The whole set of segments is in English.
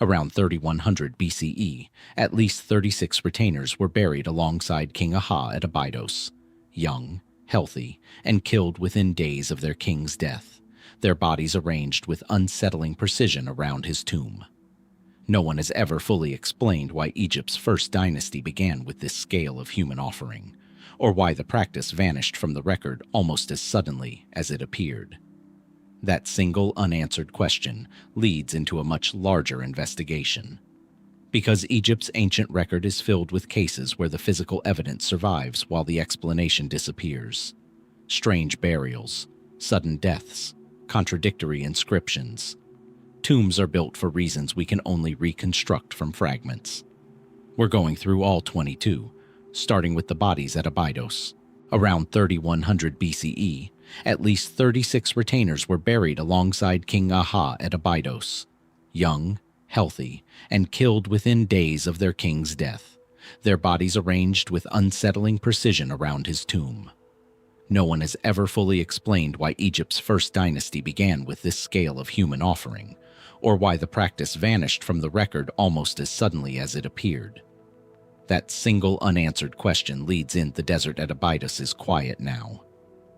Around 3100 BCE, at least 36 retainers were buried alongside King Aha at Abydos, young, healthy, and killed within days of their king's death, their bodies arranged with unsettling precision around his tomb. No one has ever fully explained why Egypt's first dynasty began with this scale of human offering, or why the practice vanished from the record almost as suddenly as it appeared. That single unanswered question leads into a much larger investigation. Because Egypt's ancient record is filled with cases where the physical evidence survives while the explanation disappears. Strange burials, sudden deaths, contradictory inscriptions. Tombs are built for reasons we can only reconstruct from fragments. We're going through all 22, starting with the bodies at Abydos. Around 3100 BCE, at least 36 retainers were buried alongside King Aha at Abydos, young, healthy, and killed within days of their king's death, their bodies arranged with unsettling precision around his tomb. No one has ever fully explained why Egypt's first dynasty began with this scale of human offering, or why the practice vanished from the record almost as suddenly as it appeared. That single unanswered question leads in. The desert at Abydos is quiet now.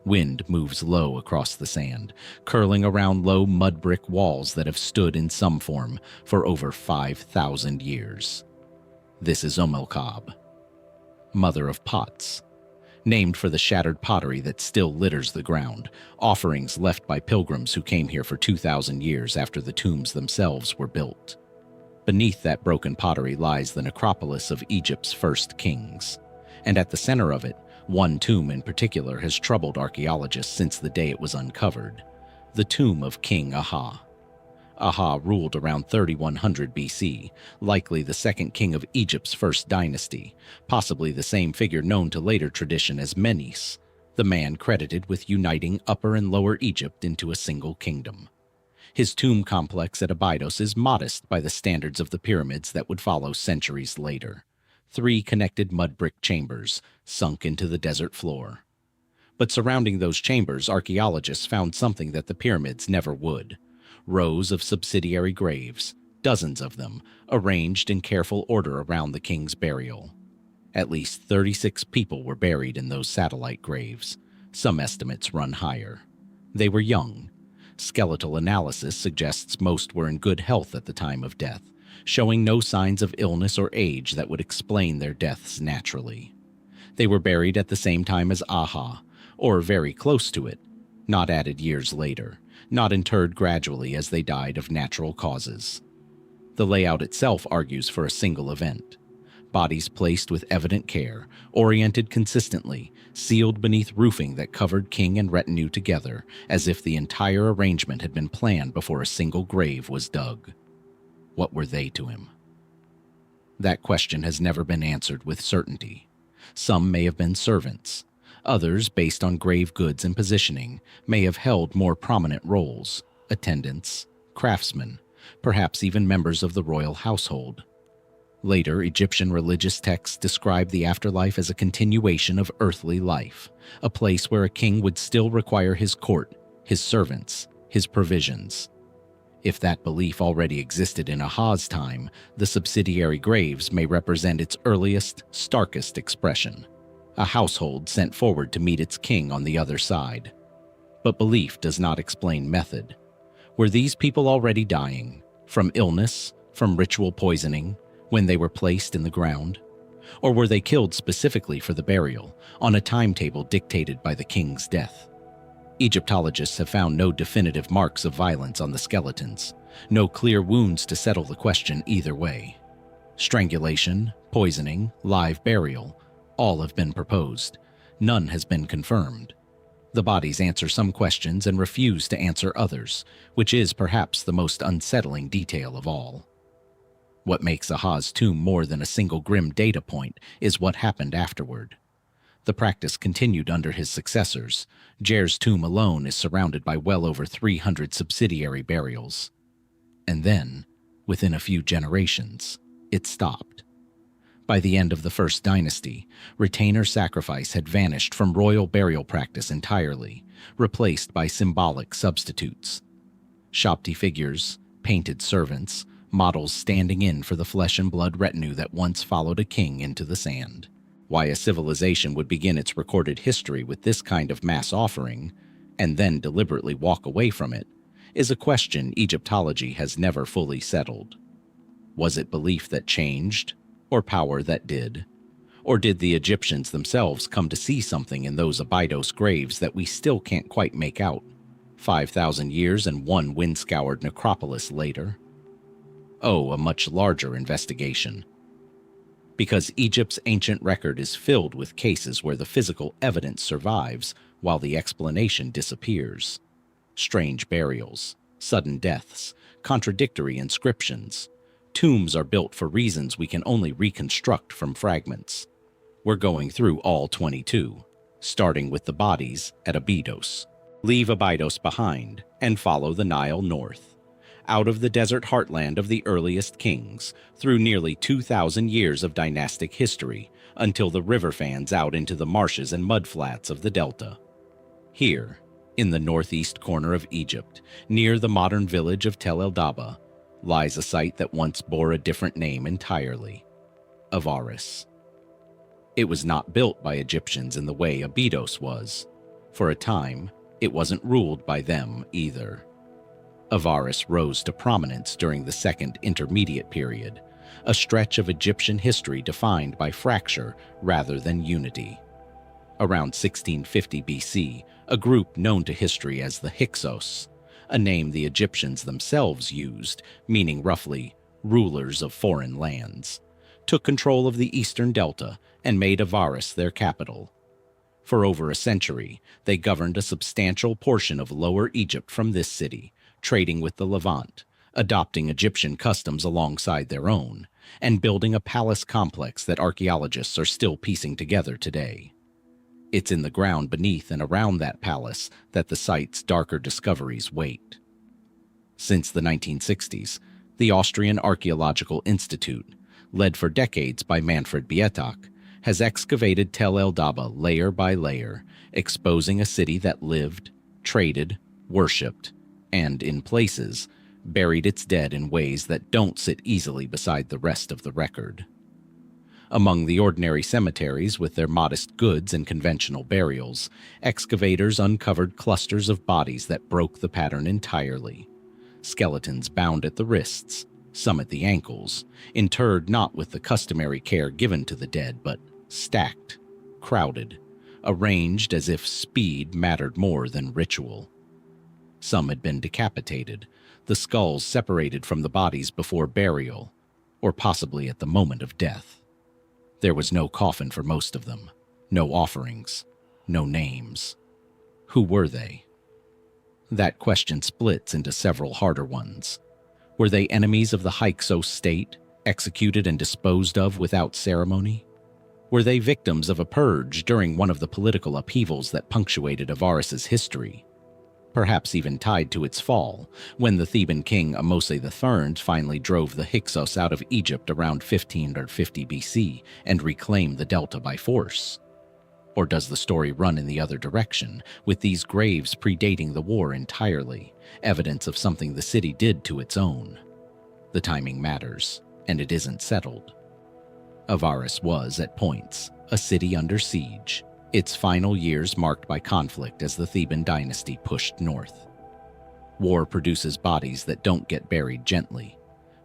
Wind moves low across the sand, curling around low mud brick walls that have stood in some form for over 5,000 years. This is el-Maabda, mother of pots, named for the shattered pottery that still litters the ground, offerings left by pilgrims who came here for 2,000 years after the tombs themselves were built. Beneath that broken pottery lies the necropolis of Egypt's first kings, and at the center of it, one tomb in particular has troubled archaeologists since the day it was uncovered, the tomb of King Aha. Aha ruled around 3100 BC, likely the second king of Egypt's first dynasty, possibly the same figure known to later tradition as Menes, the man credited with uniting Upper and Lower Egypt into a single kingdom. His tomb complex at Abydos is modest by the standards of the pyramids that would follow centuries later. 3 connected mud brick chambers sunk into the desert floor. But surrounding those chambers, archaeologists found something that the pyramids never would. Rows of subsidiary graves, dozens of them, arranged in careful order around the king's burial. At least 36 people were buried in those satellite graves. Some estimates run higher. They were young. Skeletal analysis suggests most were in good health at the time of death, showing no signs of illness or age that would explain their deaths naturally. They were buried at the same time as Aha, or very close to it, not added years later, not interred gradually as they died of natural causes. The layout itself argues for a single event. Bodies placed with evident care, oriented consistently, sealed beneath roofing that covered king and retinue together, as if the entire arrangement had been planned before a single grave was dug. What were they to him? That question has never been answered with certainty. Some may have been servants. Others, based on grave goods and positioning, may have held more prominent roles: attendants, craftsmen, perhaps even members of the royal household. Later, Egyptian religious texts describe the afterlife as a continuation of earthly life, a place where a king would still require his court, his servants, his provisions. If that belief already existed in Aha's time, the subsidiary graves may represent its earliest, starkest expression, a household sent forward to meet its king on the other side. But belief does not explain method. Were these people already dying, from illness, from ritual poisoning, when they were placed in the ground? Or were they killed specifically for the burial, on a timetable dictated by the king's death? Egyptologists have found no definitive marks of violence on the skeletons, no clear wounds to settle the question either way. Strangulation, poisoning, live burial, all have been proposed. None has been confirmed. The bodies answer some questions and refuse to answer others, which is perhaps the most unsettling detail of all. What makes Aha's tomb more than a single grim data point is what happened afterward. The practice continued under his successors. Deir's tomb alone is surrounded by well over 300 subsidiary burials. And then, within a few generations, it stopped. By the end of the first dynasty, retainer sacrifice had vanished from royal burial practice entirely, replaced by symbolic substitutes. Shabti figures, painted servants, models standing in for the flesh and blood retinue that once followed a king into the sand. Why a civilization would begin its recorded history with this kind of mass offering, and then deliberately walk away from it, is a question Egyptology has never fully settled. Was it belief that changed, or power that did? Or did the Egyptians themselves come to see something in those Abydos graves that we still can't quite make out, 5,000 years and one wind-scoured necropolis later? Oh, a much larger investigation. Because Egypt's ancient record is filled with cases where the physical evidence survives while the explanation disappears. Strange burials, sudden deaths, contradictory inscriptions. Tombs are built for reasons we can only reconstruct from fragments. We're going through all 22, starting with the bodies at Abydos. Leave Abydos behind and follow the Nile north, out of the desert heartland of the earliest kings, through nearly 2,000 years of dynastic history, until the river fans out into the marshes and mudflats of the delta. Here, in the northeast corner of Egypt, near the modern village of Tel el-Daba, lies a site that once bore a different name entirely: Avaris. It was not built by Egyptians in the way Abydos was. For a time, it wasn't ruled by them either. Avaris rose to prominence during the Second Intermediate Period, a stretch of Egyptian history defined by fracture rather than unity. Around 1650 BC, a group known to history as the Hyksos, a name the Egyptians themselves used, meaning roughly rulers of foreign lands, took control of the eastern delta and made Avaris their capital. For over a century, they governed a substantial portion of Lower Egypt from this city, trading with the Levant, adopting Egyptian customs alongside their own, and building a palace complex that archaeologists are still piecing together today. It's in the ground beneath and around that palace that the site's darker discoveries wait. Since the 1960s, the Austrian Archaeological Institute, led for decades by Manfred Bietak, has excavated Tel el-Daba layer by layer, exposing a city that lived, traded, worshipped, and, in places, buried its dead in ways that don't sit easily beside the rest of the record. Among the ordinary cemeteries with their modest goods and conventional burials, excavators uncovered clusters of bodies that broke the pattern entirely. Skeletons bound at the wrists, some at the ankles, interred not with the customary care given to the dead, but stacked, crowded, arranged as if speed mattered more than ritual. Some had been decapitated, the skulls separated from the bodies before burial, or possibly at the moment of death. There was no coffin for most of them, no offerings, no names. Who were they? That question splits into several harder ones. Were they enemies of the Hyksos state, executed and disposed of without ceremony? Were they victims of a purge during one of the political upheavals that punctuated Avaris's history? Perhaps even tied to its fall, when the Theban king Ahmose III finally drove the Hyksos out of Egypt around 1550 BC and reclaimed the delta by force? Or does the story run in the other direction, with these graves predating the war entirely, evidence of something the city did to its own? The timing matters, and it isn't settled. Avaris was, at points, a city under siege, its final years marked by conflict as the Theban dynasty pushed north. War produces bodies that don't get buried gently.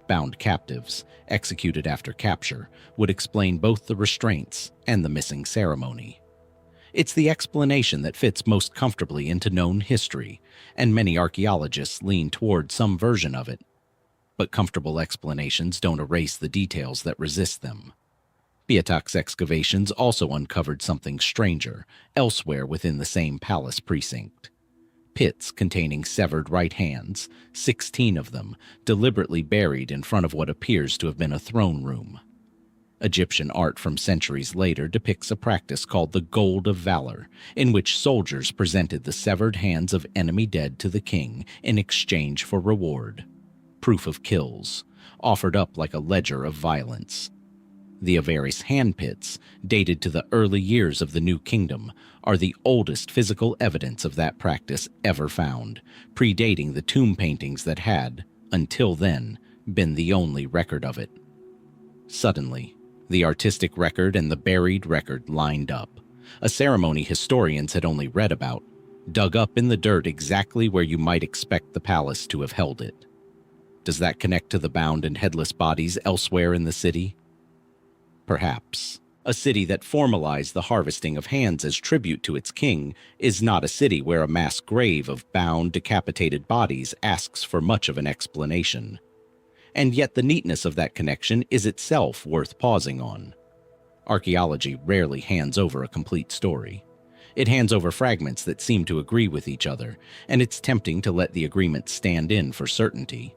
Bound captives, executed after capture, would explain both the restraints and the missing ceremony. It's the explanation that fits most comfortably into known history, and many archaeologists lean toward some version of it. But comfortable explanations don't erase the details that resist them. Bietak's excavations also uncovered something stranger elsewhere within the same palace precinct. Pits containing severed right hands, 16 of them, deliberately buried in front of what appears to have been a throne room. Egyptian art from centuries later depicts a practice called the Gold of Valor, in which soldiers presented the severed hands of enemy dead to the king in exchange for reward. Proof of kills, offered up like a ledger of violence. The Avaris hand pits, dated to the early years of the New Kingdom, are the oldest physical evidence of that practice ever found, predating the tomb paintings that had, until then, been the only record of it. Suddenly, the artistic record and the buried record lined up, a ceremony historians had only read about, dug up in the dirt exactly where you might expect the palace to have held it. Does that connect to the bound and headless bodies elsewhere in the city? Perhaps. A city that formalized the harvesting of hands as tribute to its king is not a city where a mass grave of bound, decapitated bodies asks for much of an explanation. And yet the neatness of that connection is itself worth pausing on. Archaeology rarely hands over a complete story. It hands over fragments that seem to agree with each other, and it's tempting to let the agreement stand in for certainty.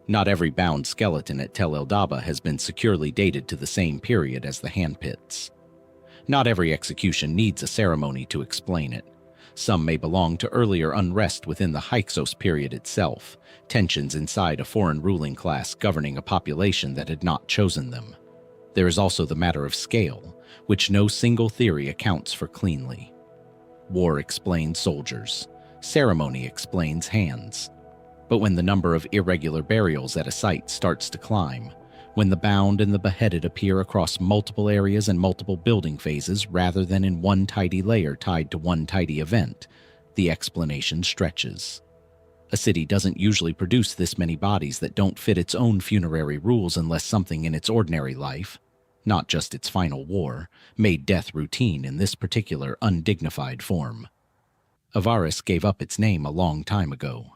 Not every bound skeleton at Tel el-Dabba has been securely dated to the same period as the handpits. Not every execution needs a ceremony to explain it. Some may belong to earlier unrest within the Hyksos period itself, tensions inside a foreign ruling class governing a population that had not chosen them. There is also the matter of scale, which no single theory accounts for cleanly. War explains soldiers. Ceremony explains hands. But when the number of irregular burials at a site starts to climb, when the bound and the beheaded appear across multiple areas and multiple building phases rather than in one tidy layer tied to one tidy event, the explanation stretches. A city doesn't usually produce this many bodies that don't fit its own funerary rules unless something in its ordinary life, not just its final war, made death routine in this particular undignified form. Avaris gave up its name a long time ago.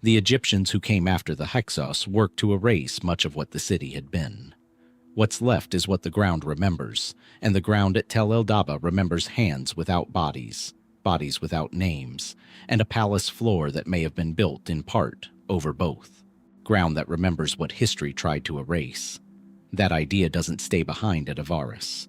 The Egyptians who came after the Hyksos worked to erase much of what the city had been. What's left is what the ground remembers, and the ground at Tel el-Dabba remembers hands without bodies, bodies without names, and a palace floor that may have been built in part over both. Ground that remembers what history tried to erase. That idea doesn't stay behind at Avaris.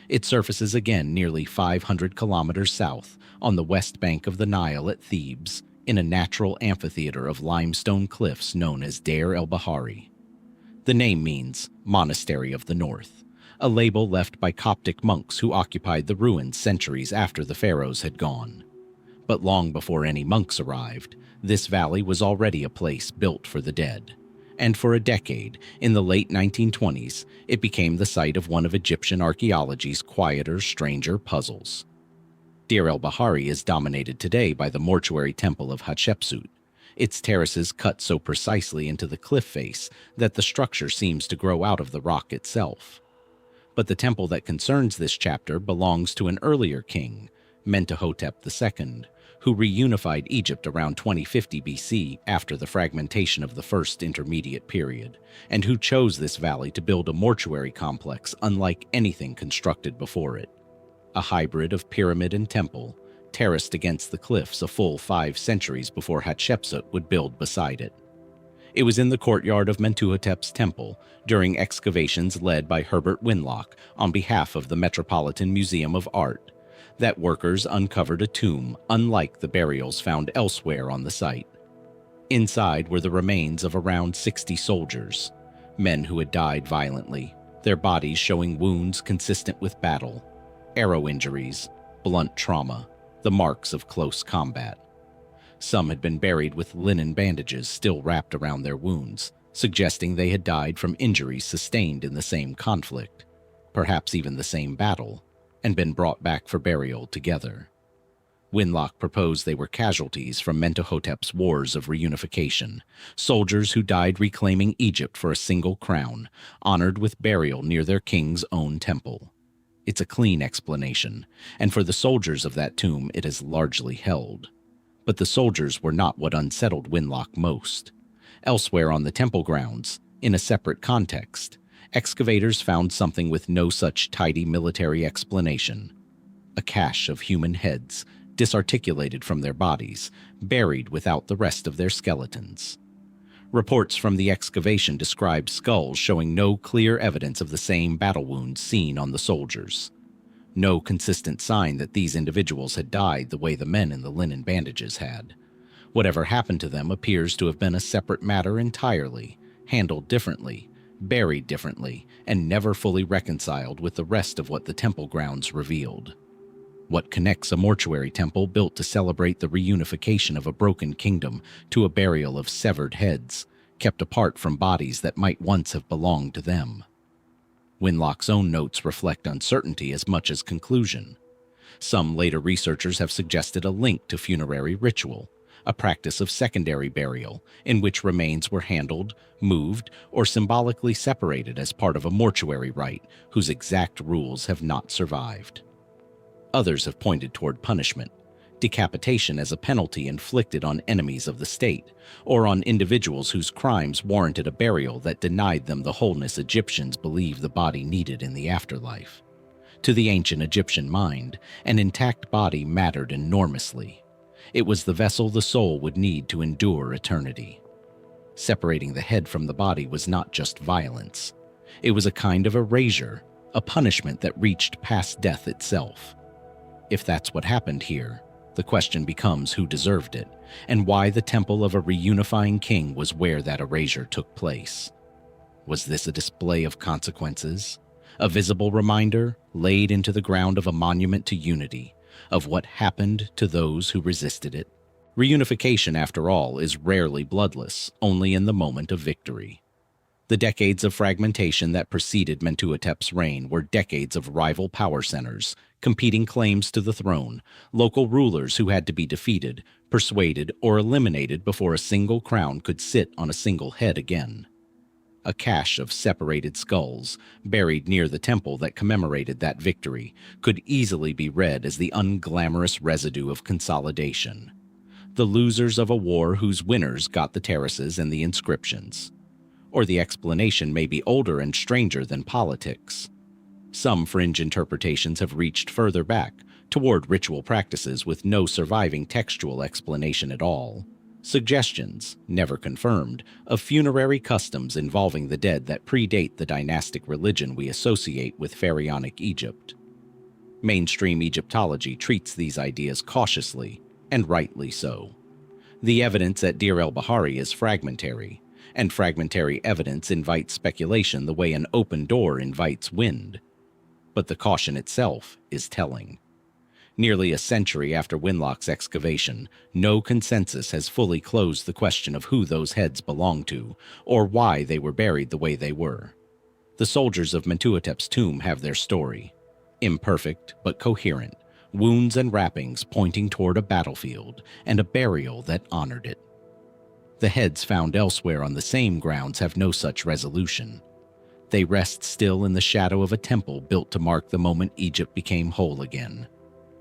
It surfaces again nearly 500 kilometers south on the west bank of the Nile at Thebes, in a natural amphitheater of limestone cliffs known as Deir el-Bahari. The name means Monastery of the North, a label left by Coptic monks who occupied the ruins centuries after the pharaohs had gone. But long before any monks arrived, this valley was already a place built for the dead. And for a decade, in the late 1920s, it became the site of one of Egyptian archaeology's quieter, stranger puzzles. Deir el-Bahari is dominated today by the mortuary temple of Hatshepsut, its terraces cut so precisely into the cliff face that the structure seems to grow out of the rock itself. But the temple that concerns this chapter belongs to an earlier king, Mentuhotep II, who reunified Egypt around 2050 BC after the fragmentation of the First Intermediate Period, and who chose this valley to build a mortuary complex unlike anything constructed before it. A hybrid of pyramid and temple, terraced against the cliffs a full 5 centuries before Hatshepsut would build beside it. It was in the courtyard of Mentuhotep's temple, during excavations led by Herbert Winlock on behalf of the Metropolitan Museum of Art, that workers uncovered a tomb unlike the burials found elsewhere on the site. Inside were the remains of around 60 soldiers, men who had died violently, their bodies showing wounds consistent with battle, arrow injuries, blunt trauma, the marks of close combat. Some had been buried with linen bandages still wrapped around their wounds, suggesting they had died from injuries sustained in the same conflict, perhaps even the same battle, and been brought back for burial together. Winlock proposed they were casualties from Mentuhotep's wars of reunification, soldiers who died reclaiming Egypt for a single crown, honored with burial near their king's own temple. It's a clean explanation, and for the soldiers of that tomb it is largely held. But the soldiers were not what unsettled Winlock most. Elsewhere on the temple grounds, in a separate context, excavators found something with no such tidy military explanation. A cache of human heads, disarticulated from their bodies, buried without the rest of their skeletons. Reports from the excavation described skulls showing no clear evidence of the same battle wounds seen on the soldiers. No consistent sign that these individuals had died the way the men in the linen bandages had. Whatever happened to them appears to have been a separate matter entirely, handled differently, buried differently, and never fully reconciled with the rest of what the temple grounds revealed. What connects a mortuary temple built to celebrate the reunification of a broken kingdom to a burial of severed heads kept apart from bodies that might once have belonged to them. Winlock's own notes reflect uncertainty as much as conclusion. Some later researchers have suggested a link to funerary ritual, a practice of secondary burial in which remains were handled, moved, or symbolically separated as part of a mortuary rite whose exact rules have not survived. Others have pointed toward punishment, decapitation as a penalty inflicted on enemies of the state, or on individuals whose crimes warranted a burial that denied them the wholeness Egyptians believed the body needed in the afterlife. To the ancient Egyptian mind, an intact body mattered enormously. It was the vessel the soul would need to endure eternity. Separating the head from the body was not just violence. It was a kind of erasure, a punishment that reached past death itself. If that's what happened here, the question becomes who deserved it, and why the temple of a reunifying king was where that erasure took place. Was this a display of consequences? A visible reminder laid into the ground of a monument to unity, of what happened to those who resisted it? Reunification, after all, is rarely bloodless, only in the moment of victory. The decades of fragmentation that preceded Mentuhotep's reign were decades of rival power centers, competing claims to the throne, local rulers who had to be defeated, persuaded, or eliminated before a single crown could sit on a single head again. A cache of separated skulls, buried near the temple that commemorated that victory, could easily be read as the unglamorous residue of consolidation. The losers of a war whose winners got the terraces and the inscriptions. Or the explanation may be older and stranger than politics. Some fringe interpretations have reached further back, toward ritual practices with no surviving textual explanation at all. Suggestions, never confirmed, of funerary customs involving the dead that predate the dynastic religion we associate with pharaonic Egypt. Mainstream Egyptology treats these ideas cautiously, and rightly so. The evidence at Deir el-Bahari is fragmentary, and fragmentary evidence invites speculation the way an open door invites wind. But the caution itself is telling. Nearly a century after Winlock's excavation, no consensus has fully closed the question of who those heads belonged to, or why they were buried the way they were. The soldiers of Mentuhotep's tomb have their story. Imperfect but coherent, wounds and wrappings pointing toward a battlefield and a burial that honored it. The heads found elsewhere on the same grounds have no such resolution. They rest still in the shadow of a temple built to mark the moment Egypt became whole again.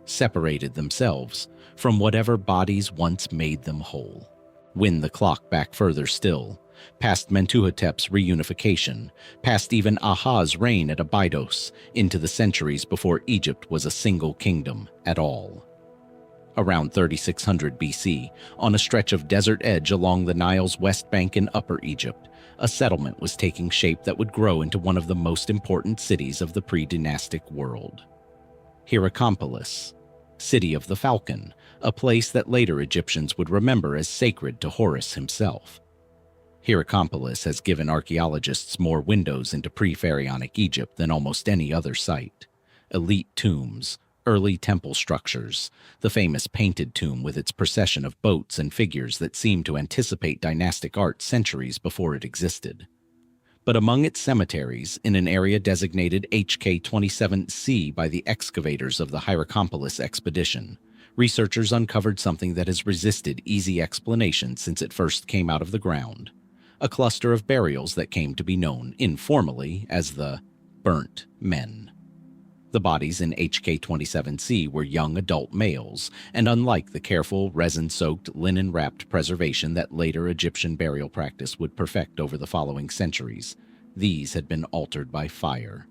Separated themselves from whatever bodies once made them whole. Wind the clock back further still, past Mentuhotep's reunification, past even Aha's reign at Abydos, into the centuries before Egypt was a single kingdom at all. Around 3600 BC, on a stretch of desert edge along the Nile's west bank in Upper Egypt, a settlement was taking shape that would grow into one of the most important cities of the pre-dynastic world. Hierakonpolis, city of the Falcon, a place that later Egyptians would remember as sacred to Horus himself. Hierakonpolis has given archaeologists more windows into pre-pharaonic Egypt than almost any other site. Elite tombs, early temple structures, the famous painted tomb with its procession of boats and figures that seem to anticipate dynastic art centuries before it existed. But among its cemeteries, in an area designated HK27C by the excavators of the Hierakonpolis expedition, researchers uncovered something that has resisted easy explanation since it first came out of the ground. A cluster of burials that came to be known informally as the burnt men. The bodies in HK27C were young adult males, and unlike the careful, resin-soaked, linen-wrapped preservation that later Egyptian burial practice would perfect over the following centuries, these had been altered by fire.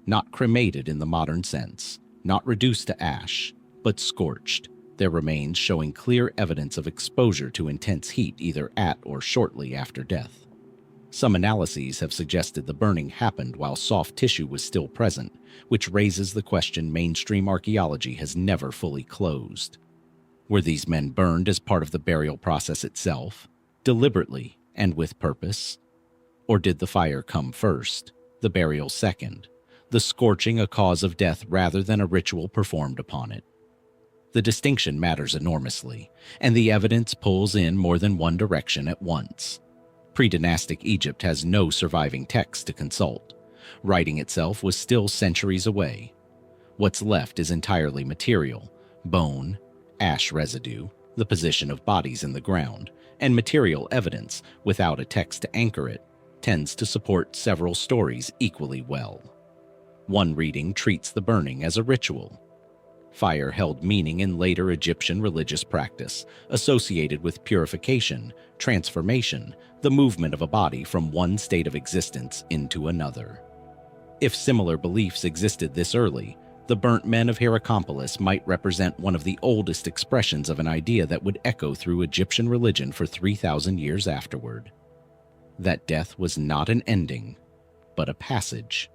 Not cremated in the modern sense, not reduced to ash, but scorched, their remains showing clear evidence of exposure to intense heat either at or shortly after death. Some analyses have suggested the burning happened while soft tissue was still present, which raises the question mainstream archaeology has never fully closed. Were these men burned as part of the burial process itself, deliberately and with purpose? Or did the fire come first, the burial second, the scorching a cause of death rather than a ritual performed upon it? The distinction matters enormously, and the evidence pulls in more than one direction at once. Pre-dynastic Egypt has no surviving text to consult. Writing itself was still centuries away. What's left is entirely material: bone, ash residue, the position of bodies in the ground, and material evidence without a text to anchor it tends to support several stories equally well. One reading treats the burning as a ritual. Fire held meaning in later Egyptian religious practice, associated with purification, transformation, the movement of a body from one state of existence into another. If similar beliefs existed this early, the burnt men of Hierakonpolis might represent one of the oldest expressions of an idea that would echo through Egyptian religion for 3,000 years afterward. That death was not an ending, but a passage,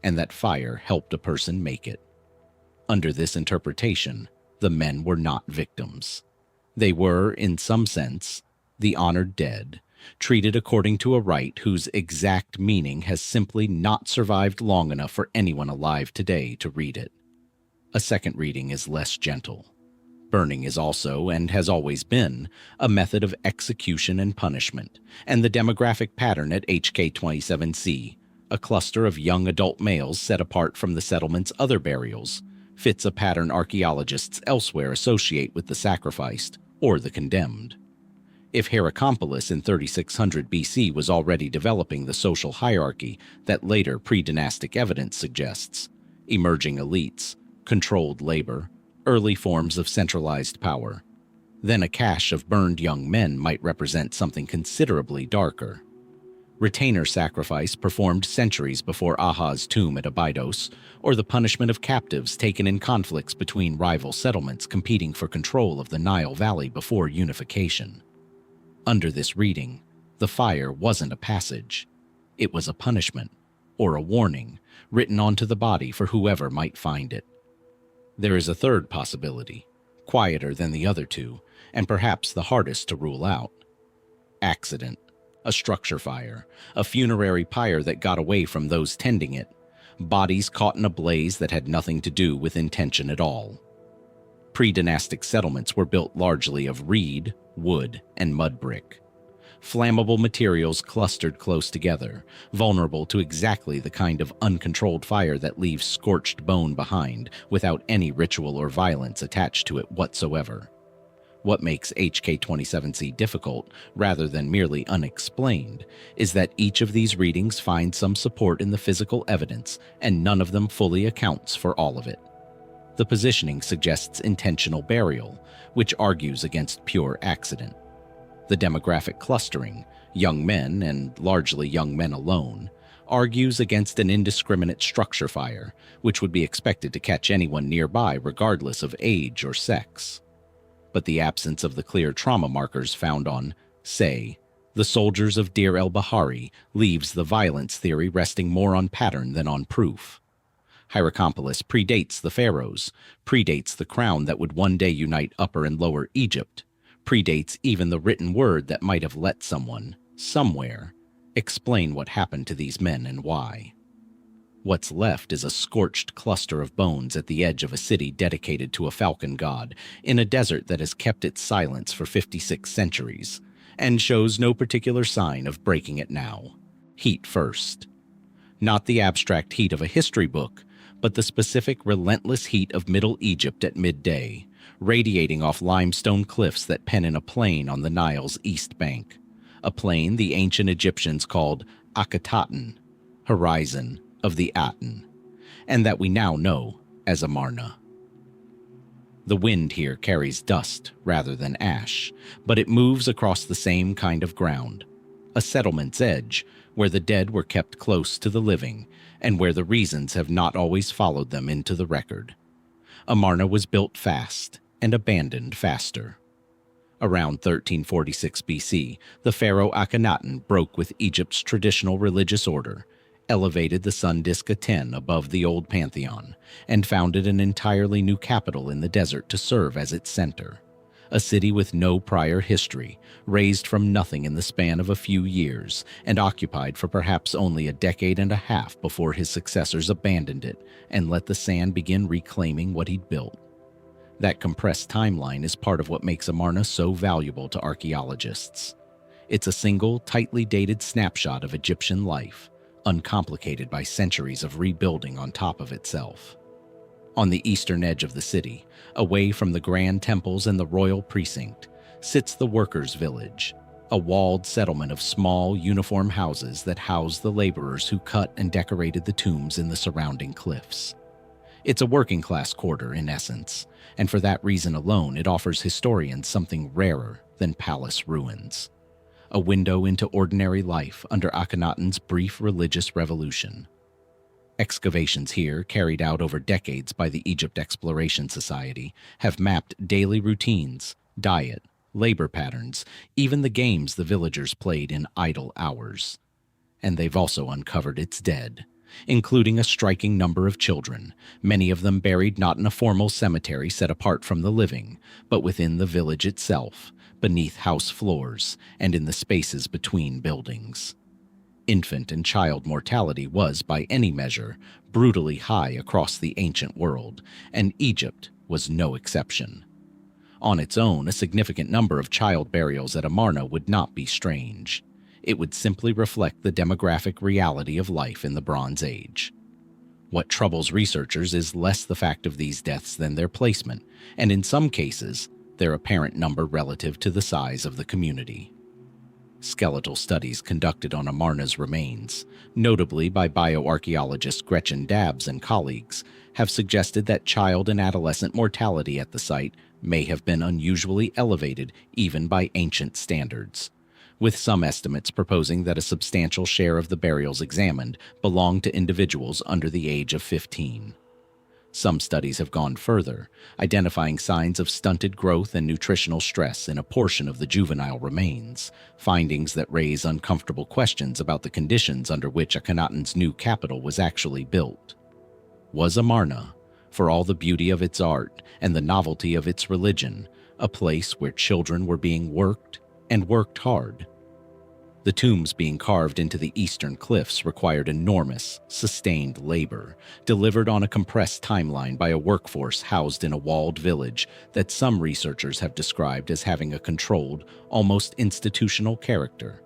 and that fire helped a person make it. Under this interpretation, the men were not victims. They were, in some sense, the honored dead, treated according to a rite whose exact meaning has simply not survived long enough for anyone alive today to read it. A second reading is less gentle. Burning is also, and has always been, a method of execution and punishment, and the demographic pattern at HK27C, a cluster of young adult males set apart from the settlement's other burials, fits a pattern archaeologists elsewhere associate with the sacrificed or the condemned. If Hierakonpolis in 3600 BC was already developing the social hierarchy that later pre-dynastic evidence suggests, emerging elites, controlled labor, early forms of centralized power, then a cache of burned young men might represent something considerably darker. Retainer sacrifice performed centuries before Aha's tomb at Abydos, or the punishment of captives taken in conflicts between rival settlements competing for control of the Nile Valley before unification. Under this reading, the fire wasn't a passage. It was a punishment, or a warning, written onto the body for whoever might find it. There is a third possibility, quieter than the other two, and perhaps the hardest to rule out. Accident. A structure fire, a funerary pyre that got away from those tending it, bodies caught in a blaze that had nothing to do with intention at all. Pre-dynastic settlements were built largely of reed, wood, and mud brick. Flammable materials clustered close together, vulnerable to exactly the kind of uncontrolled fire that leaves scorched bone behind without any ritual or violence attached to it whatsoever. What makes HK27C difficult, rather than merely unexplained, is that each of these readings finds some support in the physical evidence, and none of them fully accounts for all of it. The positioning suggests intentional burial, which argues against pure accident. The demographic clustering, young men and largely young men alone, argues against an indiscriminate structure fire, which would be expected to catch anyone nearby regardless of age or sex. But the absence of the clear trauma markers found on, say, the soldiers of Deir el-Bahari leaves the violence theory resting more on pattern than on proof. Hierakonpolis predates the pharaohs, predates the crown that would one day unite Upper and Lower Egypt, predates even the written word that might have let someone, somewhere, explain what happened to these men and why. What's left is a scorched cluster of bones at the edge of a city dedicated to a falcon god, in a desert that has kept its silence for 56 centuries, and shows no particular sign of breaking it now. Heat first. Not the abstract heat of a history book, but the specific relentless heat of Middle Egypt at midday, radiating off limestone cliffs that pen in a plain on the Nile's east bank, a plain the ancient Egyptians called Akhenaten, horizon of the Aten, and that we now know as Amarna. The wind here carries dust rather than ash, but it moves across the same kind of ground, a settlement's edge where the dead were kept close to the living and where the reasons have not always followed them into the record. Amarna was built fast and abandoned faster. Around 1346 BC, the pharaoh Akhenaten broke with Egypt's traditional religious order, elevated the sun disk Aten above the old pantheon, and founded an entirely new capital in the desert to serve as its center. A city with no prior history, raised from nothing in the span of a few years, and occupied for perhaps only a decade and a half before his successors abandoned it and let the sand begin reclaiming what he'd built. That compressed timeline is part of what makes Amarna so valuable to archaeologists. It's a single, tightly dated snapshot of Egyptian life, uncomplicated by centuries of rebuilding on top of itself. On the eastern edge of the city, away from the grand temples and the royal precinct, sits the workers' village, a walled settlement of small, uniform houses that house the laborers who cut and decorated the tombs in the surrounding cliffs. It's a working-class quarter, in essence, and for that reason alone it offers historians something rarer than palace ruins. A window into ordinary life under Akhenaten's brief religious revolution. Excavations here, carried out over decades by the Egypt Exploration Society, have mapped daily routines, diet, labor patterns, even the games the villagers played in idle hours. And they've also uncovered its dead, including a striking number of children, many of them buried not in a formal cemetery set apart from the living, but within the village itself, beneath house floors, and in the spaces between buildings. Infant and child mortality was, by any measure, brutally high across the ancient world, and Egypt was no exception. On its own, a significant number of child burials at Amarna would not be strange. It would simply reflect the demographic reality of life in the Bronze Age. What troubles researchers is less the fact of these deaths than their placement, and in some cases, their apparent number relative to the size of the community. Skeletal studies conducted on Amarna's remains, notably by bioarchaeologist Gretchen Dabbs and colleagues, have suggested that child and adolescent mortality at the site may have been unusually elevated even by ancient standards, with some estimates proposing that a substantial share of the burials examined belonged to individuals under the age of 15. Some studies have gone further, identifying signs of stunted growth and nutritional stress in a portion of the juvenile remains, findings that raise uncomfortable questions about the conditions under which Akhenaten's new capital was actually built. Was Amarna, for all the beauty of its art and the novelty of its religion, a place where children were being worked, and worked hard? The tombs being carved into the eastern cliffs required enormous, sustained labor, delivered on a compressed timeline by a workforce housed in a walled village that some researchers have described as having a controlled, almost institutional character.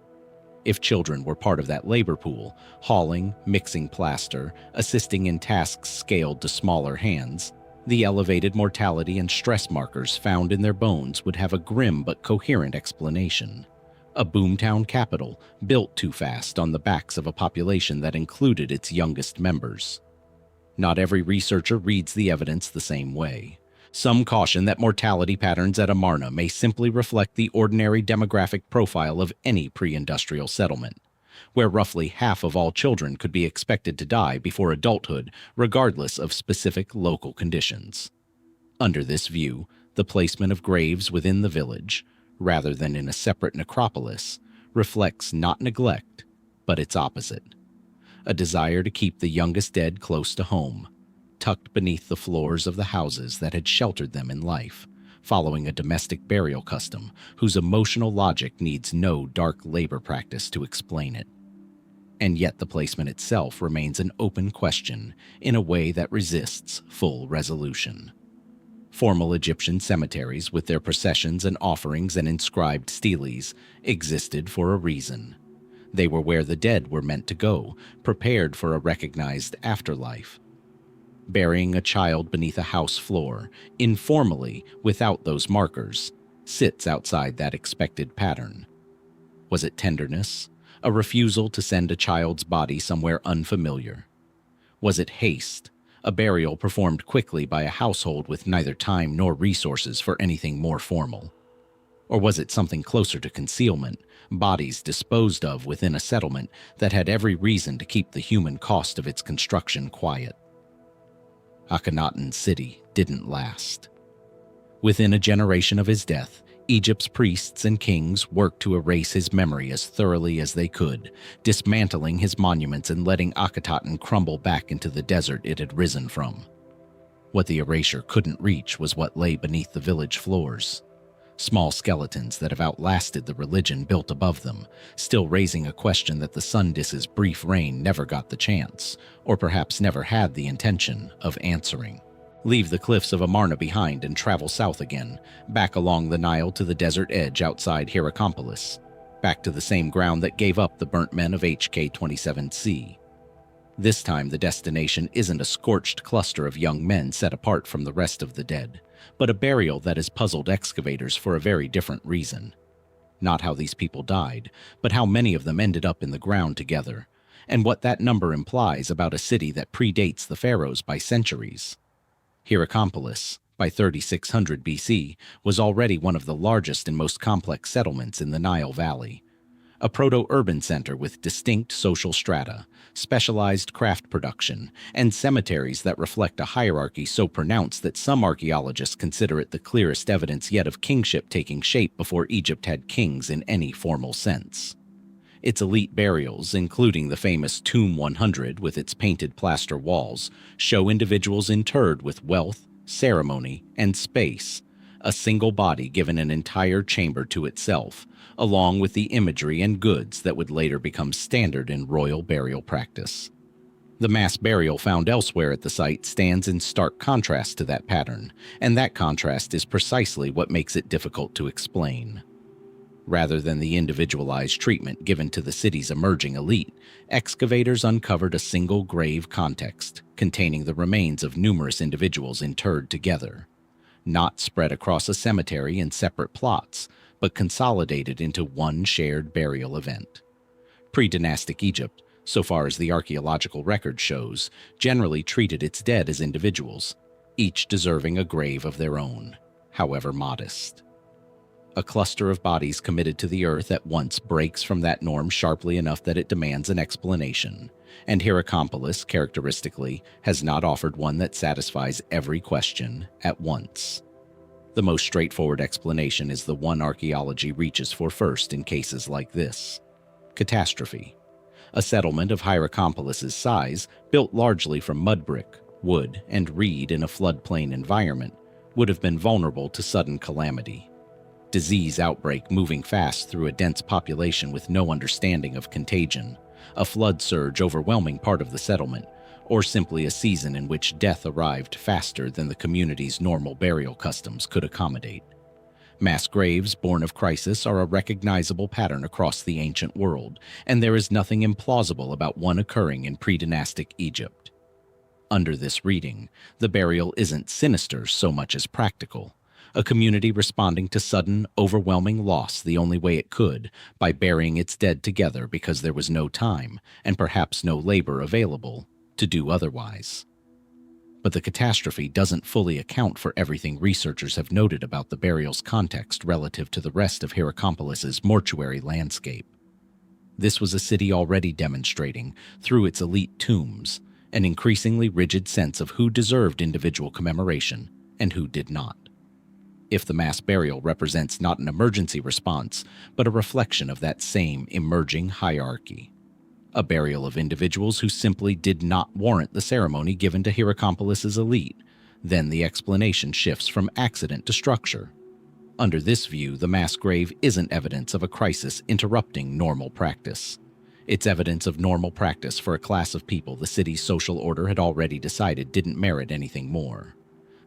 If children were part of that labor pool, hauling, mixing plaster, assisting in tasks scaled to smaller hands, the elevated mortality and stress markers found in their bones would have a grim but coherent explanation. A boomtown capital built too fast on the backs of a population that included its youngest members. Not every researcher reads the evidence the same way. Some caution that mortality patterns at Amarna may simply reflect the ordinary demographic profile of any pre-industrial settlement, where roughly half of all children could be expected to die before adulthood, regardless of specific local conditions. Under this view, the placement of graves within the village, rather than in a separate necropolis, reflects not neglect, but its opposite. A desire to keep the youngest dead close to home, tucked beneath the floors of the houses that had sheltered them in life, following a domestic burial custom whose emotional logic needs no dark labor practice to explain it. And yet the placement itself remains an open question in a way that resists full resolution. Formal Egyptian cemeteries, with their processions and offerings and inscribed steles, existed for a reason. They were where the dead were meant to go, prepared for a recognized afterlife. Burying a child beneath a house floor, informally, without those markers, sits outside that expected pattern. Was it tenderness, a refusal to send a child's body somewhere unfamiliar? Was it haste, a burial performed quickly by a household with neither time nor resources for anything more formal? Or was it something closer to concealment, bodies disposed of within a settlement that had every reason to keep the human cost of its construction quiet? Akhenaten's city didn't last. Within a generation of his death, Egypt's priests and kings worked to erase his memory as thoroughly as they could, dismantling his monuments and letting Akhenaten crumble back into the desert it had risen from. What the erasure couldn't reach was what lay beneath the village floors. Small skeletons that have outlasted the religion built above them, still raising a question that the sun dis's brief reign never got the chance, or perhaps never had the intention, of answering. Leave the cliffs of Amarna behind and travel south again, back along the Nile to the desert edge outside Hierakonpolis, back to the same ground that gave up the burnt men of HK-27C. This time, the destination isn't a scorched cluster of young men set apart from the rest of the dead, but a burial that has puzzled excavators for a very different reason. Not how these people died, but how many of them ended up in the ground together, and what that number implies about a city that predates the pharaohs by centuries. Hierakonpolis, by 3600 BC, was already one of the largest and most complex settlements in the Nile Valley. A proto-urban center with distinct social strata, specialized craft production, and cemeteries that reflect a hierarchy so pronounced that some archaeologists consider it the clearest evidence yet of kingship taking shape before Egypt had kings in any formal sense. Its elite burials, including the famous Tomb 100 with its painted plaster walls, show individuals interred with wealth, ceremony, and space, a single body given an entire chamber to itself, along with the imagery and goods that would later become standard in royal burial practice. The mass burial found elsewhere at the site stands in stark contrast to that pattern, and that contrast is precisely what makes it difficult to explain. Rather than the individualized treatment given to the city's emerging elite, excavators uncovered a single grave context containing the remains of numerous individuals interred together, not spread across a cemetery in separate plots, but consolidated into one shared burial event. Pre-dynastic Egypt, so far as the archaeological record shows, generally treated its dead as individuals, each deserving a grave of their own, however modest. A cluster of bodies committed to the earth at once breaks from that norm sharply enough that it demands an explanation, and Hierakonpolis, characteristically, has not offered one that satisfies every question at once. The most straightforward explanation is the one archaeology reaches for first in cases like this: catastrophe. A settlement of Hierakonpolis' size, built largely from mud brick, wood, and reed in a floodplain environment, would have been vulnerable to sudden calamity. Disease outbreak moving fast through a dense population with no understanding of contagion, a flood surge overwhelming part of the settlement, or simply a season in which death arrived faster than the community's normal burial customs could accommodate. Mass graves born of crisis are a recognizable pattern across the ancient world, and there is nothing implausible about one occurring in pre-dynastic Egypt. Under this reading, the burial isn't sinister so much as practical, a community responding to sudden, overwhelming loss the only way it could, by burying its dead together because there was no time, and perhaps no labor available, to do otherwise. But the catastrophe doesn't fully account for everything researchers have noted about the burial's context relative to the rest of Hierakonpolis' mortuary landscape. This was a city already demonstrating, through its elite tombs, an increasingly rigid sense of who deserved individual commemoration and who did not. If the mass burial represents not an emergency response, but a reflection of that same emerging hierarchy. A burial of individuals who simply did not warrant the ceremony given to Hierakonpolis' elite, then the explanation shifts from accident to structure. Under this view, the mass grave isn't evidence of a crisis interrupting normal practice. It's evidence of normal practice for a class of people the city's social order had already decided didn't merit anything more.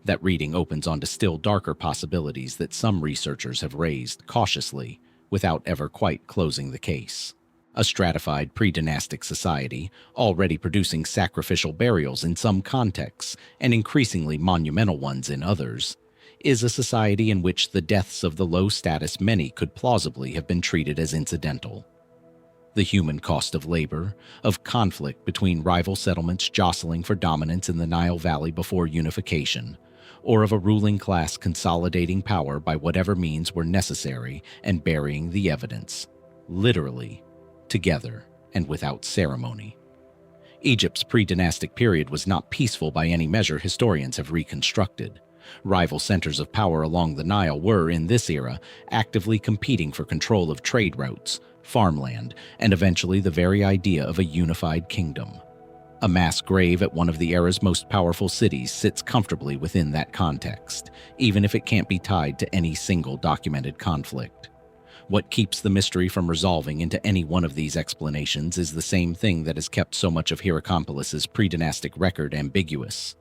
That reading opens onto still darker possibilities that some researchers have raised cautiously, without ever quite closing the case. A stratified pre-dynastic society, already producing sacrificial burials in some contexts and increasingly monumental ones in others, is a society in which the deaths of the low-status many could plausibly have been treated as incidental. The human cost of labor, of conflict between rival settlements jostling for dominance in the Nile Valley before unification, or of a ruling class consolidating power by whatever means were necessary and burying the evidence, literally, together and without ceremony. Egypt's pre-dynastic period was not peaceful by any measure historians have reconstructed. Rival centers of power along the Nile were, in this era, actively competing for control of trade routes, farmland, and eventually the very idea of a unified kingdom. A mass grave at one of the era's most powerful cities sits comfortably within that context, even if it can't be tied to any single documented conflict. What keeps the mystery from resolving into any one of these explanations is the same thing that has kept so much of Hierakonpolis' pre-dynastic record ambiguous: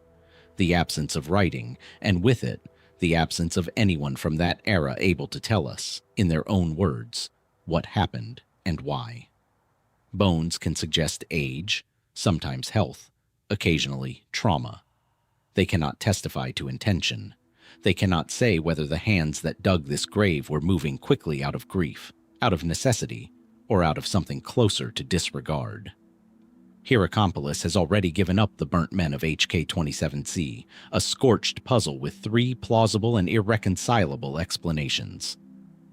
the absence of writing, and with it, the absence of anyone from that era able to tell us, in their own words, what happened, and why. Bones can suggest age, sometimes health, occasionally trauma. They cannot testify to intention. They cannot say whether the hands that dug this grave were moving quickly out of grief, out of necessity, or out of something closer to disregard. Hierakonpolis has already given up the burnt men of HK-27C, a scorched puzzle with 3 plausible and irreconcilable explanations.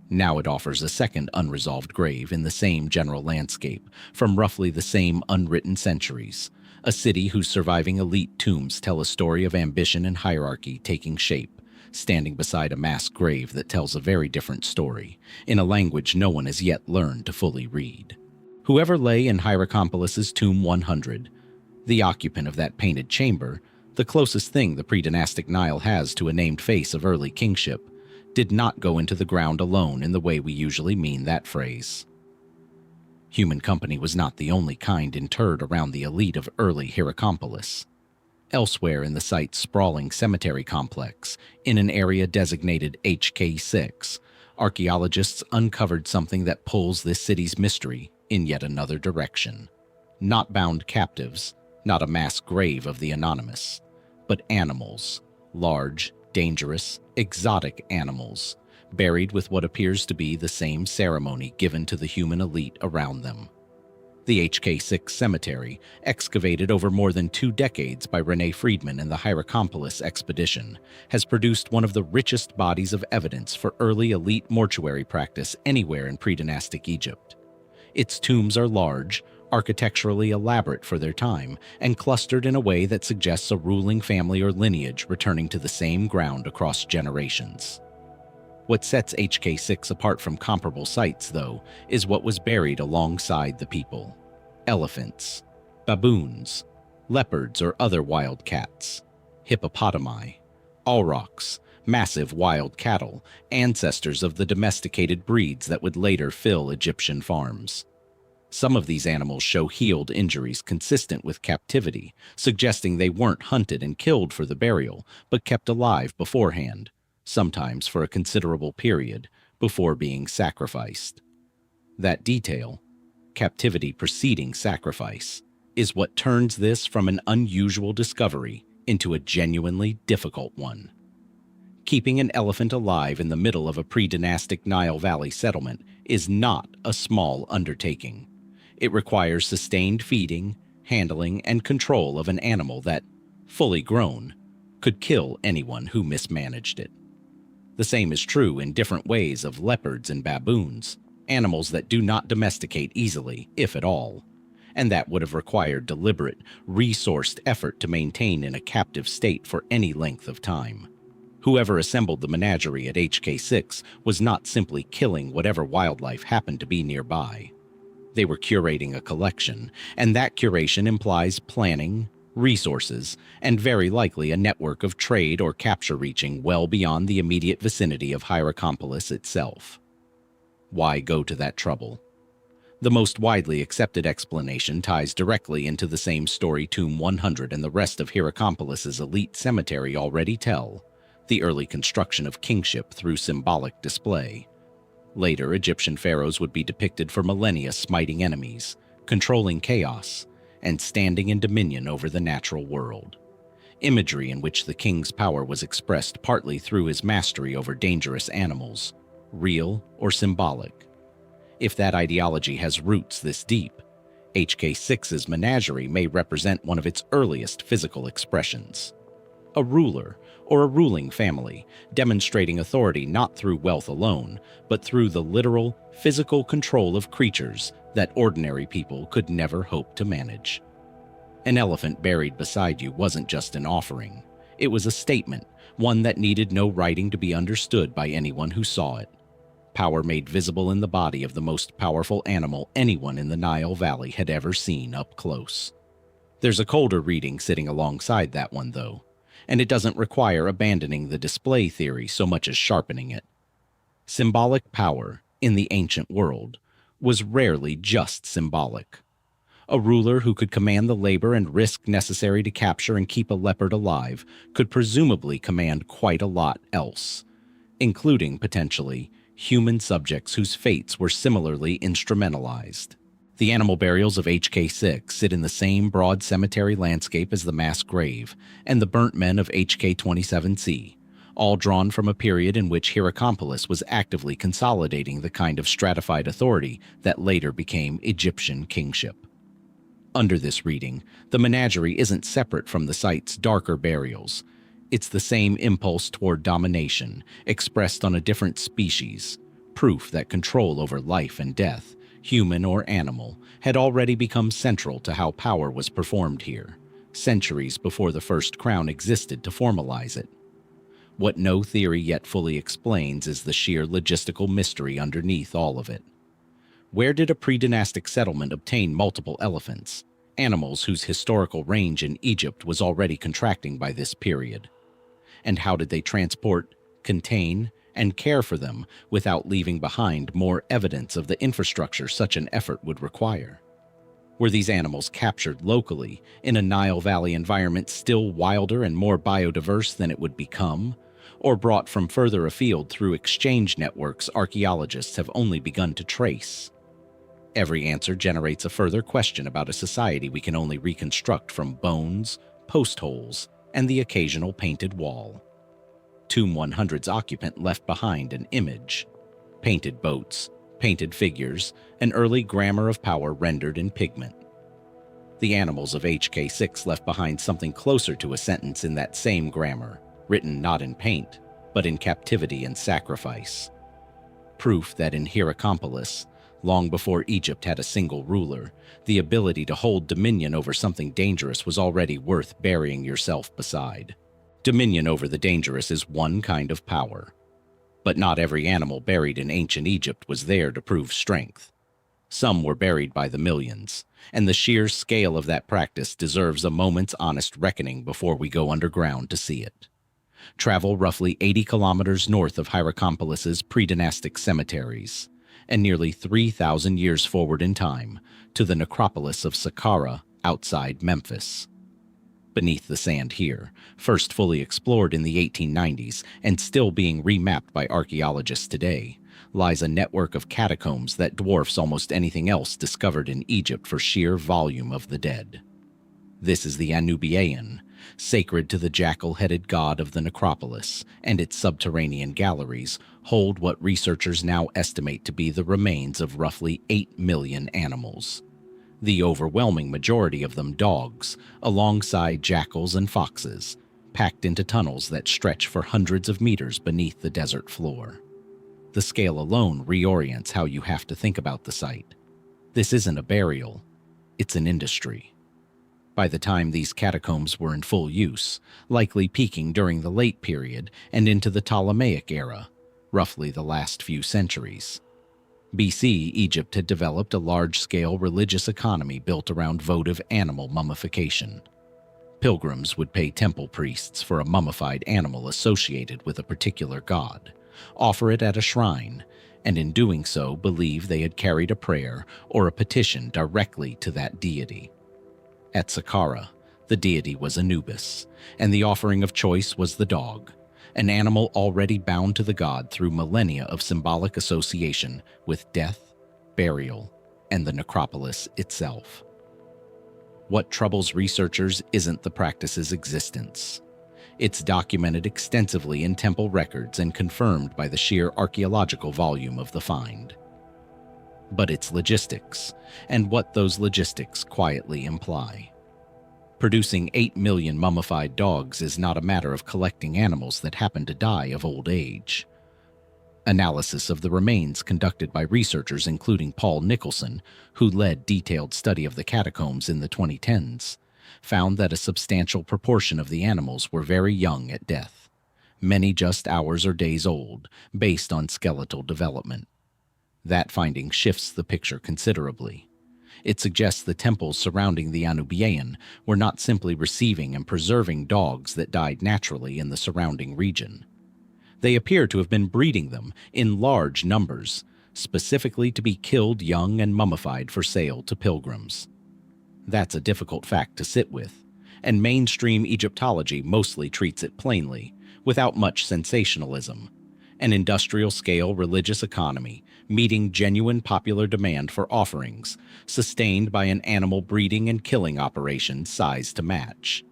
Now it offers a second unresolved grave in the same general landscape, from roughly the same unwritten centuries, a city whose surviving elite tombs tell a story of ambition and hierarchy taking shape, standing beside a mass grave that tells a very different story, in a language no one has yet learned to fully read. Whoever lay in Hierakonpolis's Tomb 100, the occupant of that painted chamber, the closest thing the pre-dynastic Nile has to a named face of early kingship, did not go into the ground alone in the way we usually mean that phrase. Human company was not the only kind interred around the elite of early Hierakonpolis. Elsewhere in the site's sprawling cemetery complex, in an area designated HK6, archaeologists uncovered something that pulls this city's mystery in yet another direction. Not bound captives, not a mass grave of the anonymous, but animals, large, dangerous, exotic animals, buried with what appears to be the same ceremony given to the human elite around them. The HK6 cemetery, excavated over more than 2 decades by Renee Friedman and the Hierakonpolis expedition, has produced one of the richest bodies of evidence for early elite mortuary practice anywhere in pre-dynastic Egypt. Its tombs are large, architecturally elaborate for their time, and clustered in a way that suggests a ruling family or lineage returning to the same ground across generations. What sets HK6 apart from comparable sites, though, is what was buried alongside the people. Elephants, baboons, leopards or other wild cats, hippopotami, aurochs, massive wild cattle, ancestors of the domesticated breeds that would later fill Egyptian farms. Some of these animals show healed injuries consistent with captivity, suggesting they weren't hunted and killed for the burial, but kept alive beforehand, sometimes for a considerable period, before being sacrificed. That detail, captivity preceding sacrifice, is what turns this from an unusual discovery into a genuinely difficult one. Keeping an elephant alive in the middle of a pre-dynastic Nile Valley settlement is not a small undertaking. It requires sustained feeding, handling, and control of an animal that, fully grown, could kill anyone who mismanaged it. The same is true in different ways of leopards and baboons, animals that do not domesticate easily, if at all, and that would have required deliberate, resourced effort to maintain in a captive state for any length of time. Whoever assembled the menagerie at HK6 was not simply killing whatever wildlife happened to be nearby. They were curating a collection, and that curation implies planning, resources, and very likely a network of trade or capture reaching well beyond the immediate vicinity of Hierakonpolis itself. Why go to that trouble? The most widely accepted explanation ties directly into the same story Tomb 100 and the rest of Hierakonpolis's elite cemetery already tell: the early construction of kingship through symbolic display. Later, Egyptian pharaohs would be depicted for millennia smiting enemies, controlling chaos, and standing in dominion over the natural world. Imagery in which the king's power was expressed partly through his mastery over dangerous animals, real or symbolic. If that ideology has roots this deep, HK6's menagerie may represent one of its earliest physical expressions. A ruler, or a ruling family, demonstrating authority not through wealth alone, but through the literal, physical control of creatures that ordinary people could never hope to manage. An elephant buried beside you wasn't just an offering. It was a statement, one that needed no writing to be understood by anyone who saw it. Power made visible in the body of the most powerful animal anyone in the Nile Valley had ever seen up close. There's a colder reading sitting alongside that one, though, and it doesn't require abandoning the display theory so much as sharpening it. Symbolic power, in the ancient world, was rarely just symbolic. A ruler who could command the labor and risk necessary to capture and keep a leopard alive could presumably command quite a lot else, including, potentially, human subjects whose fates were similarly instrumentalized. The animal burials of HK6 sit in the same broad cemetery landscape as the mass grave and the burnt men of HK27C, all drawn from a period in which Hierakonpolis was actively consolidating the kind of stratified authority that later became Egyptian kingship. Under this reading, the menagerie isn't separate from the site's darker burials. It's the same impulse toward domination, expressed on a different species, proof that control over life and death, human or animal, had already become central to how power was performed here, centuries before the first crown existed to formalize it. What no theory yet fully explains is the sheer logistical mystery underneath all of it. Where did a pre-dynastic settlement obtain multiple elephants, animals whose historical range in Egypt was already contracting by this period? And how did they transport, contain, and care for them without leaving behind more evidence of the infrastructure such an effort would require? Were these animals captured locally, in a Nile Valley environment still wilder and more biodiverse than it would become, or brought from further afield through exchange networks archaeologists have only begun to trace? Every answer generates a further question about a society we can only reconstruct from bones, post holes, and the occasional painted wall. Tomb 100's occupant left behind an image: painted boats, painted figures, an early grammar of power rendered in pigment. The animals of HK6 left behind something closer to a sentence in that same grammar, written not in paint, but in captivity and sacrifice. Proof that in Hierakonpolis, long before Egypt had a single ruler, the ability to hold dominion over something dangerous was already worth burying yourself beside. Dominion over the dangerous is one kind of power. But not every animal buried in ancient Egypt was there to prove strength. Some were buried by the millions, and the sheer scale of that practice deserves a moment's honest reckoning before we go underground to see it. Travel roughly 80 kilometers north of Hierakonpolis's pre-dynastic cemeteries, and nearly 3,000 years forward in time to the necropolis of Saqqara outside Memphis. Beneath the sand here, first fully explored in the 1890s and still being remapped by archaeologists today, lies a network of catacombs that dwarfs almost anything else discovered in Egypt for sheer volume of the dead. This is the Anubian, sacred to the jackal-headed god of the necropolis, and its subterranean galleries hold what researchers now estimate to be the remains of roughly 8 million animals. The overwhelming majority of them dogs, alongside jackals and foxes, packed into tunnels that stretch for hundreds of meters beneath the desert floor. The scale alone reorients how you have to think about the site. This isn't a burial, it's an industry. By the time these catacombs were in full use, likely peaking during the late period and into the Ptolemaic era, roughly the last few centuries, BC, Egypt had developed a large-scale religious economy built around votive animal mummification. Pilgrims would pay temple priests for a mummified animal associated with a particular god, offer it at a shrine, and in doing so believe they had carried a prayer or a petition directly to that deity. At Saqqara, the deity was Anubis, and the offering of choice was the dog, an animal already bound to the god through millennia of symbolic association with death, burial, and the necropolis itself. What troubles researchers isn't the practice's existence. It's documented extensively in temple records and confirmed by the sheer archaeological volume of the find. But it's logistics, and what those logistics quietly imply. Producing 8 million mummified dogs is not a matter of collecting animals that happen to die of old age. Analysis of the remains conducted by researchers including Paul Nicholson, who led detailed study of the catacombs in the 2010s, found that a substantial proportion of the animals were very young at death, many just hours or days old, based on skeletal development. That finding shifts the picture considerably. It suggests the temples surrounding the Anubian were not simply receiving and preserving dogs that died naturally in the surrounding region. They appear to have been breeding them in large numbers, specifically to be killed young and mummified for sale to pilgrims. That's a difficult fact to sit with, and mainstream Egyptology mostly treats it plainly, without much sensationalism, an industrial-scale religious economy meeting genuine popular demand for offerings, sustained by an animal breeding and killing operation sized to match.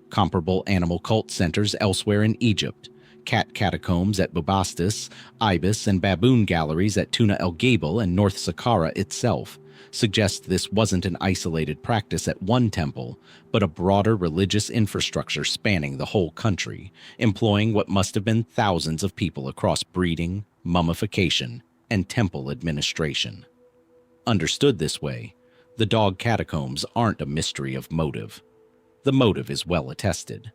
Comparable animal cult centers elsewhere in Egypt, cat catacombs at Bubastis, Ibis, and baboon galleries at Tuna el-Gebel and North Saqqara itself, suggest this wasn't an isolated practice at one temple, but a broader religious infrastructure spanning the whole country, employing what must have been thousands of people across breeding, mummification, and temple administration. Understood this way, the dog catacombs aren't a mystery of motive. The motive is well attested.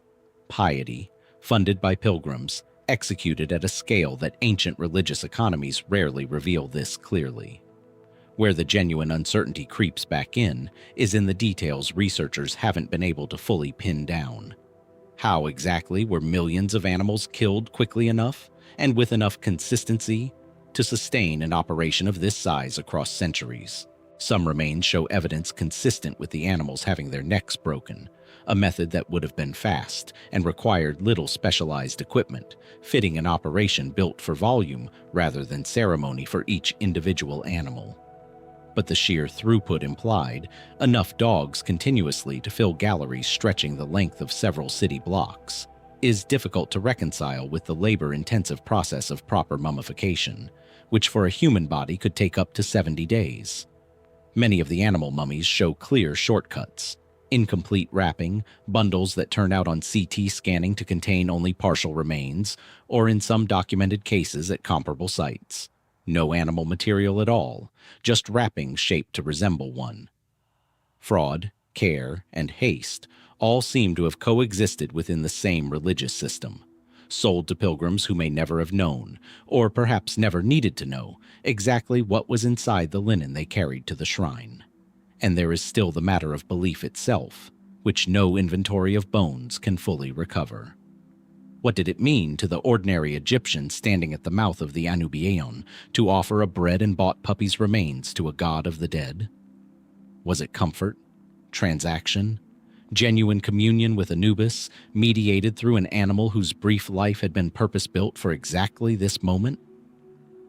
Piety, funded by pilgrims, executed at a scale that ancient religious economies rarely reveal this clearly. Where the genuine uncertainty creeps back in is in the details researchers haven't been able to fully pin down. How exactly were millions of animals killed quickly enough and with enough consistency to sustain an operation of this size across centuries? Some remains show evidence consistent with the animals having their necks broken, a method that would have been fast and required little specialized equipment, fitting an operation built for volume rather than ceremony for each individual animal. But the sheer throughput implied enough dogs continuously to fill galleries stretching the length of several city blocks is difficult to reconcile with the labor-intensive process of proper mummification, which for a human body could take up to 70 days. Many of the animal mummies show clear shortcuts: incomplete wrapping, bundles that turn out on CT scanning to contain only partial remains, or in some documented cases at comparable sites, no animal material at all, just wrappings shaped to resemble one. Fraud, care, and haste all seem to have coexisted within the same religious system, sold to pilgrims who may never have known, or perhaps never needed to know, exactly what was inside the linen they carried to the shrine. And there is still the matter of belief itself, which no inventory of bones can fully recover. What did it mean to the ordinary Egyptian standing at the mouth of the Anubiaeon to offer a bred-and-bought puppy's remains to a god of the dead? Was it comfort, transaction, genuine communion with Anubis, mediated through an animal whose brief life had been purpose-built for exactly this moment?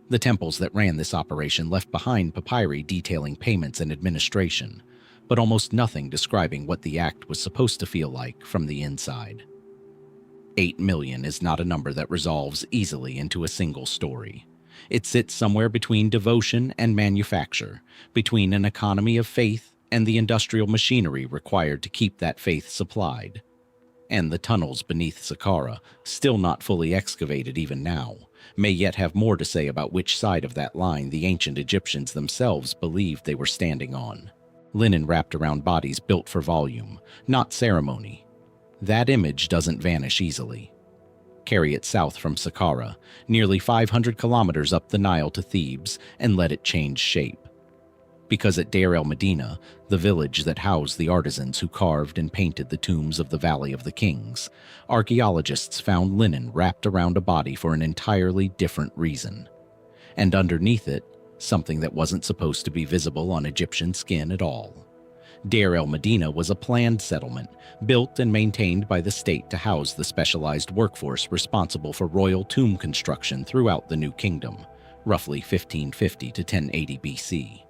The temples that ran this operation left behind papyri detailing payments and administration, but almost nothing describing what the act was supposed to feel like from the inside. 8 million is not a number that resolves easily into a single story. It sits somewhere between devotion and manufacture, between an economy of faith and the industrial machinery required to keep that faith supplied. And the tunnels beneath Saqqara, still not fully excavated even now, may yet have more to say about which side of that line the ancient Egyptians themselves believed they were standing on. Linen wrapped around bodies built for volume, not ceremony. That image doesn't vanish easily. Carry it south from Saqqara, nearly 500 kilometers up the Nile to Thebes, and let it change shape. Because at Deir el-Medina, the village that housed the artisans who carved and painted the tombs of the Valley of the Kings, archaeologists found linen wrapped around a body for an entirely different reason. And underneath it, something that wasn't supposed to be visible on Egyptian skin at all. Deir el-Medina was a planned settlement, built and maintained by the state to house the specialized workforce responsible for royal tomb construction throughout the New Kingdom, roughly 1550 to 1080 BC.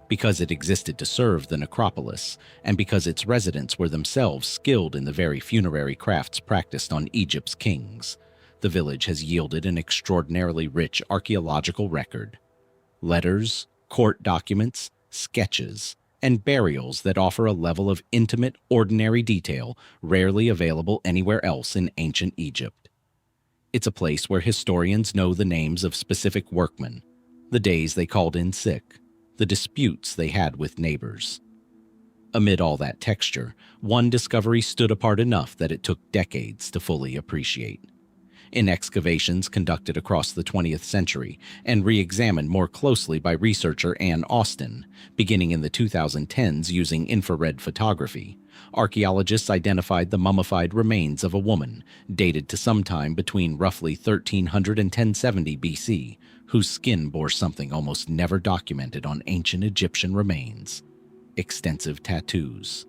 Because it existed to serve the necropolis, and because its residents were themselves skilled in the very funerary crafts practiced on Egypt's kings, the village has yielded an extraordinarily rich archaeological record. Letters, court documents, sketches, and burials that offer a level of intimate, ordinary detail rarely available anywhere else in ancient Egypt. It's a place where historians know the names of specific workmen, the days they called in sick, the disputes they had with neighbors. Amid all that texture, one discovery stood apart enough that it took decades to fully appreciate. In excavations conducted across the 20th century and re-examined more closely by researcher Ann Austin, beginning in the 2010s using infrared photography, archaeologists identified the mummified remains of a woman dated to sometime between roughly 1300 and 1070 BC, whose skin bore something almost never documented on ancient Egyptian remains: extensive tattoos.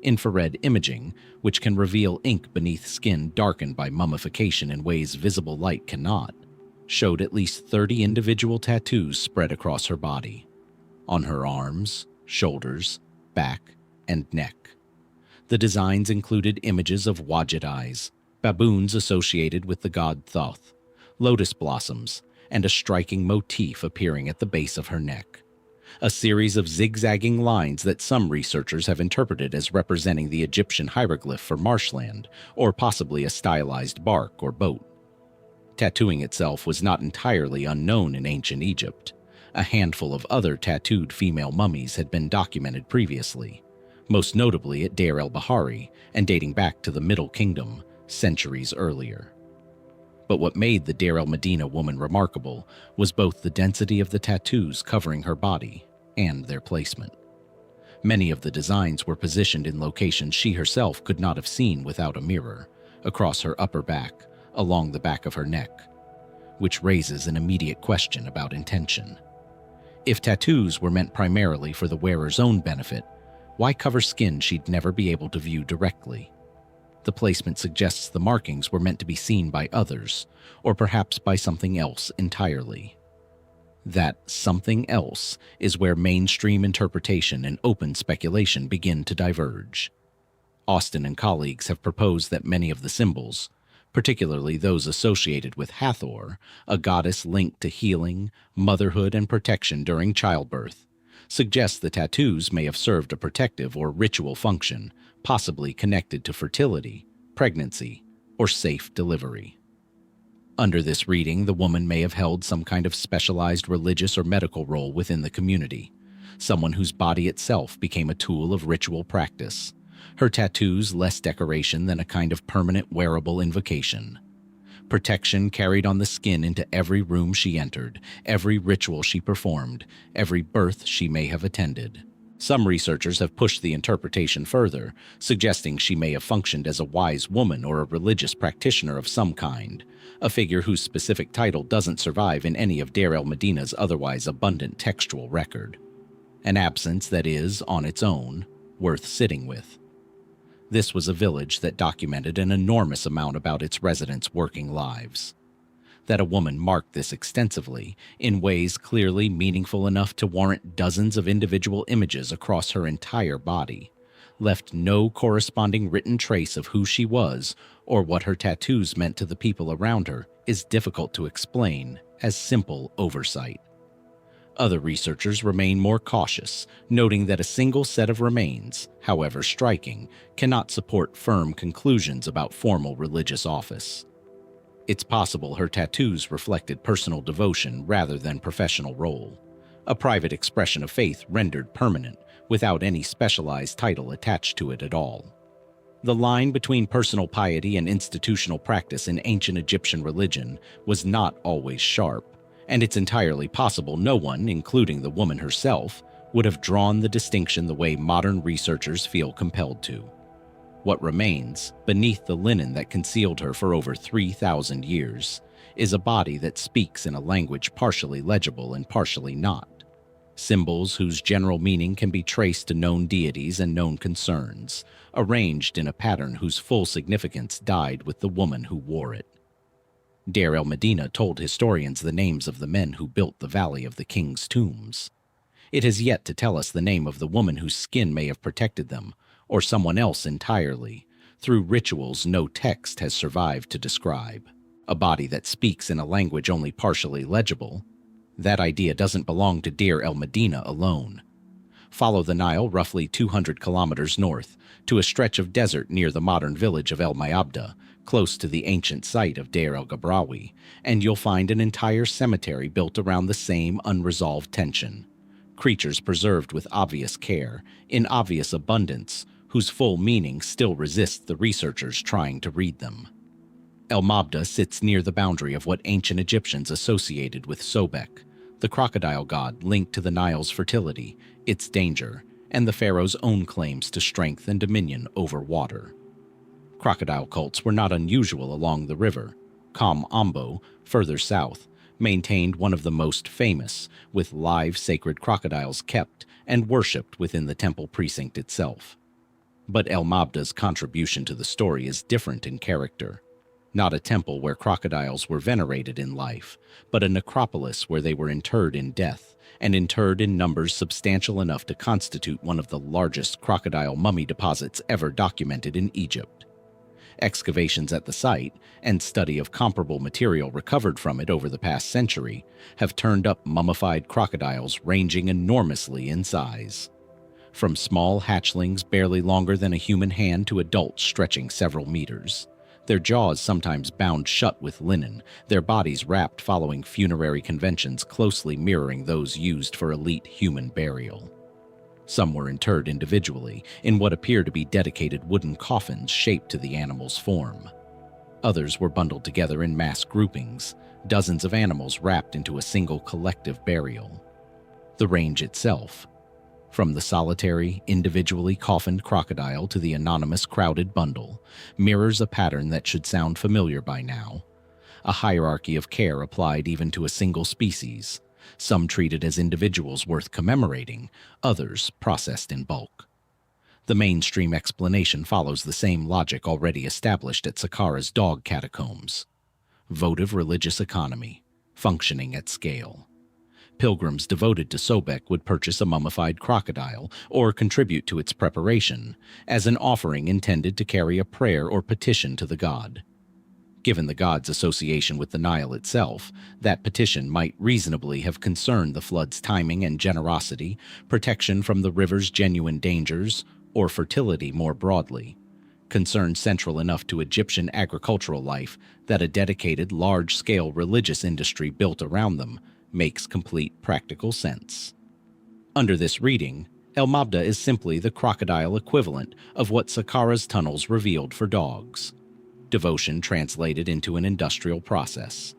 Infrared imaging, which can reveal ink beneath skin darkened by mummification in ways visible light cannot, showed at least 30 individual tattoos spread across her body, on her arms, shoulders, back, and neck. The designs included images of Wadjet eyes, baboons associated with the god Thoth, lotus blossoms, and a striking motif appearing at the base of her neck. A series of zigzagging lines that some researchers have interpreted as representing the Egyptian hieroglyph for marshland, or possibly a stylized bark or boat. Tattooing itself was not entirely unknown in ancient Egypt. A handful of other tattooed female mummies had been documented previously, most notably at Deir el-Bahari and dating back to the Middle Kingdom, centuries earlier. But what made the Deir el-Medina woman remarkable was both the density of the tattoos covering her body and their placement. Many of the designs were positioned in locations she herself could not have seen without a mirror, across her upper back, along the back of her neck, which raises an immediate question about intention. If tattoos were meant primarily for the wearer's own benefit, why cover skin she'd never be able to view directly? The placement suggests the markings were meant to be seen by others, or perhaps by something else entirely. That something else is where mainstream interpretation and open speculation begin to diverge. Austin and colleagues have proposed that many of the symbols, particularly those associated with Hathor, a goddess linked to healing, motherhood, and protection during childbirth, suggest the tattoos may have served a protective or ritual function, possibly connected to fertility, pregnancy, or safe delivery. Under this reading, the woman may have held some kind of specialized religious or medical role within the community, someone whose body itself became a tool of ritual practice, her tattoos less decoration than a kind of permanent wearable invocation. Protection carried on the skin into every room she entered, every ritual she performed, every birth she may have attended. Some researchers have pushed the interpretation further, suggesting she may have functioned as a wise woman or a religious practitioner of some kind, a figure whose specific title doesn't survive in any of Deir el-Medina's otherwise abundant textual record. An absence that is, on its own, worth sitting with. This was a village that documented an enormous amount about its residents' working lives. That a woman marked this extensively, in ways clearly meaningful enough to warrant dozens of individual images across her entire body, left no corresponding written trace of who she was or what her tattoos meant to the people around her, is difficult to explain as simple oversight. Other researchers remain more cautious, noting that a single set of remains, however striking, cannot support firm conclusions about formal religious office. It's possible her tattoos reflected personal devotion rather than professional role, a private expression of faith rendered permanent without any specialized title attached to it at all. The line between personal piety and institutional practice in ancient Egyptian religion was not always sharp, and it's entirely possible no one, including the woman herself, would have drawn the distinction the way modern researchers feel compelled to. What remains, beneath the linen that concealed her for over 3,000 years, is a body that speaks in a language partially legible and partially not. Symbols whose general meaning can be traced to known deities and known concerns, arranged in a pattern whose full significance died with the woman who wore it. Deir el-Medina told historians the names of the men who built the Valley of the King's Tombs. It has yet to tell us the name of the woman whose skin may have protected them, or someone else entirely, through rituals no text has survived to describe. A body that speaks in a language only partially legible, that idea doesn't belong to Deir el-Medina alone. Follow the Nile roughly 200 kilometers north, to a stretch of desert near the modern village of el-Maabda, close to the ancient site of Deir el-Gabrawi, and you'll find an entire cemetery built around the same unresolved tension. Creatures preserved with obvious care, in obvious abundance, whose full meaning still resists the researchers trying to read them. El-Maabda sits near the boundary of what ancient Egyptians associated with Sobek, the crocodile god linked to the Nile's fertility, its danger, and the pharaoh's own claims to strength and dominion over water. Crocodile cults were not unusual along the river. Ambo, further south, maintained one of the most famous, with live sacred crocodiles kept and worshipped within the temple precinct itself. But El-Maabda's contribution to the story is different in character. Not a temple where crocodiles were venerated in life, but a necropolis where they were interred in death, and interred in numbers substantial enough to constitute one of the largest crocodile mummy deposits ever documented in Egypt. Excavations at the site, and study of comparable material recovered from it over the past century, have turned up mummified crocodiles ranging enormously in size. From small hatchlings barely longer than a human hand to adults stretching several meters. Their jaws sometimes bound shut with linen, their bodies wrapped following funerary conventions closely mirroring those used for elite human burial. Some were interred individually, in what appear to be dedicated wooden coffins shaped to the animal's form. Others were bundled together in mass groupings, dozens of animals wrapped into a single collective burial. The range itself, from the solitary, individually coffined crocodile to the anonymous crowded bundle, mirrors a pattern that should sound familiar by now. A hierarchy of care applied even to a single species, some treated as individuals worth commemorating, others processed in bulk. The mainstream explanation follows the same logic already established at Saqqara's dog catacombs. Votive religious economy, functioning at scale. Pilgrims devoted to Sobek would purchase a mummified crocodile or contribute to its preparation as an offering intended to carry a prayer or petition to the god. Given the god's association with the Nile itself, that petition might reasonably have concerned the flood's timing and generosity, protection from the river's genuine dangers, or fertility more broadly. Concern central enough to Egyptian agricultural life that a dedicated, large-scale religious industry built around them makes complete practical sense. Under this reading, El-Maabda is simply the crocodile equivalent of what Saqqara's tunnels revealed for dogs. Devotion translated into an industrial process.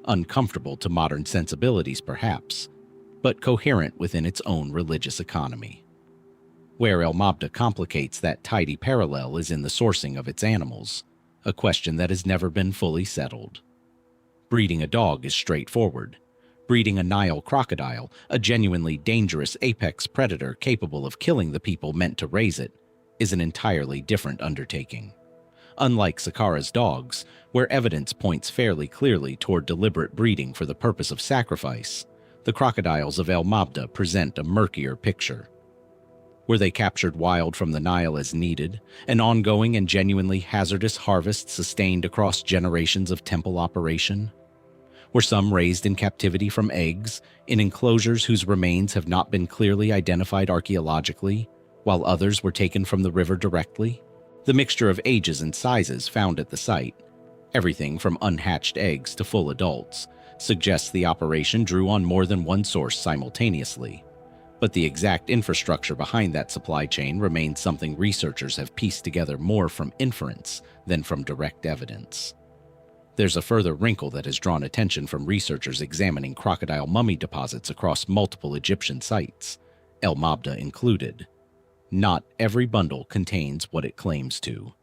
Uncomfortable to modern sensibilities, perhaps, but coherent within its own religious economy. Where El-Maabda complicates that tidy parallel is in the sourcing of its animals, a question that has never been fully settled. Breeding a dog is straightforward. Breeding a Nile crocodile, a genuinely dangerous apex predator capable of killing the people meant to raise it, is an entirely different undertaking. Unlike Saqqara's dogs, where evidence points fairly clearly toward deliberate breeding for the purpose of sacrifice, the crocodiles of El-Maabda present a murkier picture. Were they captured wild from the Nile as needed, an ongoing and genuinely hazardous harvest sustained across generations of temple operation? Were some raised in captivity from eggs, in enclosures whose remains have not been clearly identified archaeologically, while others were taken from the river directly? The mixture of ages and sizes found at the site, everything from unhatched eggs to full adults, suggests the operation drew on more than one source simultaneously. But the exact infrastructure behind that supply chain remains something researchers have pieced together more from inference than from direct evidence. There's a further wrinkle that has drawn attention from researchers examining crocodile mummy deposits across multiple Egyptian sites, El-Maabda included. Not every bundle contains what it claims to.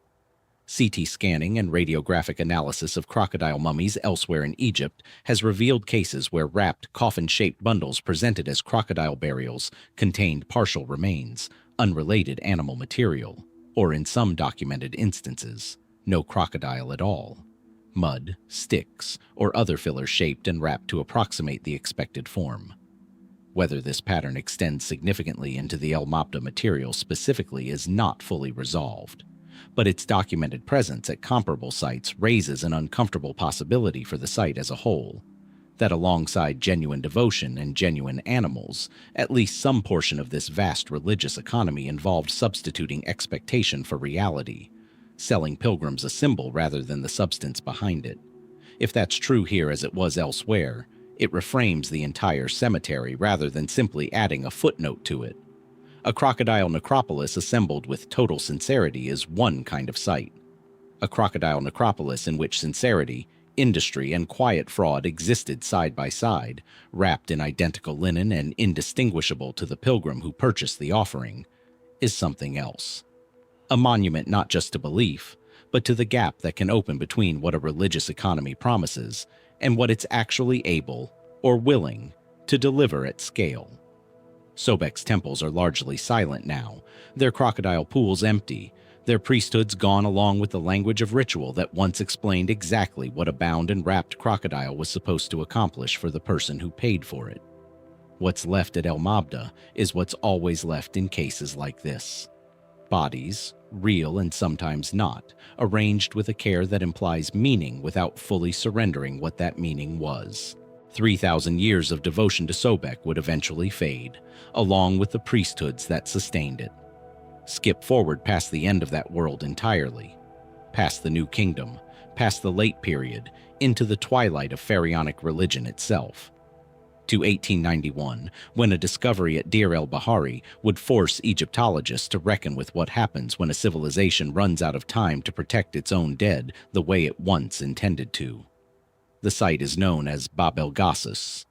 CT scanning and radiographic analysis of crocodile mummies elsewhere in Egypt has revealed cases where wrapped, coffin-shaped bundles presented as crocodile burials contained partial remains, unrelated animal material, or in some documented instances, no crocodile at all. Mud, sticks, or other filler shaped and wrapped to approximate the expected form. Whether this pattern extends significantly into the El-Maabda material specifically is not fully resolved, but its documented presence at comparable sites raises an uncomfortable possibility for the site as a whole, that alongside genuine devotion and genuine animals, at least some portion of this vast religious economy involved substituting expectation for reality, selling pilgrims a symbol rather than the substance behind it. If that's true here as it was elsewhere, it reframes the entire cemetery rather than simply adding a footnote to it. A crocodile necropolis assembled with total sincerity is one kind of site. A crocodile necropolis in which sincerity, industry, and quiet fraud existed side by side, wrapped in identical linen and indistinguishable to the pilgrim who purchased the offering, is something else. A monument not just to belief, but to the gap that can open between what a religious economy promises and what it's actually able, or willing, to deliver at scale. Sobek's temples are largely silent now, their crocodile pools empty, their priesthoods gone along with the language of ritual that once explained exactly what a bound and wrapped crocodile was supposed to accomplish for the person who paid for it. What's left at El-Maabda is what's always left in cases like this. Bodies, real and sometimes not, arranged with a care that implies meaning without fully surrendering what that meaning was. 3,000 years of devotion to Sobek would eventually fade, along with the priesthoods that sustained it. Skip forward past the end of that world entirely, past the New Kingdom, past the Late Period, into the twilight of pharaonic religion itself. To 1891, when a discovery at Deir el-Bahari would force Egyptologists to reckon with what happens when a civilization runs out of time to protect its own dead the way it once intended to. The site is known as Bab el-Gasus,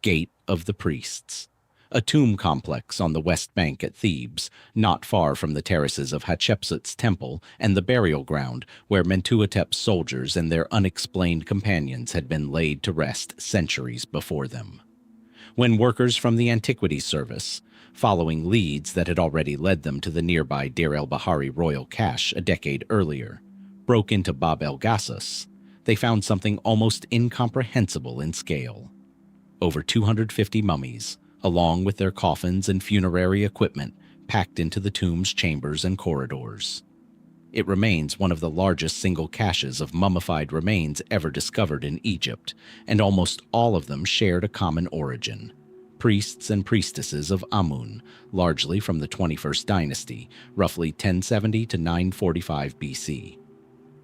Gate of the Priests, a tomb complex on the west bank at Thebes, not far from the terraces of Hatshepsut's temple and the burial ground where Mentuhotep's soldiers and their unexplained companions had been laid to rest centuries before them. When workers from the Antiquities Service, following leads that had already led them to the nearby Deir el-Bahari royal cache a decade earlier, broke into Bab el-Gasus, they found something almost incomprehensible in scale. Over 250 mummies, along with their coffins and funerary equipment, packed into the tomb's chambers and corridors. It remains one of the largest single caches of mummified remains ever discovered in Egypt, and almost all of them shared a common origin: priests and priestesses of Amun, largely from the 21st dynasty, roughly 1070 to 945 BC.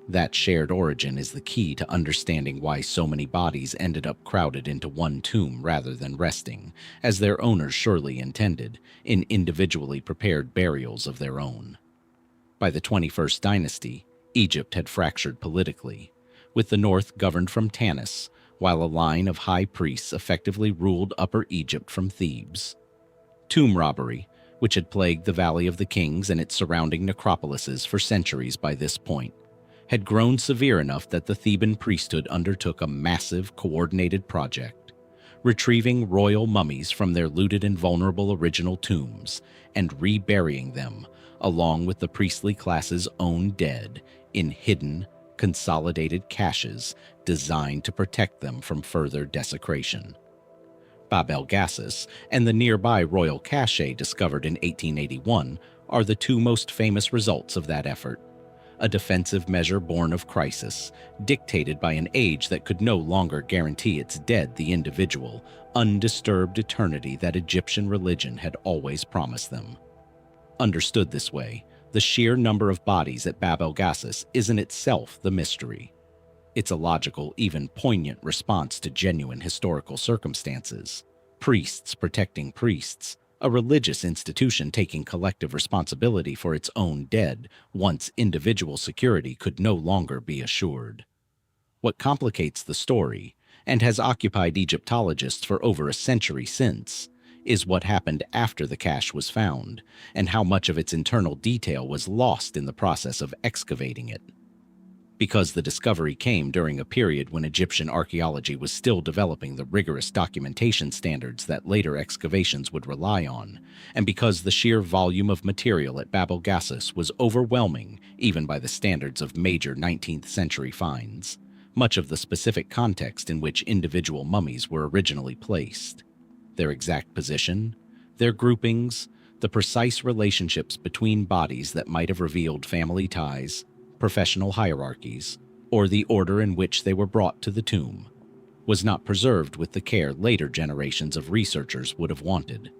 That shared origin is the key to understanding why so many bodies ended up crowded into one tomb rather than resting, as their owners surely intended, in individually prepared burials of their own. By the 21st dynasty, Egypt had fractured politically, with the north governed from Tanis, while a line of high priests effectively ruled Upper Egypt from Thebes. Tomb robbery, which had plagued the Valley of the Kings and its surrounding necropolises for centuries by this point, had grown severe enough that the Theban priesthood undertook a massive, coordinated project, retrieving royal mummies from their looted and vulnerable original tombs and reburying them, along with the priestly class's own dead, in hidden, consolidated caches designed to protect them from further desecration. Bab el-Gasus and the nearby royal cache discovered in 1881 are the two most famous results of that effort. A defensive measure born of crisis, dictated by an age that could no longer guarantee its dead the individual, undisturbed eternity that Egyptian religion had always promised them. Understood this way, the sheer number of bodies at Bab el-Gasus is in itself the mystery. It's a logical, even poignant response to genuine historical circumstances. Priests protecting priests, a religious institution taking collective responsibility for its own dead once individual security could no longer be assured. What complicates the story, and has occupied Egyptologists for over a century since, is what happened after the cache was found, and how much of its internal detail was lost in the process of excavating it. Because the discovery came during a period when Egyptian archaeology was still developing the rigorous documentation standards that later excavations would rely on, and because the sheer volume of material at Bab el-Gasus was overwhelming even by the standards of major 19th century finds, much of the specific context in which individual mummies were originally placed, their exact position, their groupings, the precise relationships between bodies that might have revealed family ties, professional hierarchies, or the order in which they were brought to the tomb, was not preserved with the care later generations of researchers would have wanted.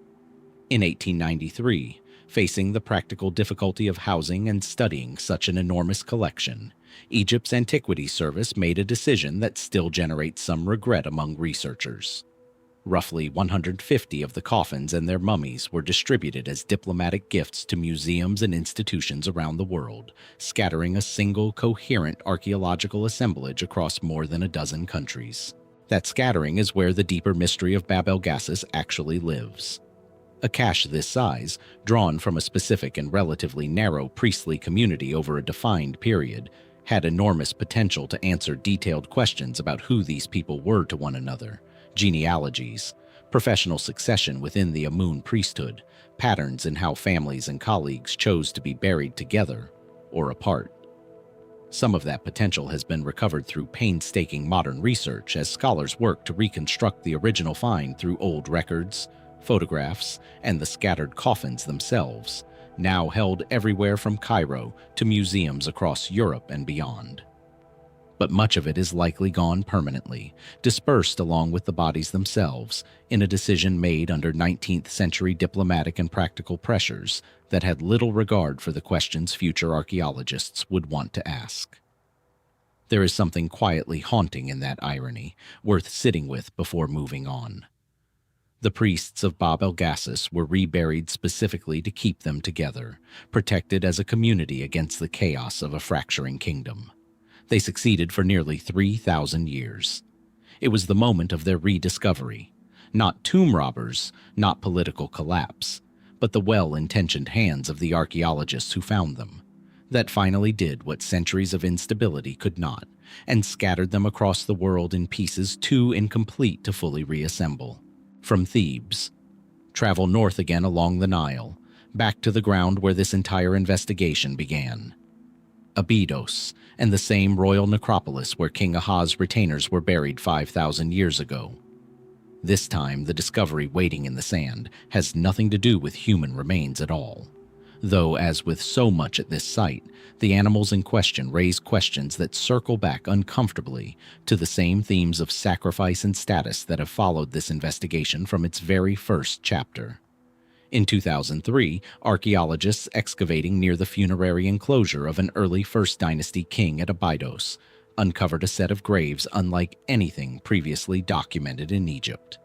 In 1893, facing the practical difficulty of housing and studying such an enormous collection, Egypt's Antiquities Service made a decision that still generates some regret among researchers. Roughly 150 of the coffins and their mummies were distributed as diplomatic gifts to museums and institutions around the world, scattering a single coherent archaeological assemblage across more than a dozen countries. That scattering is where the deeper mystery of Bab el-Gasus actually lives. A cache this size, drawn from a specific and relatively narrow priestly community over a defined period, had enormous potential to answer detailed questions about who these people were to one another, genealogies, professional succession within the Amun priesthood, patterns in how families and colleagues chose to be buried together, or apart. Some of that potential has been recovered through painstaking modern research as scholars work to reconstruct the original find through old records, photographs, and the scattered coffins themselves, now held everywhere from Cairo to museums across Europe and beyond. But much of it is likely gone permanently, dispersed along with the bodies themselves, in a decision made under 19th century diplomatic and practical pressures that had little regard for the questions future archaeologists would want to ask. There is something quietly haunting in that irony, worth sitting with before moving on. The priests of Bab el-Gasus were reburied specifically to keep them together, protected as a community against the chaos of a fracturing kingdom. They succeeded for nearly 3,000 years. It was the moment of their rediscovery. Not tomb robbers, not political collapse, but the well-intentioned hands of the archaeologists who found them, that finally did what centuries of instability could not, and scattered them across the world in pieces too incomplete to fully reassemble. From Thebes, travel north again along the Nile, back to the ground where this entire investigation began. Abydos, and the same royal necropolis where King Aha's retainers were buried 5,000 years ago. This time, the discovery waiting in the sand has nothing to do with human remains at all. Though, as with so much at this site, the animals in question raise questions that circle back uncomfortably to the same themes of sacrifice and status that have followed this investigation from its very first chapter. In 2003, archaeologists excavating near the funerary enclosure of an early First Dynasty king at Abydos uncovered a set of graves unlike anything previously documented in Egypt.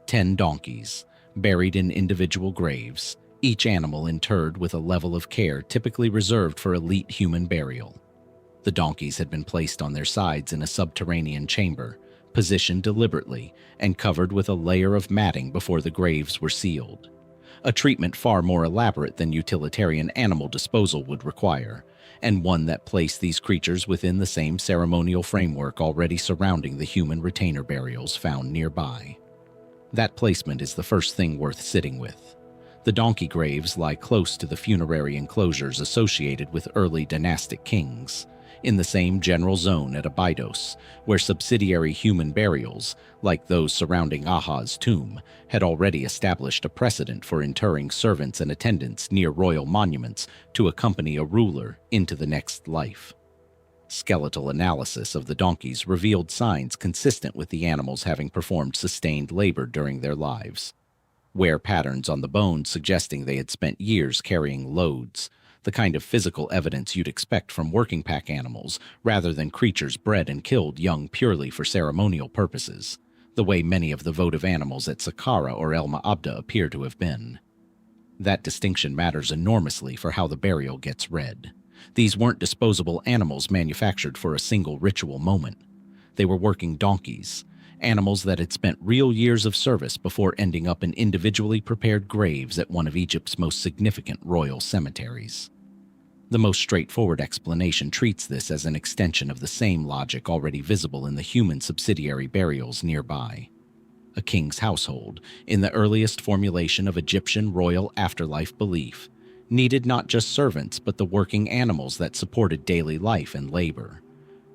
10 donkeys, buried in individual graves, each animal interred with a level of care typically reserved for elite human burial. The donkeys had been placed on their sides in a subterranean chamber, positioned deliberately and covered with a layer of matting before the graves were sealed. A treatment far more elaborate than utilitarian animal disposal would require, and one that placed these creatures within the same ceremonial framework already surrounding the human retainer burials found nearby. That placement is the first thing worth sitting with. The donkey graves lie close to the funerary enclosures associated with early dynastic kings, in the same general zone at Abydos, where subsidiary human burials, like those surrounding Aha's tomb, had already established a precedent for interring servants and attendants near royal monuments to accompany a ruler into the next life. Skeletal analysis of the donkeys revealed signs consistent with the animals having performed sustained labor during their lives. Wear patterns on the bones suggesting they had spent years carrying loads, the kind of physical evidence you'd expect from working pack animals rather than creatures bred and killed young purely for ceremonial purposes, the way many of the votive animals at Saqqara or el-Maabda appear to have been. That distinction matters enormously for how the burial gets read. These weren't disposable animals manufactured for a single ritual moment. They were working donkeys, animals that had spent real years of service before ending up in individually prepared graves at one of Egypt's most significant royal cemeteries. The most straightforward explanation treats this as an extension of the same logic already visible in the human subsidiary burials nearby. A king's household, in the earliest formulation of Egyptian royal afterlife belief, needed not just servants but the working animals that supported daily life and labor.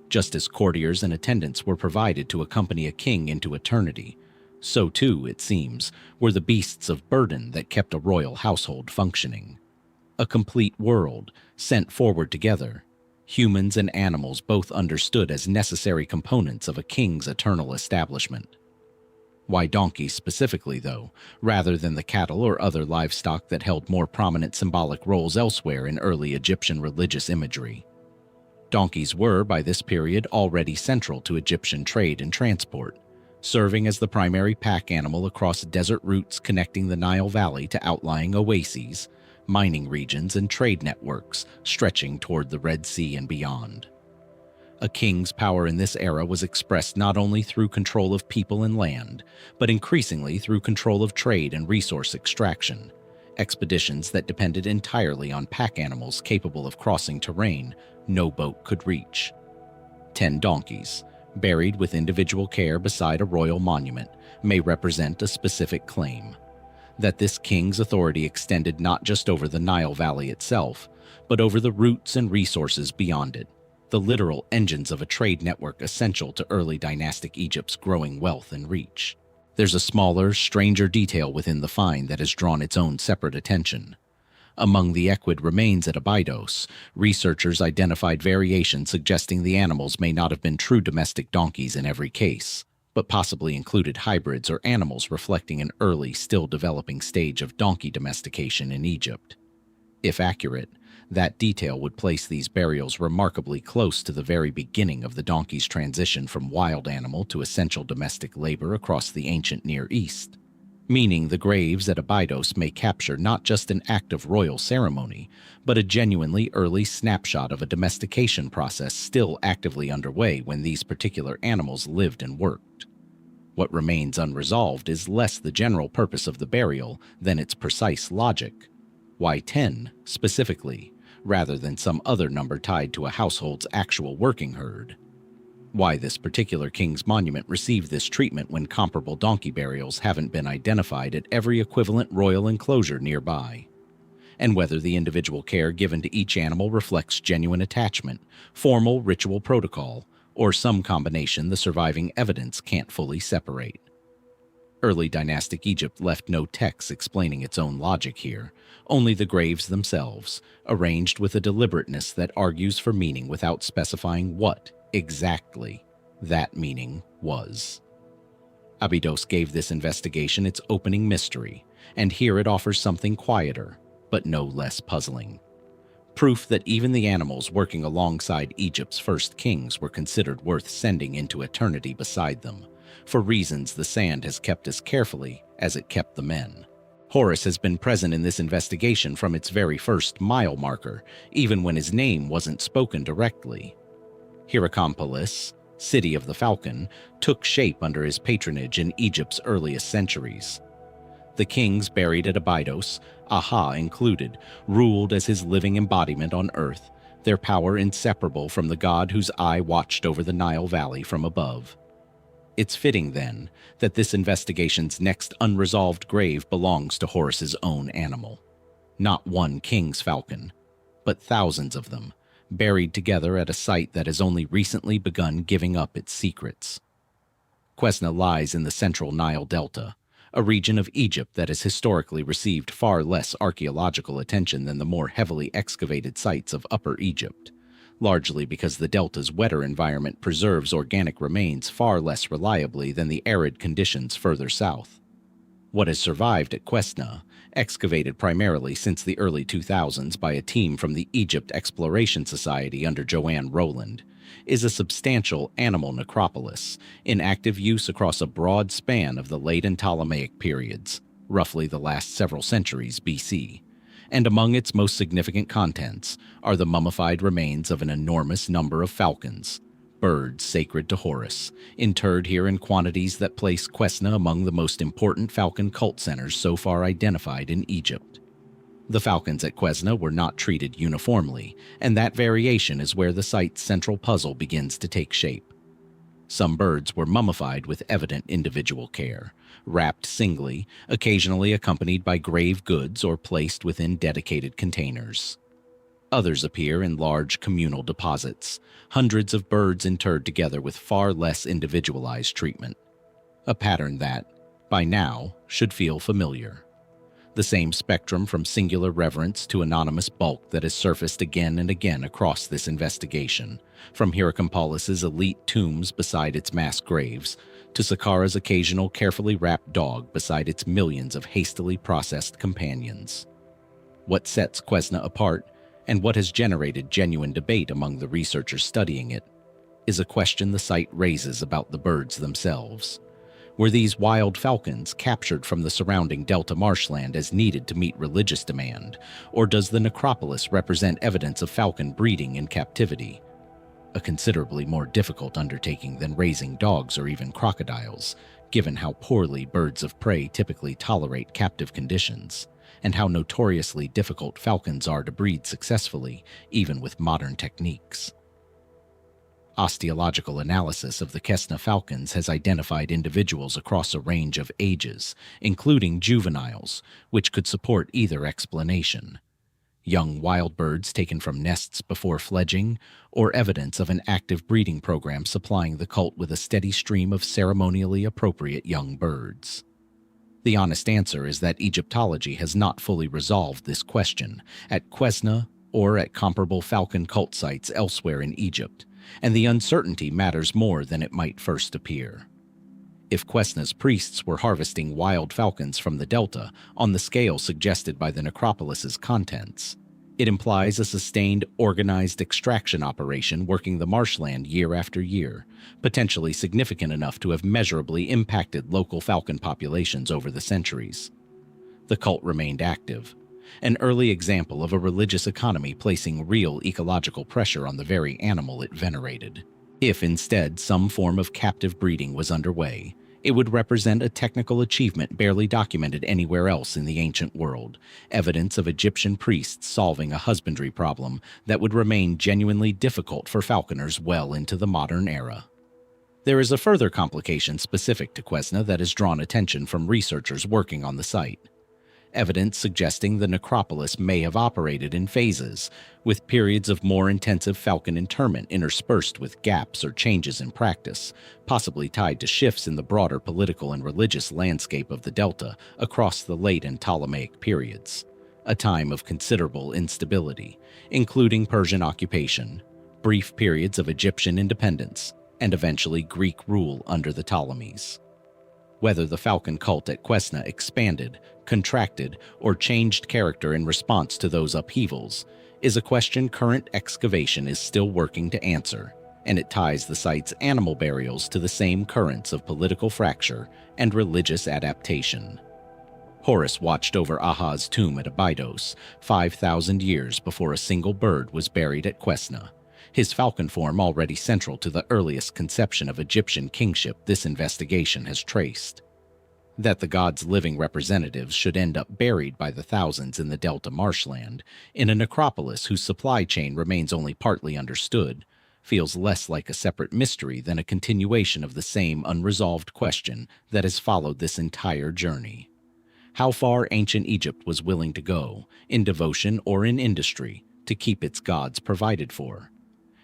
Just as courtiers and attendants were provided to accompany a king into eternity, so too, it seems, were the beasts of burden that kept a royal household functioning. A complete world, sent forward together, humans and animals both understood as necessary components of a king's eternal establishment. Why donkeys specifically, though, rather than the cattle or other livestock that held more prominent symbolic roles elsewhere in early Egyptian religious imagery? Donkeys were, by this period, already central to Egyptian trade and transport, serving as the primary pack animal across desert routes connecting the Nile Valley to outlying oases, mining regions, and trade networks stretching toward the Red Sea and beyond. A king's power in this era was expressed not only through control of people and land, but increasingly through control of trade and resource extraction, expeditions that depended entirely on pack animals capable of crossing terrain no boat could reach. 10 donkeys, buried with individual care beside a royal monument, may represent a specific claim. that this king's authority extended not just over the Nile Valley itself, but over the routes and resources beyond it, the literal engines of a trade network essential to early dynastic Egypt's growing wealth and reach. There's a smaller, stranger detail within the find that has drawn its own separate attention. Among the equid remains at Abydos, researchers identified variations suggesting the animals may not have been true domestic donkeys in every case, but possibly included hybrids or animals reflecting an early, still developing stage of donkey domestication in Egypt. If accurate, that detail would place these burials remarkably close to the very beginning of the donkey's transition from wild animal to essential domestic labor across the ancient Near East, meaning the graves at Abydos may capture not just an act of royal ceremony, but a genuinely early snapshot of a domestication process still actively underway when these particular animals lived and worked. What remains unresolved is less the general purpose of the burial than its precise logic. Why 10, specifically, rather than some other number tied to a household's actual working herd? Why this particular king's monument received this treatment when comparable donkey burials haven't been identified at every equivalent royal enclosure nearby? And whether the individual care given to each animal reflects genuine attachment, formal ritual protocol, or some combination the surviving evidence can't fully separate. Early dynastic Egypt left no texts explaining its own logic here, only the graves themselves, arranged with a deliberateness that argues for meaning without specifying what exactly that meaning was. Abydos gave this investigation its opening mystery, and here it offers something quieter, but no less puzzling. Proof that even the animals working alongside Egypt's first kings were considered worth sending into eternity beside them, for reasons the sand has kept as carefully as it kept the men. Horus has been present in this investigation from its very first mile marker, even when his name wasn't spoken directly. Hierakonpolis, city of the Falcon, took shape under his patronage in Egypt's earliest centuries. The kings buried at Abydos, Aha included, ruled as his living embodiment on earth, their power inseparable from the god whose eye watched over the Nile Valley from above. It's fitting, then, that this investigation's next unresolved grave belongs to Horus's own animal. Not one king's falcon, but thousands of them, buried together at a site that has only recently begun giving up its secrets. Quesna lies in the central Nile Delta, a region of Egypt that has historically received far less archaeological attention than the more heavily excavated sites of Upper Egypt, largely because the delta's wetter environment preserves organic remains far less reliably than the arid conditions further south. What has survived at Quesna, excavated primarily since the early 2000s by a team from the Egypt Exploration Society under Joanne Rowland, is a substantial animal necropolis in active use across a broad span of the late and Ptolemaic periods, roughly the last several centuries BC. And among its most significant contents are the mummified remains of an enormous number of falcons, birds sacred to Horus, interred here in quantities that place Quesna among the most important falcon cult centers so far identified in Egypt. The falcons at Quesna were not treated uniformly, and that variation is where the site's central puzzle begins to take shape. Some birds were mummified with evident individual care, wrapped singly, occasionally accompanied by grave goods or placed within dedicated containers. Others appear in large communal deposits, hundreds of birds interred together with far less individualized treatment. A pattern that, by now, should feel familiar. The same spectrum from singular reverence to anonymous bulk that has surfaced again and again across this investigation, from Hierakonpolis's elite tombs beside its mass graves, to Saqqara's occasional carefully wrapped dog beside its millions of hastily processed companions. What sets Quesna apart, and what has generated genuine debate among the researchers studying it, is a question the site raises about the birds themselves. Were these wild falcons captured from the surrounding delta marshland as needed to meet religious demand, or does the necropolis represent evidence of falcon breeding in captivity? A considerably more difficult undertaking than raising dogs or even crocodiles, given how poorly birds of prey typically tolerate captive conditions, and how notoriously difficult falcons are to breed successfully, even with modern techniques. Osteological analysis of the Quesna falcons has identified individuals across a range of ages, including juveniles, which could support either explanation. Young wild birds taken from nests before fledging, or evidence of an active breeding program supplying the cult with a steady stream of ceremonially appropriate young birds. The honest answer is that Egyptology has not fully resolved this question at Quesna or at comparable falcon cult sites elsewhere in Egypt, and the uncertainty matters more than it might first appear. If Quesna's priests were harvesting wild falcons from the delta on the scale suggested by the necropolis's contents, it implies a sustained, organized extraction operation working the marshland year after year, potentially significant enough to have measurably impacted local falcon populations over the centuries. The cult remained active, an early example of a religious economy placing real ecological pressure on the very animal it venerated. If instead some form of captive breeding was underway, it would represent a technical achievement barely documented anywhere else in the ancient world, evidence of Egyptian priests solving a husbandry problem that would remain genuinely difficult for falconers well into the modern era. There is a further complication specific to Quesna that has drawn attention from researchers working on the site. Evidence suggesting the necropolis may have operated in phases, with periods of more intensive falcon interment interspersed with gaps or changes in practice, possibly tied to shifts in the broader political and religious landscape of the Delta across the late and Ptolemaic periods, a time of considerable instability, including Persian occupation, brief periods of Egyptian independence, and eventually Greek rule under the Ptolemies. Whether the falcon cult at Quesna expanded, contracted, or changed character in response to those upheavals is a question current excavation is still working to answer, and it ties the site's animal burials to the same currents of political fracture and religious adaptation. Horus watched over Aha's tomb at Abydos 5,000 years before a single bird was buried at Quesna, his falcon form already central to the earliest conception of Egyptian kingship this investigation has traced. That the god's living representatives should end up buried by the thousands in the Delta marshland, in a necropolis whose supply chain remains only partly understood, feels less like a separate mystery than a continuation of the same unresolved question that has followed this entire journey. How far ancient Egypt was willing to go, in devotion or in industry, to keep its gods provided for,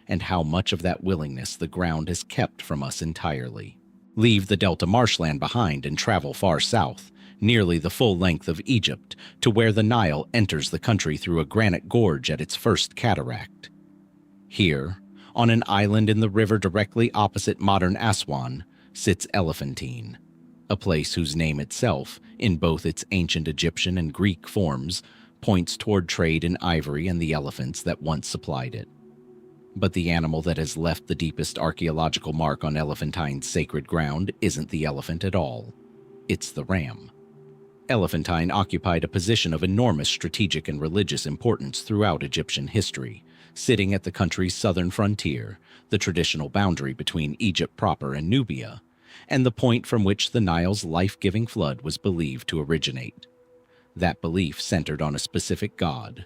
and how much of that willingness the ground has kept from us entirely. Leave the Delta marshland behind and travel far south, nearly the full length of Egypt, to where the Nile enters the country through a granite gorge at its first cataract. Here, on an island in the river directly opposite modern Aswan, sits Elephantine, a place whose name itself, in both its ancient Egyptian and Greek forms, points toward trade in ivory and the elephants that once supplied it. But the animal that has left the deepest archaeological mark on Elephantine's sacred ground isn't the elephant at all. It's the ram. Elephantine occupied a position of enormous strategic and religious importance throughout Egyptian history, sitting at the country's southern frontier, the traditional boundary between Egypt proper and Nubia, and the point from which the Nile's life-giving flood was believed to originate. That belief centered on a specific god,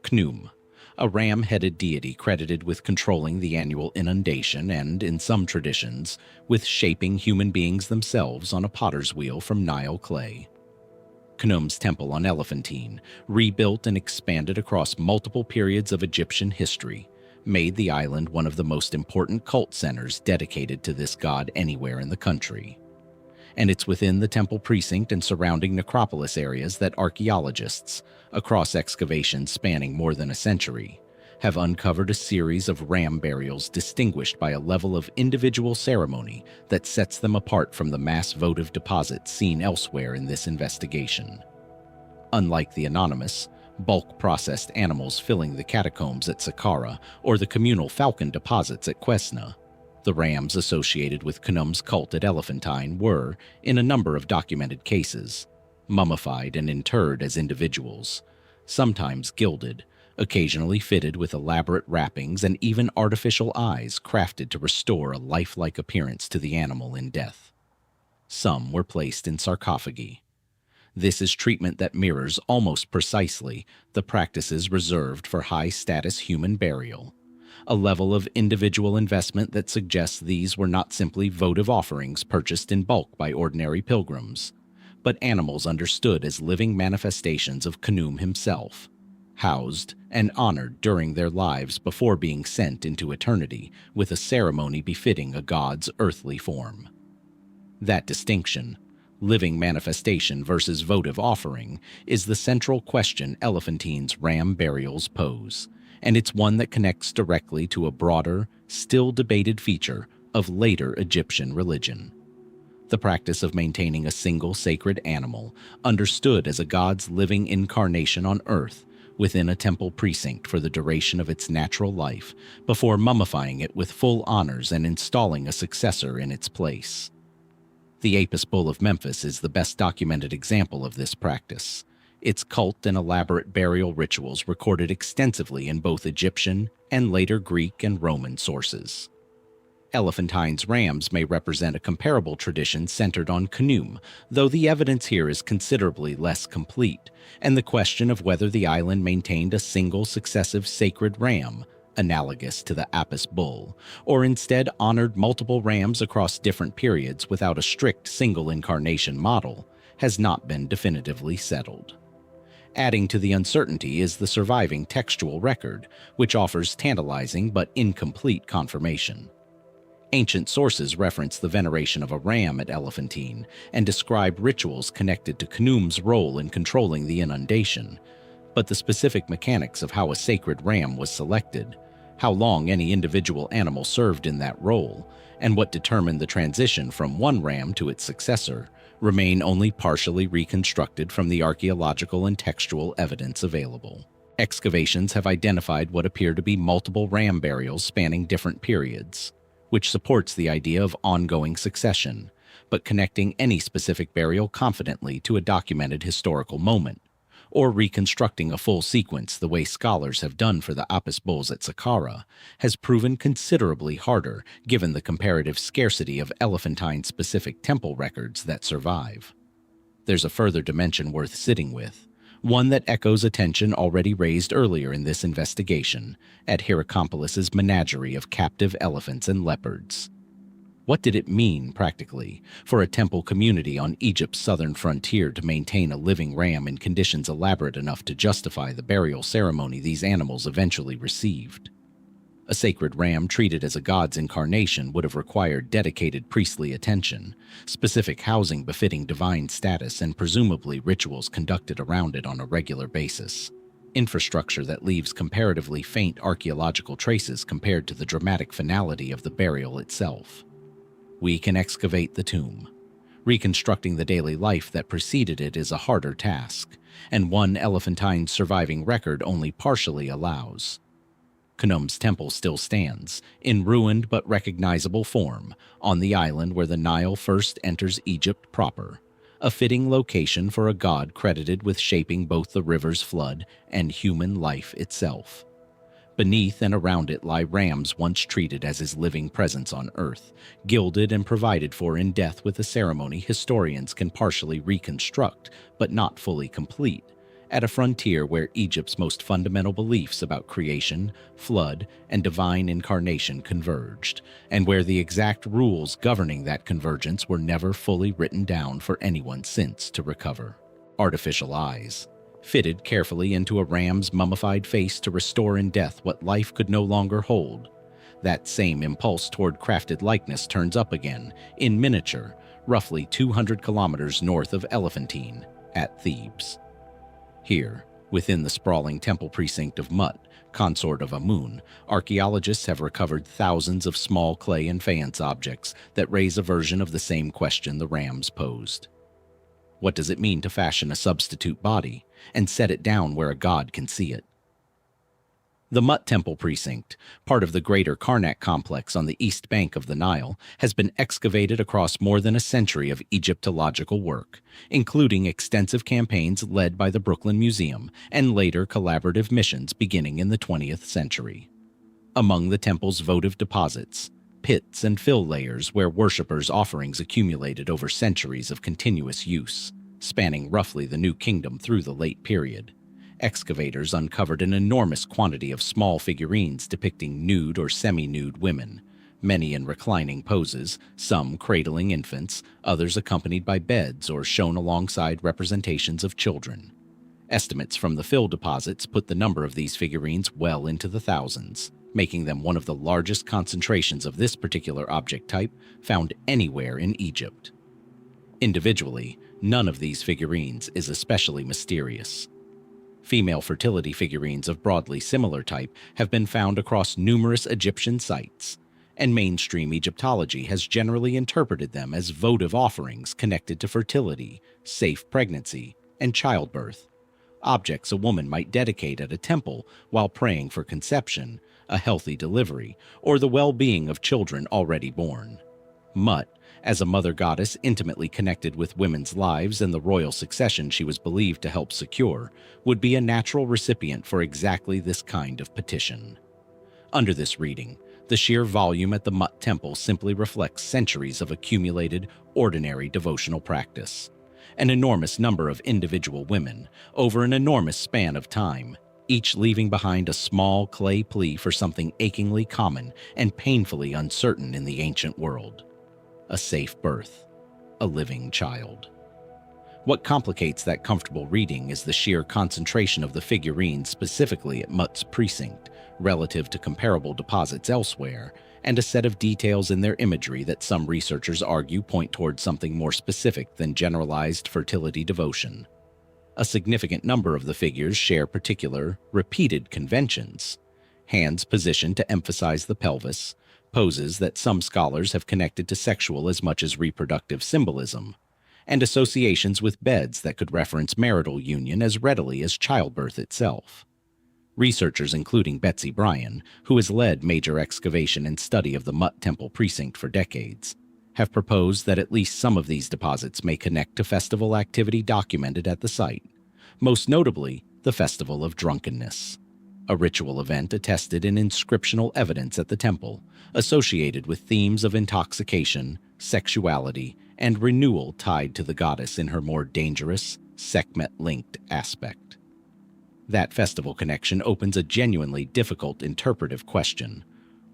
Khnum, a ram-headed deity credited with controlling the annual inundation and, in some traditions, with shaping human beings themselves on a potter's wheel from Nile clay. Khnum's temple on Elephantine, rebuilt and expanded across multiple periods of Egyptian history, made the island one of the most important cult centers dedicated to this god anywhere in the country. And it's within the temple precinct and surrounding necropolis areas that archaeologists, across excavations spanning more than a century, have uncovered a series of ram burials distinguished by a level of individual ceremony that sets them apart from the mass votive deposits seen elsewhere in this investigation. Unlike the anonymous, bulk-processed animals filling the catacombs at Saqqara or the communal falcon deposits at Quesna, the rams associated with Khnum's cult at Elephantine were, in a number of documented cases, mummified and interred as individuals, sometimes gilded, occasionally fitted with elaborate wrappings and even artificial eyes crafted to restore a lifelike appearance to the animal in death. Some were placed in sarcophagi. This is treatment that mirrors almost precisely the practices reserved for high-status human burial, a level of individual investment that suggests these were not simply votive offerings purchased in bulk by ordinary pilgrims, but animals understood as living manifestations of Khnum himself, housed and honored during their lives before being sent into eternity with a ceremony befitting a god's earthly form. That distinction, living manifestation versus votive offering, is the central question Elephantine's ram burials pose, and it's one that connects directly to a broader, still debated feature of later Egyptian religion. The practice of maintaining a single sacred animal, understood as a god's living incarnation on earth, within a temple precinct for the duration of its natural life, before mummifying it with full honors and installing a successor in its place. The Apis bull of Memphis is the best documented example of this practice, its cult and elaborate burial rituals recorded extensively in both Egyptian and later Greek and Roman sources. Elephantine's rams may represent a comparable tradition centered on Khnum, though the evidence here is considerably less complete, and the question of whether the island maintained a single successive sacred ram, analogous to the Apis bull, or instead honored multiple rams across different periods without a strict single incarnation model, has not been definitively settled. Adding to the uncertainty is the surviving textual record, which offers tantalizing but incomplete confirmation. Ancient sources reference the veneration of a ram at Elephantine and describe rituals connected to Khnum's role in controlling the inundation, but the specific mechanics of how a sacred ram was selected, how long any individual animal served in that role, and what determined the transition from one ram to its successor, remain only partially reconstructed from the archaeological and textual evidence available. Excavations have identified what appear to be multiple ram burials spanning different periods, which supports the idea of ongoing succession, but connecting any specific burial confidently to a documented historical moment, or reconstructing a full sequence the way scholars have done for the Apis bulls at Saqqara, has proven considerably harder given the comparative scarcity of Elephantine-specific temple records that survive. There's a further dimension worth sitting with, one that echoes attention already raised earlier in this investigation at Hierakonpolis's menagerie of captive elephants and leopards. What did it mean, practically, for a temple community on Egypt's southern frontier to maintain a living ram in conditions elaborate enough to justify the burial ceremony these animals eventually received? A sacred ram treated as a god's incarnation would have required dedicated priestly attention, specific housing befitting divine status, and presumably rituals conducted around it on a regular basis. Infrastructure that leaves comparatively faint archaeological traces compared to the dramatic finality of the burial itself. We can excavate the tomb. Reconstructing the daily life that preceded it is a harder task, and one Elephantine's surviving record only partially allows. Khnum's temple still stands, in ruined but recognizable form, on the island where the Nile first enters Egypt proper, a fitting location for a god credited with shaping both the river's flood and human life itself. Beneath and around it lie rams once treated as his living presence on earth, gilded and provided for in death with a ceremony historians can partially reconstruct, but not fully complete, at a frontier where Egypt's most fundamental beliefs about creation, flood, and divine incarnation converged, and where the exact rules governing that convergence were never fully written down for anyone since to recover. Artificial eyes, fitted carefully into a ram's mummified face to restore in death what life could no longer hold. That same impulse toward crafted likeness turns up again, in miniature, roughly 200 kilometers north of Elephantine, at Thebes. Here, within the sprawling temple precinct of Mut, consort of Amun, archaeologists have recovered thousands of small clay and faience objects that raise a version of the same question the rams posed. What does it mean to fashion a substitute body and set it down where a god can see it? The Mut Temple Precinct, part of the greater Karnak complex on the east bank of the Nile, has been excavated across more than a century of Egyptological work, including extensive campaigns led by the Brooklyn Museum and later collaborative missions beginning in the 20th century. Among the temple's votive deposits, pits and fill layers where worshippers' offerings accumulated over centuries of continuous use, spanning roughly the New Kingdom through the late period, excavators uncovered an enormous quantity of small figurines depicting nude or semi-nude women, many in reclining poses, some cradling infants, others accompanied by beds or shown alongside representations of children. Estimates from the fill deposits put the number of these figurines well into the thousands, making them one of the largest concentrations of this particular object type found anywhere in Egypt. Individually, none of these figurines is especially mysterious. Female fertility figurines of broadly similar type have been found across numerous Egyptian sites, and mainstream Egyptology has generally interpreted them as votive offerings connected to fertility, safe pregnancy, and childbirth, objects a woman might dedicate at a temple while praying for conception, a healthy delivery, or the well-being of children already born. Mut, as a mother goddess intimately connected with women's lives and the royal succession she was believed to help secure, would be a natural recipient for exactly this kind of petition. Under this reading, the sheer volume at the Mut temple simply reflects centuries of accumulated, ordinary devotional practice. An enormous number of individual women, over an enormous span of time, each leaving behind a small clay plea for something achingly common and painfully uncertain in the ancient world: a safe birth, a living child. What complicates that comfortable reading is the sheer concentration of the figurines specifically at Mut's precinct, relative to comparable deposits elsewhere, and a set of details in their imagery that some researchers argue point towards something more specific than generalized fertility devotion. A significant number of the figures share particular, repeated conventions: hands positioned to emphasize the pelvis, poses that some scholars have connected to sexual as much as reproductive symbolism, and associations with beds that could reference marital union as readily as childbirth itself. Researchers including Betsy Bryan, who has led major excavation and study of the Mut Temple precinct for decades, have proposed that at least some of these deposits may connect to festival activity documented at the site, most notably the Festival of Drunkenness, a ritual event attested in inscriptional evidence at the temple, associated with themes of intoxication, sexuality, and renewal tied to the goddess in her more dangerous, Sekhmet-linked aspect. That festival connection opens a genuinely difficult interpretive question,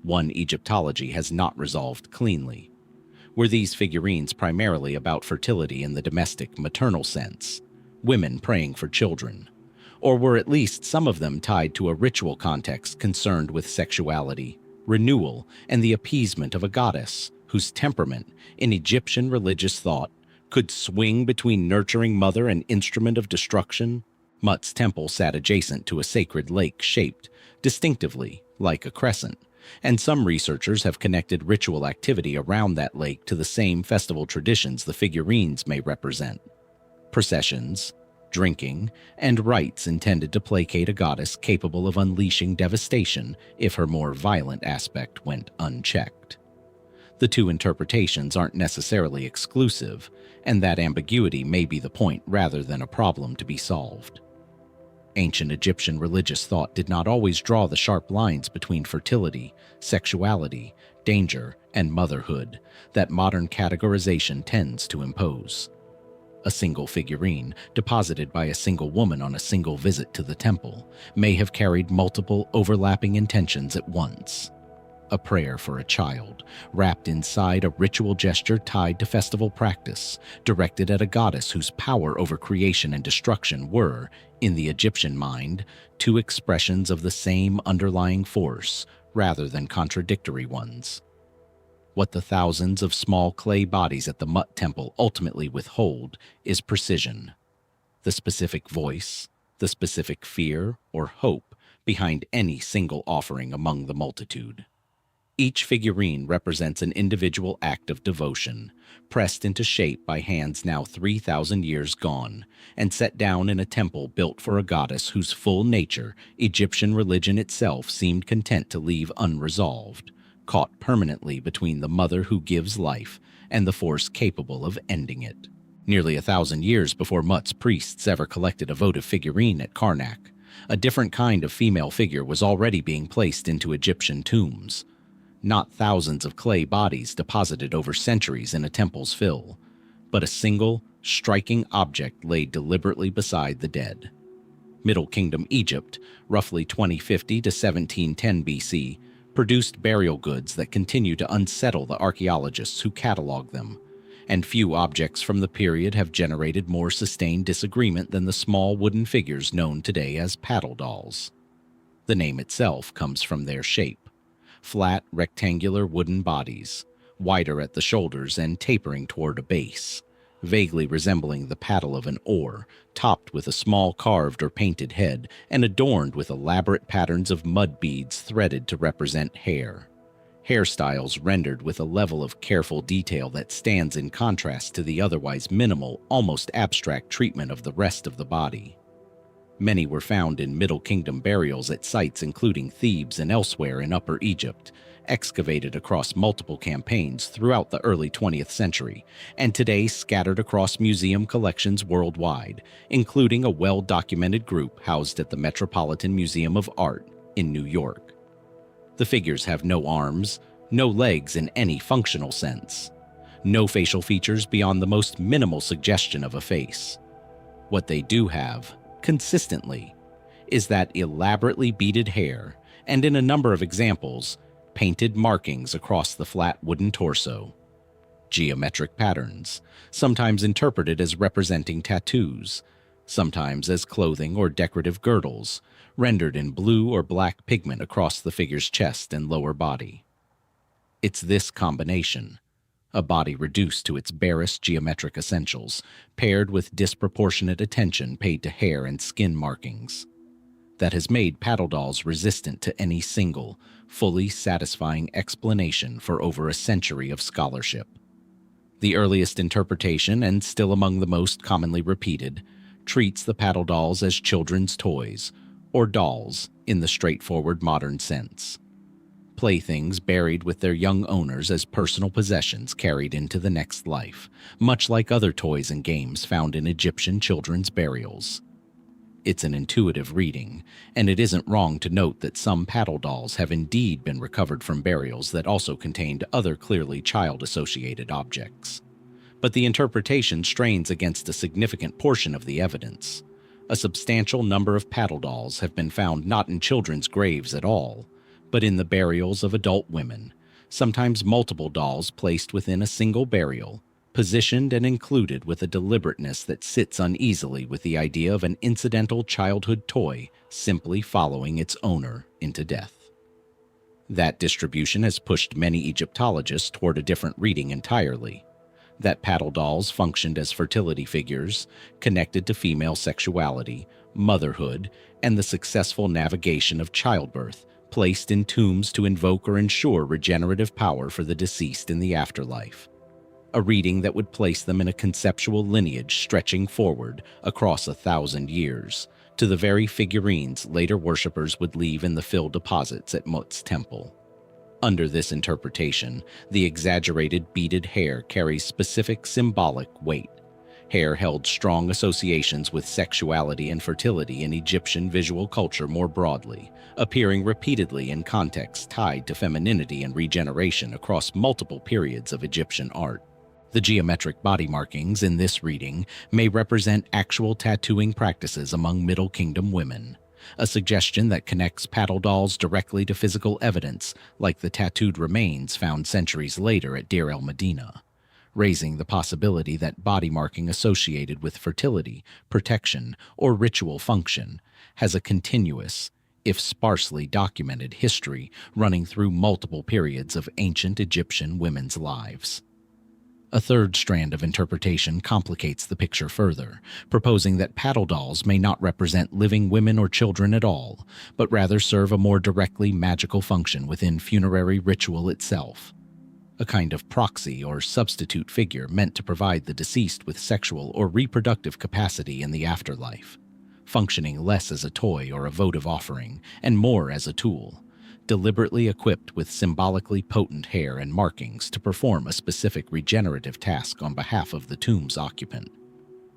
one Egyptology has not resolved cleanly. Were these figurines primarily about fertility in the domestic maternal sense, women praying for children? Or were at least some of them tied to a ritual context concerned with sexuality, renewal, and the appeasement of a goddess whose temperament, in Egyptian religious thought, could swing between nurturing mother and instrument of destruction? Mut's temple sat adjacent to a sacred lake shaped, distinctively, like a crescent, and some researchers have connected ritual activity around that lake to the same festival traditions the figurines may represent: processions, drinking, and rites intended to placate a goddess capable of unleashing devastation if her more violent aspect went unchecked. The two interpretations aren't necessarily exclusive, and that ambiguity may be the point rather than a problem to be solved. Ancient Egyptian religious thought did not always draw the sharp lines between fertility, sexuality, danger, and motherhood that modern categorization tends to impose. A single figurine, deposited by a single woman on a single visit to the temple, may have carried multiple overlapping intentions at once. A prayer for a child, wrapped inside a ritual gesture tied to festival practice, directed at a goddess whose power over creation and destruction were, in the Egyptian mind, two expressions of the same underlying force, rather than contradictory ones. What the thousands of small clay bodies at the Mut Temple ultimately withhold is precision. The specific voice, the specific fear or hope behind any single offering among the multitude. Each figurine represents an individual act of devotion, pressed into shape by hands now 3,000 years gone, and set down in a temple built for a goddess whose full nature Egyptian religion itself seemed content to leave unresolved, caught permanently between the mother who gives life and the force capable of ending it. Nearly 1,000 years before Mut's priests ever collected a votive figurine at Karnak, a different kind of female figure was already being placed into Egyptian tombs. Not thousands of clay bodies deposited over centuries in a temple's fill, but a single, striking object laid deliberately beside the dead. Middle Kingdom Egypt, roughly 2050 to 1710 BC, produced burial goods that continue to unsettle the archaeologists who catalog them, and few objects from the period have generated more sustained disagreement than the small wooden figures known today as paddle dolls. The name itself comes from their shape: flat, rectangular wooden bodies, wider at the shoulders and tapering toward a base, vaguely resembling the paddle of an oar, topped with a small carved or painted head and adorned with elaborate patterns of mud beads threaded to represent hair. Hairstyles rendered with a level of careful detail that stands in contrast to the otherwise minimal, almost abstract treatment of the rest of the body. Many were found in Middle Kingdom burials at sites including Thebes and elsewhere in Upper Egypt, excavated across multiple campaigns throughout the early 20th century, and today scattered across museum collections worldwide, including a well-documented group housed at the Metropolitan Museum of Art in New York. The figures have no arms, no legs in any functional sense, no facial features beyond the most minimal suggestion of a face. What they do have, consistently, is that elaborately beaded hair and, in a number of examples, painted markings across the flat wooden torso. Geometric patterns, sometimes interpreted as representing tattoos, sometimes as clothing or decorative girdles, rendered in blue or black pigment across the figure's chest and lower body. It's this combination, a body reduced to its barest geometric essentials, paired with disproportionate attention paid to hair and skin markings, that has made paddle dolls resistant to any single, fully satisfying explanation for over a century of scholarship. The earliest interpretation, and still among the most commonly repeated, treats the paddle dolls as children's toys, or dolls in the straightforward modern sense. Playthings buried with their young owners as personal possessions carried into the next life, much like other toys and games found in Egyptian children's burials. It's an intuitive reading, and it isn't wrong to note that some paddle dolls have indeed been recovered from burials that also contained other clearly child-associated objects. But the interpretation strains against a significant portion of the evidence. A substantial number of paddle dolls have been found not in children's graves at all, but in the burials of adult women, sometimes multiple dolls placed within a single burial, positioned and included with a deliberateness that sits uneasily with the idea of an incidental childhood toy simply following its owner into death. That distribution has pushed many Egyptologists toward a different reading entirely: that paddle dolls functioned as fertility figures, connected to female sexuality, motherhood, and the successful navigation of childbirth, placed in tombs to invoke or ensure regenerative power for the deceased in the afterlife. A reading that would place them in a conceptual lineage stretching forward across 1,000 years, to the very figurines later worshippers would leave in the fill deposits at Mut's temple. Under this interpretation, the exaggerated beaded hair carries specific symbolic weight. Hair held strong associations with sexuality and fertility in Egyptian visual culture more broadly, appearing repeatedly in contexts tied to femininity and regeneration across multiple periods of Egyptian art. The geometric body markings in this reading may represent actual tattooing practices among Middle Kingdom women, a suggestion that connects paddle dolls directly to physical evidence like the tattooed remains found centuries later at Deir el-Medina, raising the possibility that body marking associated with fertility, protection, or ritual function has a continuous, if sparsely documented, history running through multiple periods of ancient Egyptian women's lives. A third strand of interpretation complicates the picture further, proposing that paddle dolls may not represent living women or children at all, but rather serve a more directly magical function within funerary ritual itself. A kind of proxy or substitute figure meant to provide the deceased with sexual or reproductive capacity in the afterlife, functioning less as a toy or a votive offering and more as a tool, deliberately equipped with symbolically potent hair and markings to perform a specific regenerative task on behalf of the tomb's occupant.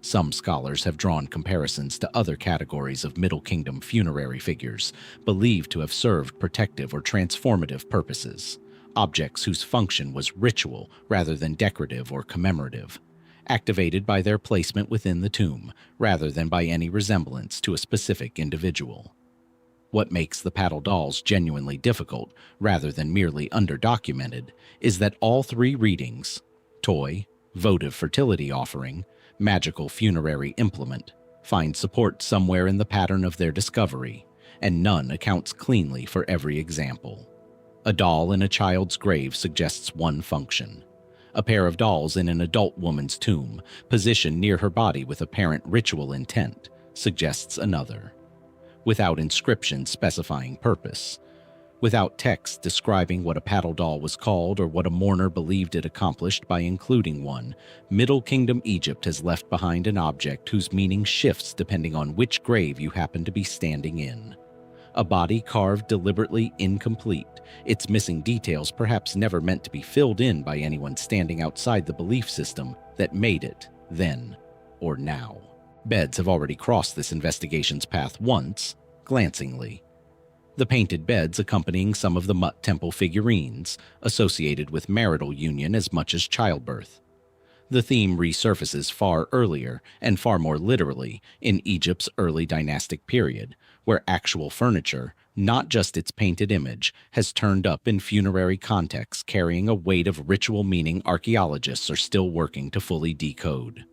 Some scholars have drawn comparisons to other categories of Middle Kingdom funerary figures believed to have served protective or transformative purposes, objects whose function was ritual rather than decorative or commemorative, activated by their placement within the tomb rather than by any resemblance to a specific individual. What makes the paddle dolls genuinely difficult, rather than merely underdocumented, is that all three readings — toy, votive fertility offering, magical funerary implement — find support somewhere in the pattern of their discovery, and none accounts cleanly for every example. A doll in a child's grave suggests one function. A pair of dolls in an adult woman's tomb, positioned near her body with apparent ritual intent, suggests another. Without inscription specifying purpose, without text describing what a paddle doll was called or what a mourner believed it accomplished by including one, Middle Kingdom Egypt has left behind an object whose meaning shifts depending on which grave you happen to be standing in. A body carved deliberately incomplete, its missing details perhaps never meant to be filled in by anyone standing outside the belief system that made it then or now. Beds have already crossed this investigation's path once, glancingly. The painted beds accompanying some of the Mut Temple figurines, associated with marital union as much as childbirth. The theme resurfaces far earlier, and far more literally, in Egypt's early dynastic period, where actual furniture, not just its painted image, has turned up in funerary contexts carrying a weight of ritual meaning archaeologists are still working to fully decode.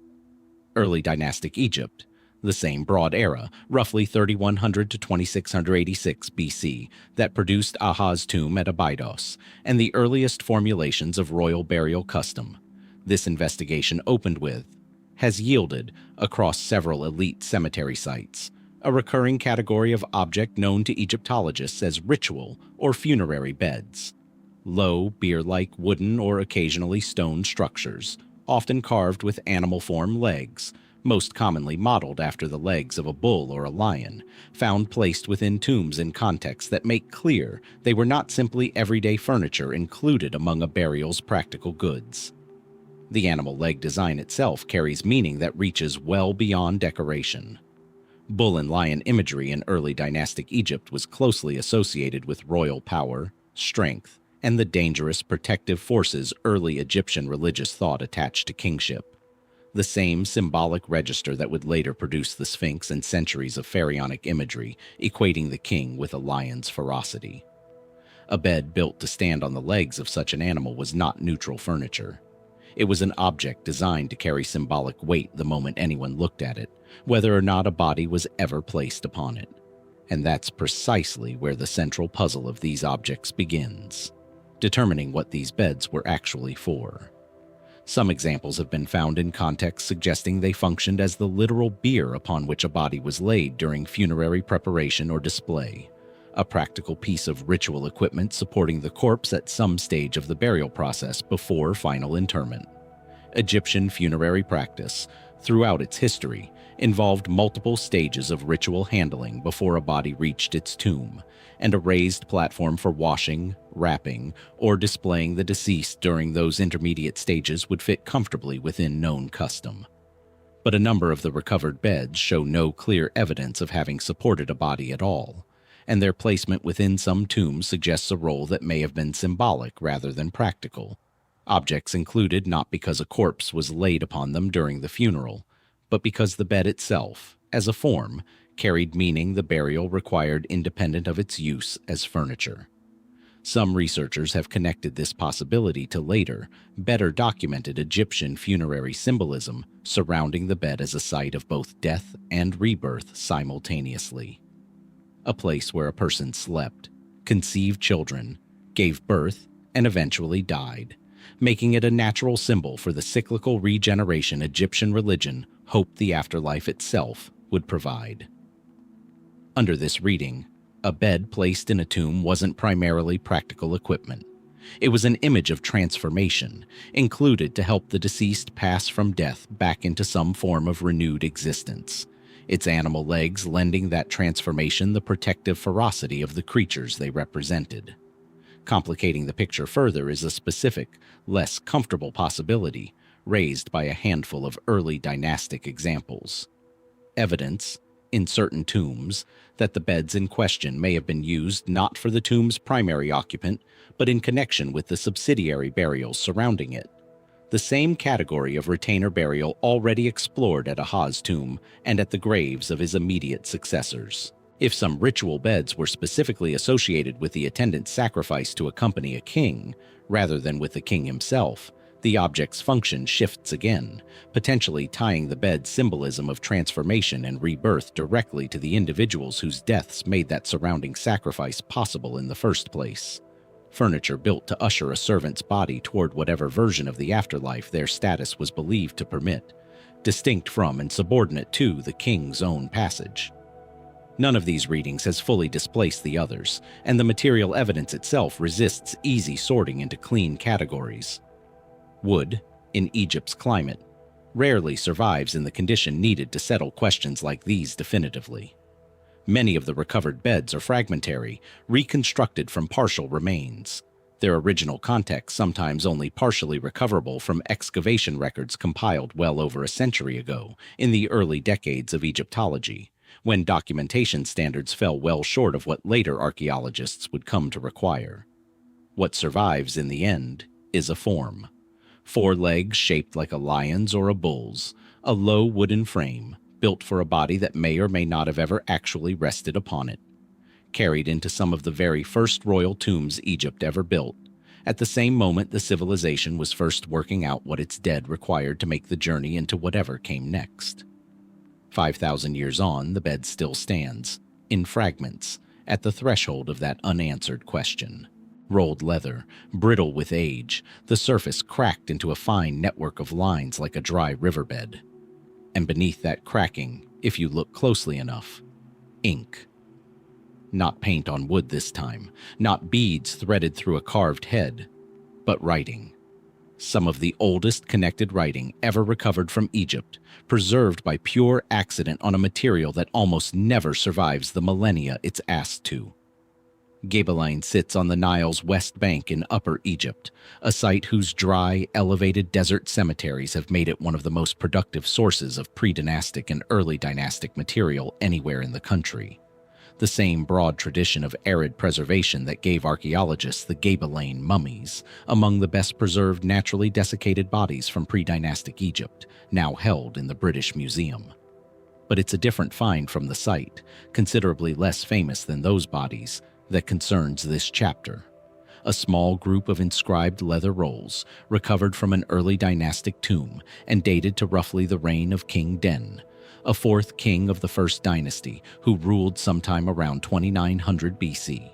Early dynastic Egypt, the same broad era, roughly 3100 to 2686 BC, that produced Aha's tomb at Abydos, and the earliest formulations of royal burial custom. This investigation opened with, has yielded, across several elite cemetery sites, a recurring category of object known to Egyptologists as ritual or funerary beds. Low, bier-like wooden or occasionally stone structures, often carved with animal form legs, most commonly modeled after the legs of a bull or a lion, found placed within tombs in contexts that make clear they were not simply everyday furniture included among a burial's practical goods. The animal leg design itself carries meaning that reaches well beyond decoration. Bull and lion imagery in early dynastic Egypt was closely associated with royal power, strength, and the dangerous protective forces early Egyptian religious thought attached to kingship. The same symbolic register that would later produce the Sphinx and centuries of pharaonic imagery, equating the king with a lion's ferocity. A bed built to stand on the legs of such an animal was not neutral furniture. It was an object designed to carry symbolic weight the moment anyone looked at it, whether or not a body was ever placed upon it. And that's precisely where the central puzzle of these objects begins, determining what these beds were actually for. Some examples have been found in contexts suggesting they functioned as the literal bier upon which a body was laid during funerary preparation or display, a practical piece of ritual equipment supporting the corpse at some stage of the burial process before final interment. Egyptian funerary practice, throughout its history, involved multiple stages of ritual handling before a body reached its tomb, and a raised platform for washing, wrapping, or displaying the deceased during those intermediate stages would fit comfortably within known custom. But a number of the recovered beds show no clear evidence of having supported a body at all, and their placement within some tombs suggests a role that may have been symbolic rather than practical. Objects included not because a corpse was laid upon them during the funeral, but because the bed itself, as a form, carried meaning the burial required independent of its use as furniture. Some researchers have connected this possibility to later, better documented Egyptian funerary symbolism surrounding the bed as a site of both death and rebirth simultaneously. A place where a person slept, conceived children, gave birth, and eventually died, making it a natural symbol for the cyclical regeneration Egyptian religion hoped the afterlife itself would provide. Under this reading, a bed placed in a tomb wasn't primarily practical equipment. It was an image of transformation, included to help the deceased pass from death back into some form of renewed existence, its animal legs lending that transformation the protective ferocity of the creatures they represented. Complicating the picture further is a specific, less comfortable possibility raised by a handful of early dynastic examples. Evidence, in certain tombs, that the beds in question may have been used not for the tomb's primary occupant, but in connection with the subsidiary burials surrounding it. the same category of retainer burial already explored at Aha's tomb and at the graves of his immediate successors. If some ritual beds were specifically associated with the attendant sacrifice to accompany a king, rather than with the king himself, the object's function shifts again, potentially tying the bed's symbolism of transformation and rebirth directly to the individuals whose deaths made that surrounding sacrifice possible in the first place. Furniture built to usher a servant's body toward whatever version of the afterlife their status was believed to permit, distinct from and subordinate to the king's own passage. None of these readings has fully displaced the others, and the material evidence itself resists easy sorting into clean categories. Wood, in Egypt's climate, rarely survives in the condition needed to settle questions like these definitively. Many of the recovered beds are fragmentary, reconstructed from partial remains, their original context sometimes only partially recoverable from excavation records compiled well over a century ago in the early decades of Egyptology, when documentation standards fell well short of what later archaeologists would come to require. What survives in the end is a form. 4 legs shaped like a lion's or a bull's, a low wooden frame, built for a body that may or may not have ever actually rested upon it. Carried into some of the very first royal tombs Egypt ever built, at the same moment the civilization was first working out what its dead required to make the journey into whatever came next. 5,000 years on, the bed still stands, in fragments, at the threshold of that unanswered question. Rolled leather, brittle with age, the surface cracked into a fine network of lines like a dry riverbed. And beneath that cracking, if you look closely enough, ink. Not paint on wood this time, not beads threaded through a carved head, but writing. Some of the oldest connected writing ever recovered from Egypt, preserved by pure accident on a material that almost never survives the millennia it's asked to. Gebelein sits on the Nile's west bank in Upper Egypt, a site whose dry, elevated desert cemeteries have made it one of the most productive sources of pre-dynastic and early dynastic material anywhere in the country. The same broad tradition of arid preservation that gave archaeologists the Gebelein mummies, among the best preserved naturally desiccated bodies from pre-dynastic Egypt, now held in the British Museum. But it's a different find from the site, considerably less famous than those bodies, that concerns this chapter. A small group of inscribed leather rolls, recovered from an early dynastic tomb and dated to roughly the reign of King Den, a 4th king of the First Dynasty who ruled sometime around 2900 BC.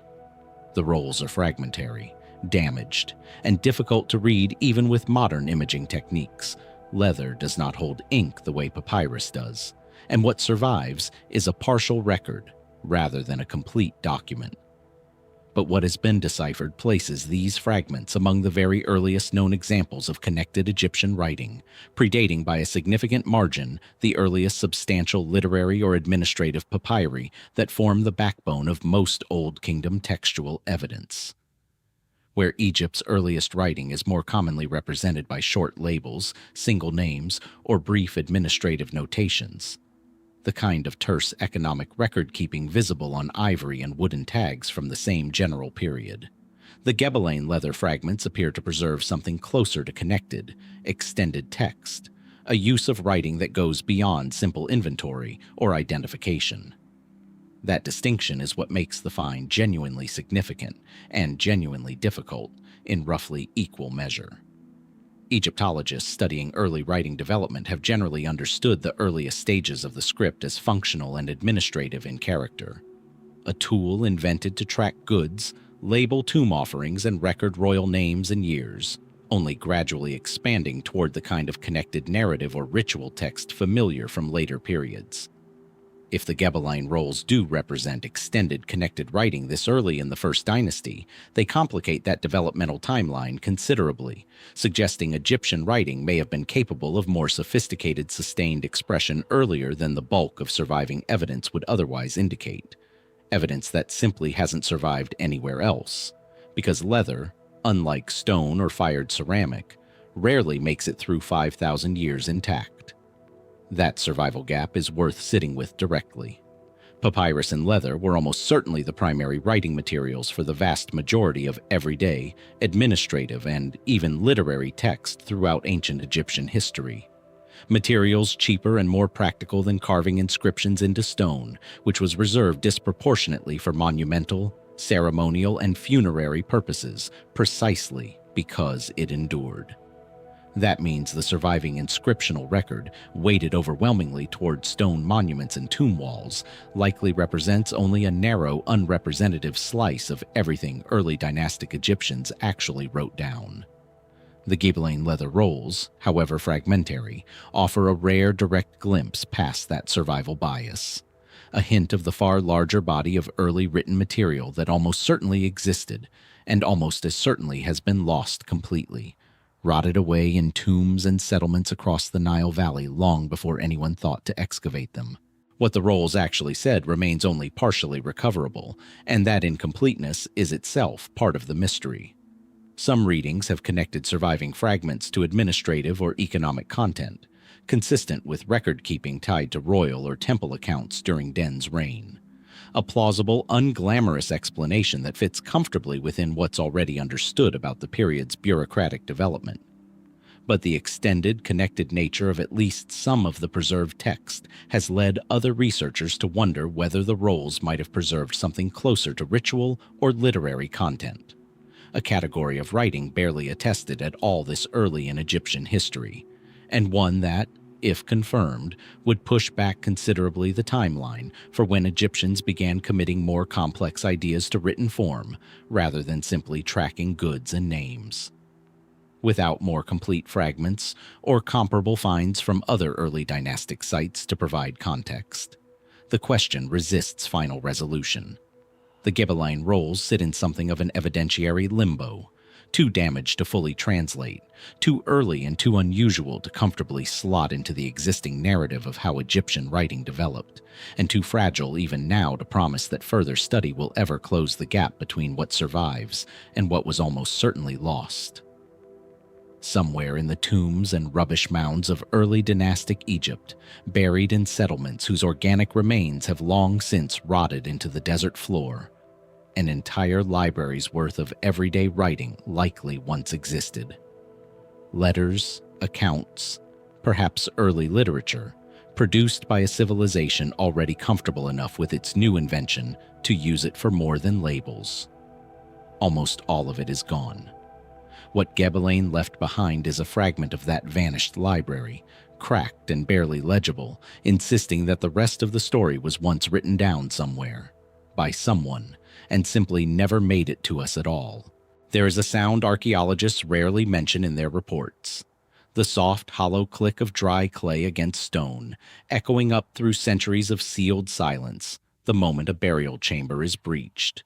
The rolls are fragmentary, damaged, and difficult to read even with modern imaging techniques. Leather does not hold ink the way papyrus does, and what survives is a partial record rather than a complete document. But what has been deciphered places these fragments among the very earliest known examples of connected Egyptian writing, predating by a significant margin the earliest substantial literary or administrative papyri that form the backbone of most Old Kingdom textual evidence. Where Egypt's earliest writing is more commonly represented by short labels, single names, or brief administrative notations, the kind of terse economic record-keeping visible on ivory and wooden tags from the same general period. The Gebelein leather fragments appear to preserve something closer to connected, extended text, a use of writing that goes beyond simple inventory or identification. That distinction is what makes the find genuinely significant and genuinely difficult in roughly equal measure. Egyptologists studying early writing development have generally understood the earliest stages of the script as functional and administrative in character. A tool invented to track goods, label tomb offerings, and record royal names and years, only gradually expanding toward the kind of connected narrative or ritual text familiar from later periods. If the Gebelein rolls do represent extended connected writing this early in the First Dynasty, they complicate that developmental timeline considerably, suggesting Egyptian writing may have been capable of more sophisticated sustained expression earlier than the bulk of surviving evidence would otherwise indicate, evidence that simply hasn't survived anywhere else, because leather, unlike stone or fired ceramic, rarely makes it through 5,000 years intact. That survival gap is worth sitting with directly. Papyrus and leather were almost certainly the primary writing materials for the vast majority of everyday, administrative, and even literary text throughout ancient Egyptian history. Materials cheaper and more practical than carving inscriptions into stone, which was reserved disproportionately for monumental, ceremonial, and funerary purposes, precisely because it endured. That means the surviving inscriptional record, weighted overwhelmingly toward stone monuments and tomb walls, likely represents only a narrow, unrepresentative slice of everything early dynastic Egyptians actually wrote down. The Gebelein leather rolls, however fragmentary, offer a rare direct glimpse past that survival bias. A hint of the far larger body of early written material that almost certainly existed, and almost as certainly has been lost completely, rotted away in tombs and settlements across the Nile Valley long before anyone thought to excavate them. What the rolls actually said remains only partially recoverable, and that incompleteness is itself part of the mystery. Some readings have connected surviving fragments to administrative or economic content, consistent with record-keeping tied to royal or temple accounts during Den's reign. A plausible, unglamorous explanation that fits comfortably within what's already understood about the period's bureaucratic development. But the extended, connected nature of at least some of the preserved text has led other researchers to wonder whether the rolls might have preserved something closer to ritual or literary content, a category of writing barely attested at all this early in Egyptian history, and one that, if confirmed, would push back considerably the timeline for when Egyptians began committing more complex ideas to written form rather than simply tracking goods and names. Without more complete fragments or comparable finds from other early dynastic sites to provide context, the question resists final resolution. The Gebelein rolls sit in something of an evidentiary limbo, too damaged to fully translate, too early and too unusual to comfortably slot into the existing narrative of how Egyptian writing developed, and too fragile even now to promise that further study will ever close the gap between what survives and what was almost certainly lost. Somewhere in the tombs and rubbish mounds of early dynastic Egypt, buried in settlements whose organic remains have long since rotted into the desert floor, an entire library's worth of everyday writing likely once existed. Letters, accounts, perhaps early literature, produced by a civilization already comfortable enough with its new invention to use it for more than labels. Almost all of it is gone. What Gebelein left behind is a fragment of that vanished library, cracked and barely legible, insisting that the rest of the story was once written down somewhere, by someone, and simply never made it to us at all. There is a sound archaeologists rarely mention in their reports: the soft, hollow click of dry clay against stone, echoing up through centuries of sealed silence the moment a burial chamber is breached.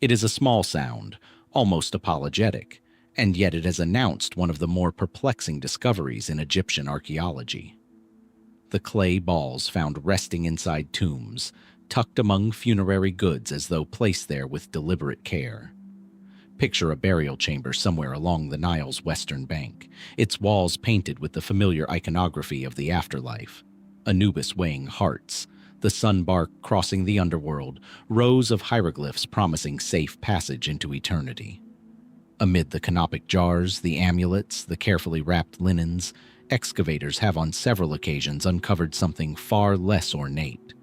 It is a small sound, almost apologetic, and yet it has announced one of the more perplexing discoveries in Egyptian archaeology. The clay balls found resting inside tombs, tucked among funerary goods as though placed there with deliberate care. Picture a burial chamber somewhere along the Nile's western bank, its walls painted with the familiar iconography of the afterlife: Anubis weighing hearts, the sun bark crossing the underworld, rows of hieroglyphs promising safe passage into eternity. Amid the canopic jars, the amulets, the carefully wrapped linens, excavators have on several occasions uncovered something far less ornate.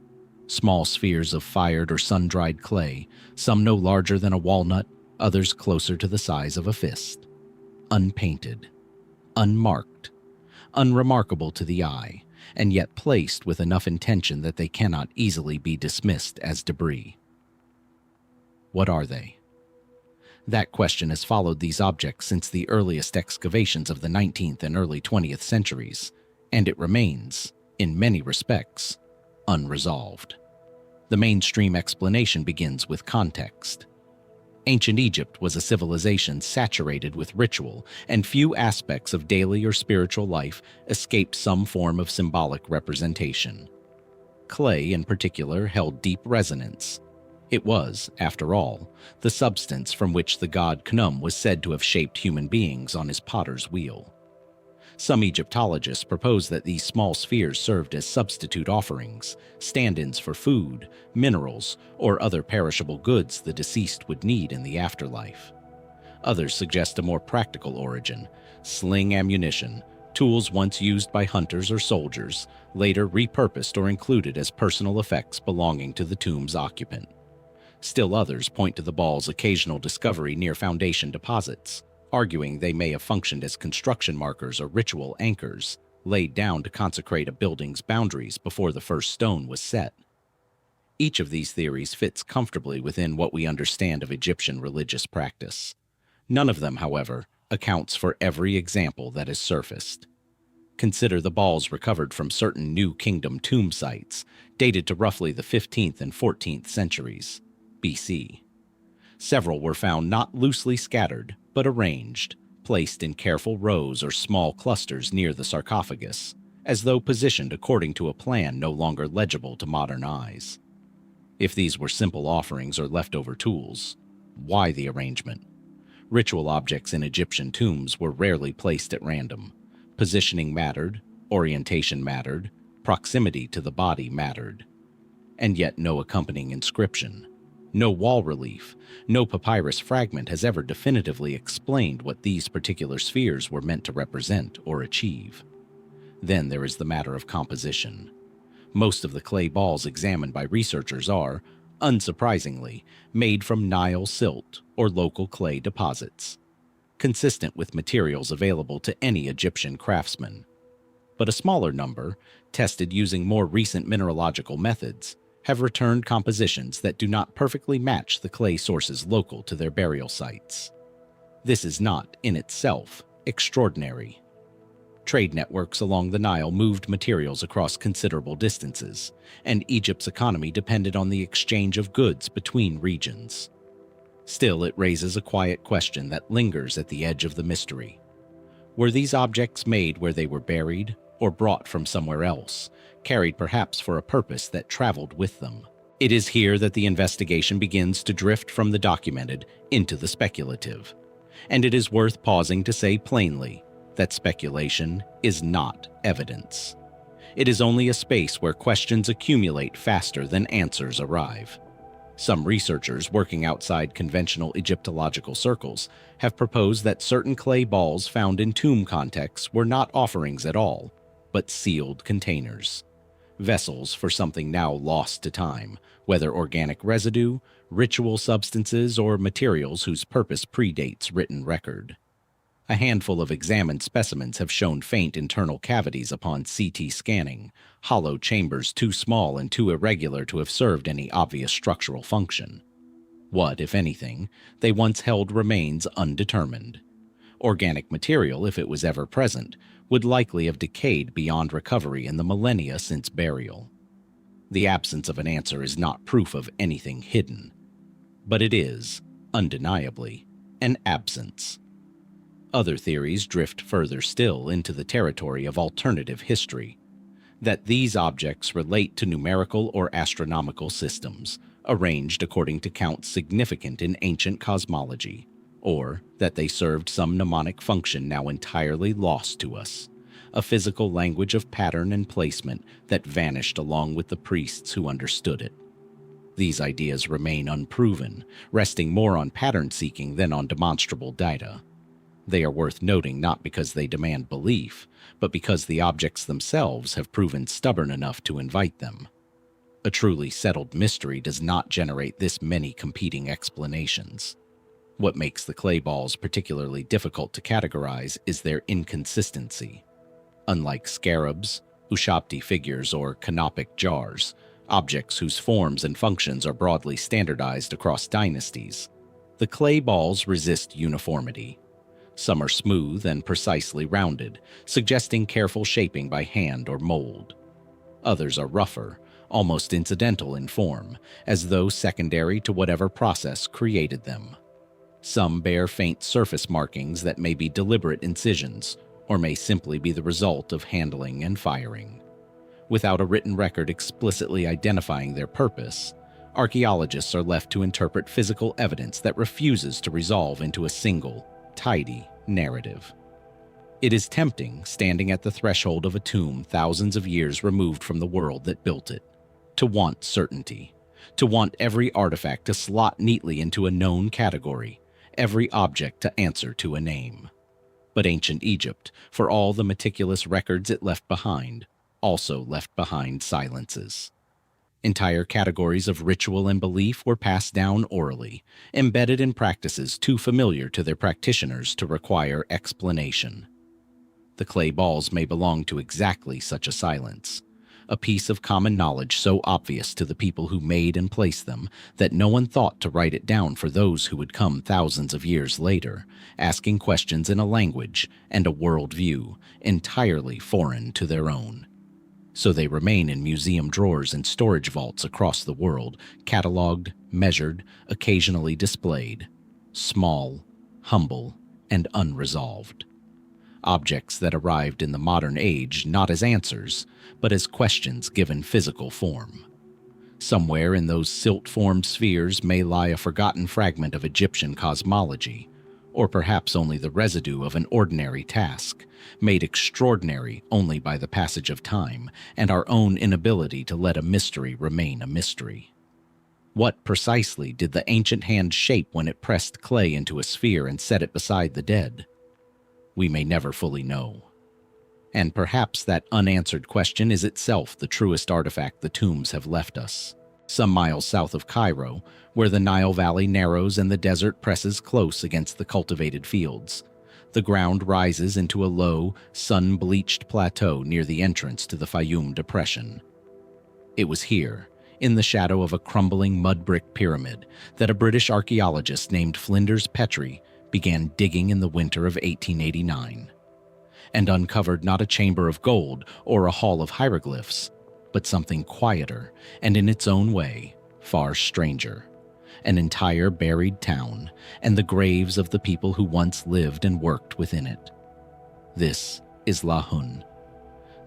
Small spheres of fired or sun-dried clay, some no larger than a walnut, others closer to the size of a fist. Unpainted, unmarked, unremarkable to the eye, and yet placed with enough intention that they cannot easily be dismissed as debris. What are they? That question has followed these objects since the earliest excavations of the 19th and early 20th centuries, and it remains, in many respects, unresolved. The mainstream explanation begins with context. Ancient Egypt was a civilization saturated with ritual, and few aspects of daily or spiritual life escaped some form of symbolic representation. Clay, in particular, held deep resonance. It was, after all, the substance from which the god Khnum was said to have shaped human beings on his potter's wheel. Some Egyptologists propose that these small spheres served as substitute offerings, stand-ins for food, minerals, or other perishable goods the deceased would need in the afterlife. Others suggest a more practical origin: sling ammunition, tools once used by hunters or soldiers, later repurposed or included as personal effects belonging to the tomb's occupant. Still others point to the ball's occasional discovery near foundation deposits, arguing they may have functioned as construction markers or ritual anchors, laid down to consecrate a building's boundaries before the first stone was set. Each of these theories fits comfortably within what we understand of Egyptian religious practice. None of them, however, accounts for every example that has surfaced. Consider the balls recovered from certain New Kingdom tomb sites, dated to roughly the 15th and 14th centuries BC. Several were found not loosely scattered, but arranged, placed in careful rows or small clusters near the sarcophagus, as though positioned according to a plan no longer legible to modern eyes. If these were simple offerings or leftover tools, why the arrangement? Ritual objects in Egyptian tombs were rarely placed at random. Positioning mattered, orientation mattered, proximity to the body mattered. And yet no accompanying inscription, no wall relief, no papyrus fragment has ever definitively explained what these particular spheres were meant to represent or achieve. Then there is the matter of composition. Most of the clay balls examined by researchers are, unsurprisingly, made from Nile silt or local clay deposits, consistent with materials available to any Egyptian craftsman. But a smaller number, tested using more recent mineralogical methods, have returned compositions that do not perfectly match the clay sources local to their burial sites. This is not, in itself, extraordinary. Trade networks along the Nile moved materials across considerable distances, and Egypt's economy depended on the exchange of goods between regions. Still, it raises a quiet question that lingers at the edge of the mystery. Were these objects made where they were buried, or brought from somewhere else, carried perhaps for a purpose that traveled with them? It is here that the investigation begins to drift from the documented into the speculative. And it is worth pausing to say plainly that speculation is not evidence. It is only a space where questions accumulate faster than answers arrive. Some researchers working outside conventional Egyptological circles have proposed that certain clay balls found in tomb contexts were not offerings at all, but sealed containers. Vessels for something now lost to time, whether organic residue, ritual substances, or materials whose purpose predates written record. A handful of examined specimens have shown faint internal cavities upon CT scanning, hollow chambers too small and too irregular to have served any obvious structural function. What, if anything, they once held remains undetermined. Organic material, if it was ever present, would likely have decayed beyond recovery in the millennia since burial. The absence of an answer is not proof of anything hidden, but it is, undeniably, an absence. Other theories drift further still into the territory of alternative history, that these objects relate to numerical or astronomical systems, arranged according to counts significant in ancient cosmology, or that they served some mnemonic function now entirely lost to us, a physical language of pattern and placement that vanished along with the priests who understood it. These ideas remain unproven, resting more on pattern seeking than on demonstrable data. They are worth noting not because they demand belief, but because the objects themselves have proven stubborn enough to invite them. A truly settled mystery does not generate this many competing explanations. What makes the clay balls particularly difficult to categorize is their inconsistency. Unlike scarabs, Ushabti figures, or canopic jars, objects whose forms and functions are broadly standardized across dynasties, the clay balls resist uniformity. Some are smooth and precisely rounded, suggesting careful shaping by hand or mold. Others are rougher, almost incidental in form, as though secondary to whatever process created them. Some bear faint surface markings that may be deliberate incisions, or may simply be the result of handling and firing. Without a written record explicitly identifying their purpose, archaeologists are left to interpret physical evidence that refuses to resolve into a single, tidy narrative. It is tempting, standing at the threshold of a tomb thousands of years removed from the world that built it, to want certainty, to want every artifact to slot neatly into a known category, every object to answer to a name. But ancient Egypt, for all the meticulous records it left behind, also left behind silences. Entire categories of ritual and belief were passed down orally, embedded in practices too familiar to their practitioners to require explanation. The clay balls may belong to exactly such a silence, a piece of common knowledge so obvious to the people who made and placed them that no one thought to write it down for those who would come thousands of years later, asking questions in a language and a worldview entirely foreign to their own. So they remain in museum drawers and storage vaults across the world, catalogued, measured, occasionally displayed, small, humble, and unresolved. Objects that arrived in the modern age not as answers, but as questions given physical form. Somewhere in those silt-formed spheres may lie a forgotten fragment of Egyptian cosmology, or perhaps only the residue of an ordinary task, made extraordinary only by the passage of time and our own inability to let a mystery remain a mystery. What precisely did the ancient hand shape when it pressed clay into a sphere and set it beside the dead? We may never fully know. And perhaps that unanswered question is itself the truest artifact the tombs have left us. Some miles south of Cairo, where the Nile Valley narrows and the desert presses close against the cultivated fields, the ground rises into a low, sun-bleached plateau near the entrance to the Fayum Depression. It was here, in the shadow of a crumbling mud-brick pyramid, that a British archaeologist named Flinders Petrie began digging in the winter of 1889, and uncovered not a chamber of gold or a hall of hieroglyphs, but something quieter and in its own way far stranger, an entire buried town and the graves of the people who once lived and worked within it. This is Lahun.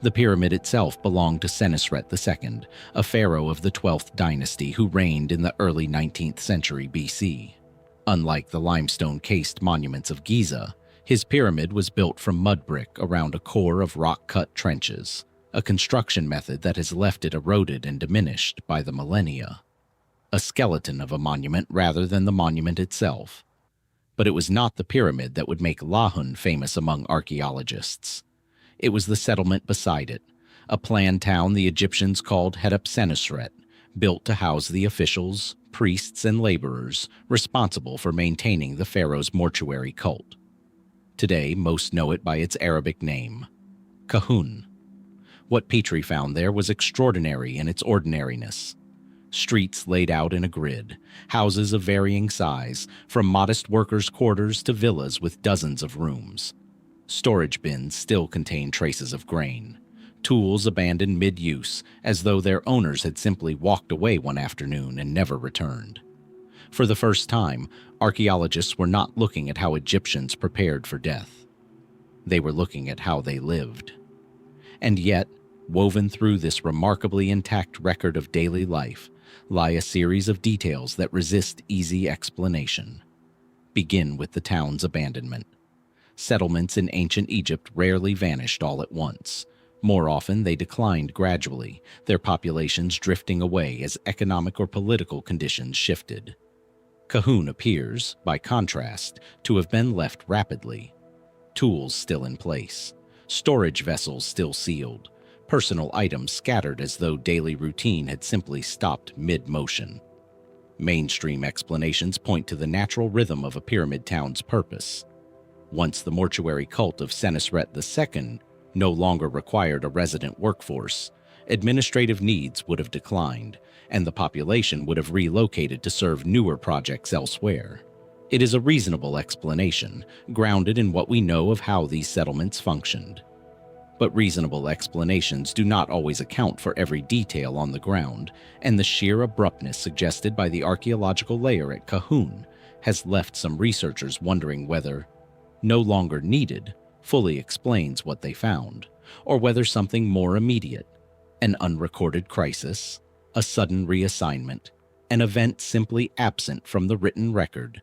The pyramid itself belonged to Senesret II, a pharaoh of the 12th dynasty who reigned in the early 19th century BC. Unlike the limestone-cased monuments of Giza, his pyramid was built from mud brick around a core of rock-cut trenches, a construction method that has left it eroded and diminished by the millennia. A skeleton of a monument rather than the monument itself. But it was not the pyramid that would make Lahun famous among archaeologists. It was the settlement beside it, a planned town the Egyptians called Hetep-Senesret, built to house the officials, priests, and laborers responsible for maintaining the pharaoh's mortuary cult. Today, most know it by its Arabic name, Kahun. What Petrie found there was extraordinary in its ordinariness. Streets laid out in a grid, houses of varying size, from modest workers' quarters to villas with dozens of rooms. Storage bins still contain traces of grain. Tools abandoned mid-use, as though their owners had simply walked away one afternoon and never returned. For the first time, archaeologists were not looking at how Egyptians prepared for death. They were looking at how they lived. And yet, woven through this remarkably intact record of daily life, lie a series of details that resist easy explanation. Begin with the town's abandonment. Settlements in ancient Egypt rarely vanished all at once. More often, they declined gradually, their populations drifting away as economic or political conditions shifted. Kahun appears, by contrast, to have been left rapidly. Tools still in place, storage vessels still sealed, personal items scattered as though daily routine had simply stopped mid-motion. Mainstream explanations point to the natural rhythm of a pyramid town's purpose. Once the mortuary cult of Senesret II no longer required a resident workforce, administrative needs would have declined, and the population would have relocated to serve newer projects elsewhere. It is a reasonable explanation, grounded in what we know of how these settlements functioned. But reasonable explanations do not always account for every detail on the ground, and the sheer abruptness suggested by the archaeological layer at Kahun has left some researchers wondering whether "no longer needed" fully explains what they found, or whether something more immediate, an unrecorded crisis, a sudden reassignment, an event simply absent from the written record,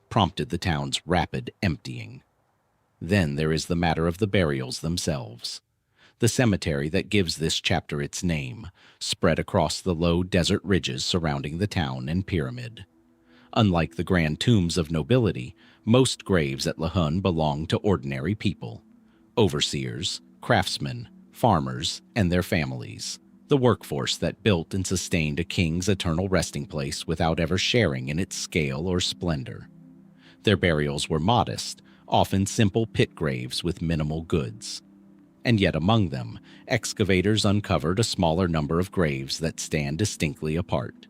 prompted the town's rapid emptying. Then there is the matter of the burials themselves. The cemetery that gives this chapter its name, spread across the low desert ridges surrounding the town and pyramid. Unlike the grand tombs of nobility, most graves at Lahun belong to ordinary people, overseers, craftsmen, farmers, and their families, the workforce that built and sustained a king's eternal resting place without ever sharing in its scale or splendor. Their burials were modest, often simple pit graves with minimal goods. And yet among them, excavators uncovered a smaller number of graves that stand distinctly apart.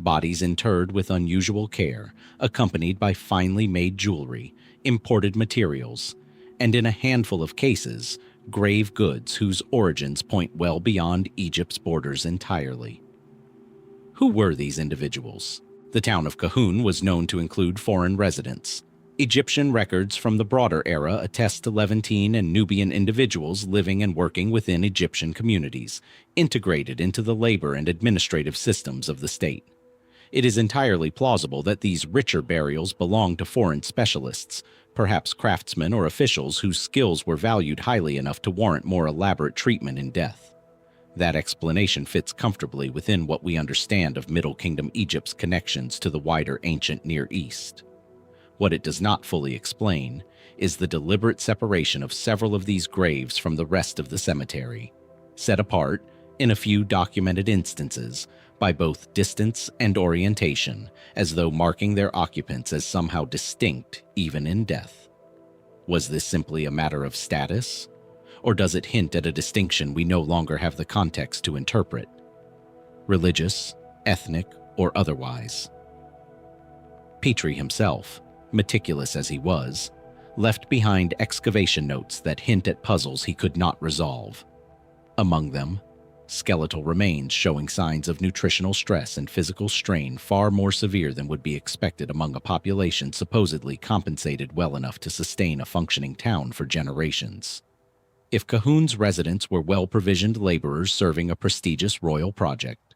Bodies interred with unusual care, accompanied by finely made jewelry, imported materials, and in a handful of cases, grave goods whose origins point well beyond Egypt's borders entirely. Who were these individuals? The town of Kahun was known to include foreign residents. Egyptian records from the broader era attest to Levantine and Nubian individuals living and working within Egyptian communities, integrated into the labor and administrative systems of the state. It is entirely plausible that these richer burials belonged to foreign specialists, perhaps craftsmen or officials whose skills were valued highly enough to warrant more elaborate treatment in death. That explanation fits comfortably within what we understand of Middle Kingdom Egypt's connections to the wider ancient Near East. What it does not fully explain is the deliberate separation of several of these graves from the rest of the cemetery, set apart, in a few documented instances, by both distance and orientation, as though marking their occupants as somehow distinct even in death. Was this simply a matter of status? Or does it hint at a distinction we no longer have the context to interpret? Religious, ethnic, or otherwise? Petrie himself, meticulous as he was, left behind excavation notes that hint at puzzles he could not resolve. Among them, skeletal remains showing signs of nutritional stress and physical strain far more severe than would be expected among a population supposedly compensated well enough to sustain a functioning town for generations. If Kahun's residents were well-provisioned laborers serving a prestigious royal project,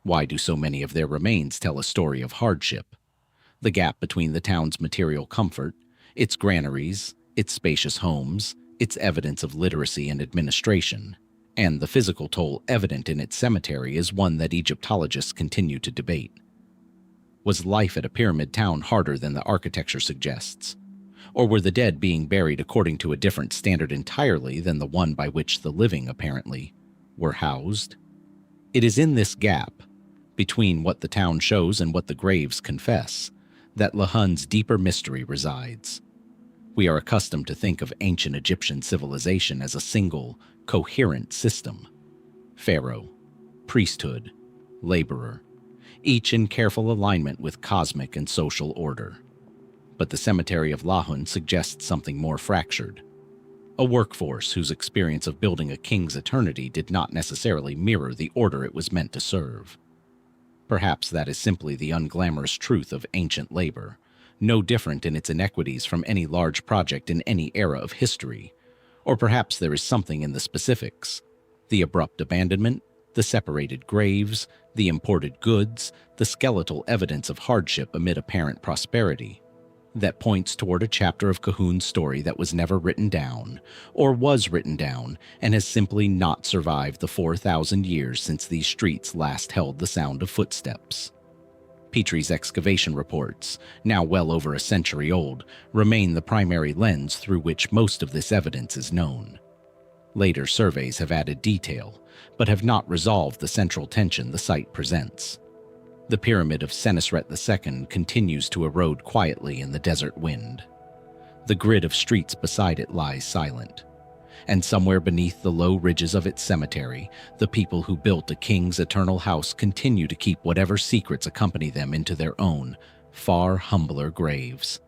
why do so many of their remains tell a story of hardship? The gap between the town's material comfort, its granaries, its spacious homes, its evidence of literacy and administration, and the physical toll evident in its cemetery is one that Egyptologists continue to debate. Was life at a pyramid town harder than the architecture suggests? Or were the dead being buried according to a different standard entirely than the one by which the living, apparently, were housed? It is in this gap, between what the town shows and what the graves confess, that Lahun's deeper mystery resides. We are accustomed to think of ancient Egyptian civilization as a single, coherent system. Pharaoh, priesthood, laborer, each in careful alignment with cosmic and social order. But the cemetery of Lahun suggests something more fractured. A workforce whose experience of building a king's eternity did not necessarily mirror the order it was meant to serve. Perhaps that is simply the unglamorous truth of ancient labor, no different in its inequities from any large project in any era of history. Or perhaps there is something in the specifics: the abrupt abandonment, the separated graves, the imported goods, the skeletal evidence of hardship amid apparent prosperity, that points toward a chapter of Kahun's story that was never written down, or was written down and has simply not survived the 4,000 years since these streets last held the sound of footsteps. Petrie's excavation reports, now well over a century old, remain the primary lens through which most of this evidence is known. Later surveys have added detail, but have not resolved the central tension the site presents. The pyramid of Senusret II continues to erode quietly in the desert wind. The grid of streets beside it lies silent. And somewhere beneath the low ridges of its cemetery, the people who built a king's eternal house continue to keep whatever secrets accompany them into their own, far humbler graves.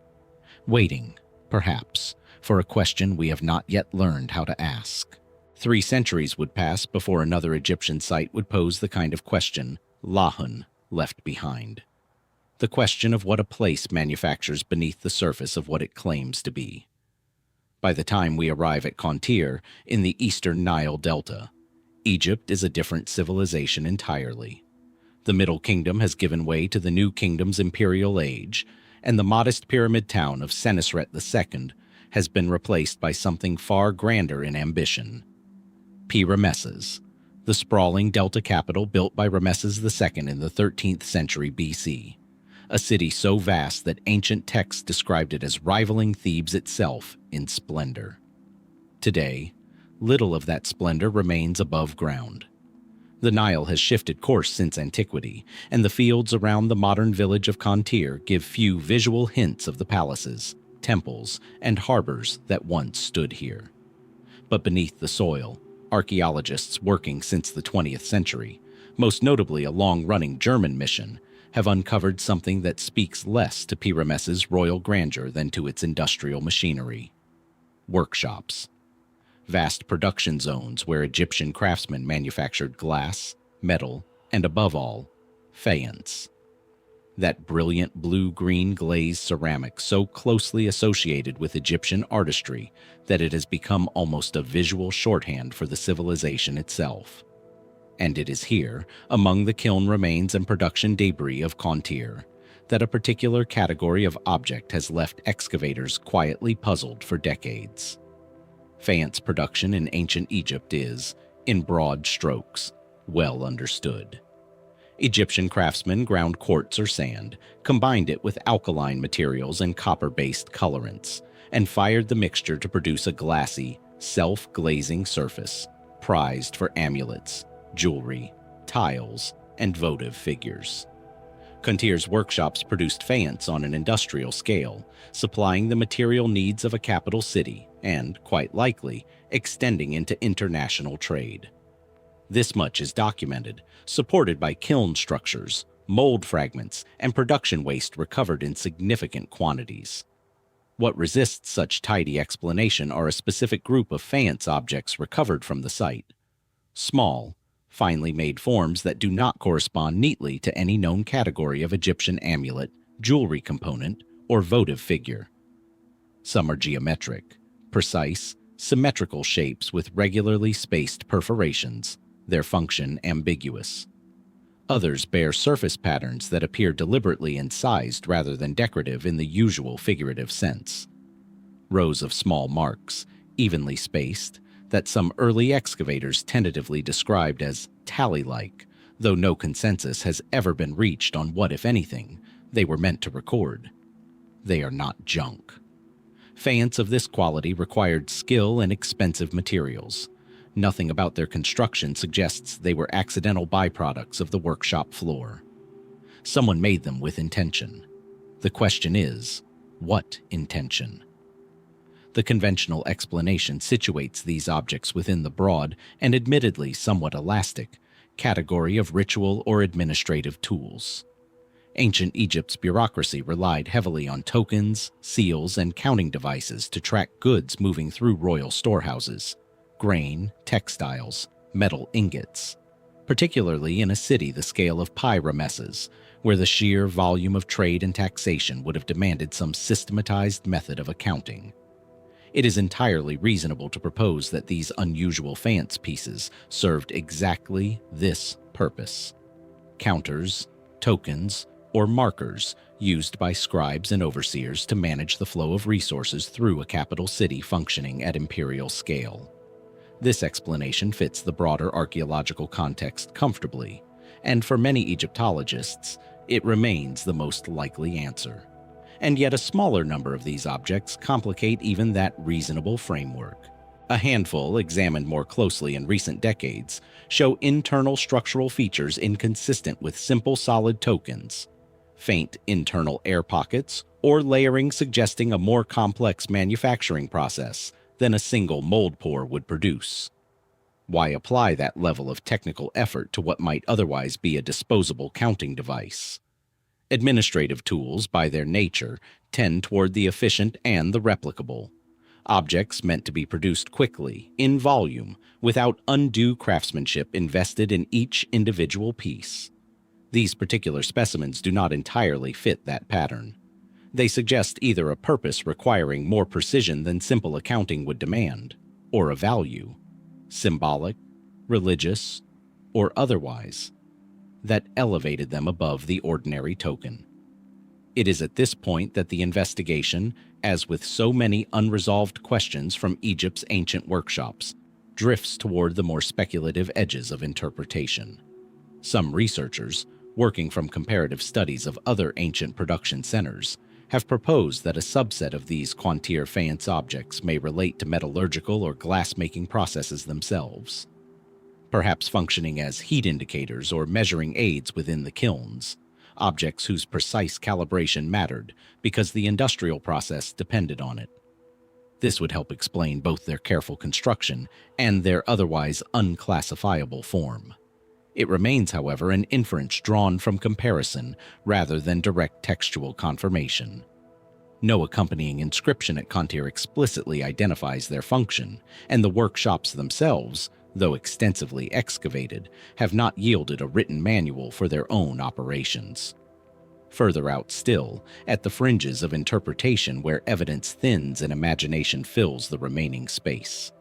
Waiting, perhaps, for a question we have not yet learned how to ask. 3 centuries would pass before another Egyptian site would pose the kind of question Lahun left behind. The question of what a place manufactures beneath the surface of what it claims to be. By the time we arrive at Qantir, in the eastern Nile Delta, Egypt is a different civilization entirely. The Middle Kingdom has given way to the New Kingdom's imperial age, and the modest pyramid town of Senusret II has been replaced by something far grander in ambition. P-Rameses, the sprawling delta capital built by Rameses II in the 13th century BC, a city so vast that ancient texts described it as rivaling Thebes itself in splendor. Today, little of that splendor remains above ground. The Nile has shifted course since antiquity, and the fields around the modern village of Qantir give few visual hints of the palaces, temples, and harbors that once stood here. But beneath the soil, archaeologists working since the 20th century, most notably a long-running German mission, have uncovered something that speaks less to P-Ramesses' royal grandeur than to its industrial machinery. Workshops. Vast production zones where Egyptian craftsmen manufactured glass, metal, and above all, faience. That brilliant blue-green glazed ceramic so closely associated with Egyptian artistry that it has become almost a visual shorthand for the civilization itself. And it is here, among the kiln remains and production debris of Qantir, that a particular category of object has left excavators quietly puzzled for decades. Faience production in ancient Egypt is, in broad strokes, well understood. Egyptian craftsmen ground quartz or sand, combined it with alkaline materials and copper-based colorants, and fired the mixture to produce a glassy, self-glazing surface, prized for amulets, jewelry, tiles, and votive figures. Qantir's workshops produced faience on an industrial scale, supplying the material needs of a capital city and, quite likely, extending into international trade. This much is documented, supported by kiln structures, mold fragments, and production waste recovered in significant quantities. What resists such tidy explanation are a specific group of faience objects recovered from the site. Small, finely made forms that do not correspond neatly to any known category of Egyptian amulet, jewelry component, or votive figure. Some are geometric, precise, symmetrical shapes with regularly spaced perforations, their function ambiguous. Others bear surface patterns that appear deliberately incised rather than decorative in the usual figurative sense. Rows of small marks, evenly spaced, that some early excavators tentatively described as tally-like, though no consensus has ever been reached on what, if anything, they were meant to record. They are not junk. Faience of this quality required skill and expensive materials. Nothing about their construction suggests they were accidental byproducts of the workshop floor. Someone made them with intention. The question is, what intention? The conventional explanation situates these objects within the broad and admittedly somewhat elastic category of ritual or administrative tools. Ancient Egypt's bureaucracy relied heavily on tokens, seals, and counting devices to track goods moving through royal storehouses, grain, textiles, metal ingots, particularly in a city the scale of P-Rameses, where the sheer volume of trade and taxation would have demanded some systematized method of accounting. It is entirely reasonable to propose that these unusual faience pieces served exactly this purpose: counters, tokens, or markers used by scribes and overseers to manage the flow of resources through a capital city functioning at imperial scale. This explanation fits the broader archaeological context comfortably, and for many Egyptologists, it remains the most likely answer. And yet a smaller number of these objects complicate even that reasonable framework. A handful, examined more closely in recent decades, show internal structural features inconsistent with simple solid tokens, faint internal air pockets, or layering suggesting a more complex manufacturing process than a single mold pour would produce. Why apply that level of technical effort to what might otherwise be a disposable counting device? Administrative tools, by their nature, tend toward the efficient and the replicable. Objects meant to be produced quickly, in volume, without undue craftsmanship invested in each individual piece. These particular specimens do not entirely fit that pattern. They suggest either a purpose requiring more precision than simple accounting would demand, or a value, symbolic, religious, or otherwise, that elevated them above the ordinary token. It is at this point that the investigation, as with so many unresolved questions from Egypt's ancient workshops, drifts toward the more speculative edges of interpretation. Some researchers, working from comparative studies of other ancient production centers, have proposed that a subset of these Qantir faience objects may relate to metallurgical or glass-making processes themselves, perhaps functioning as heat indicators or measuring aids within the kilns, objects whose precise calibration mattered because the industrial process depended on it. This would help explain both their careful construction and their otherwise unclassifiable form. It remains, however, an inference drawn from comparison rather than direct textual confirmation. No accompanying inscription at Qantir explicitly identifies their function, and the workshops themselves, though extensively excavated, have not yielded a written manual for their own operations. Further out still, at the fringes of interpretation where evidence thins and imagination fills the remaining space.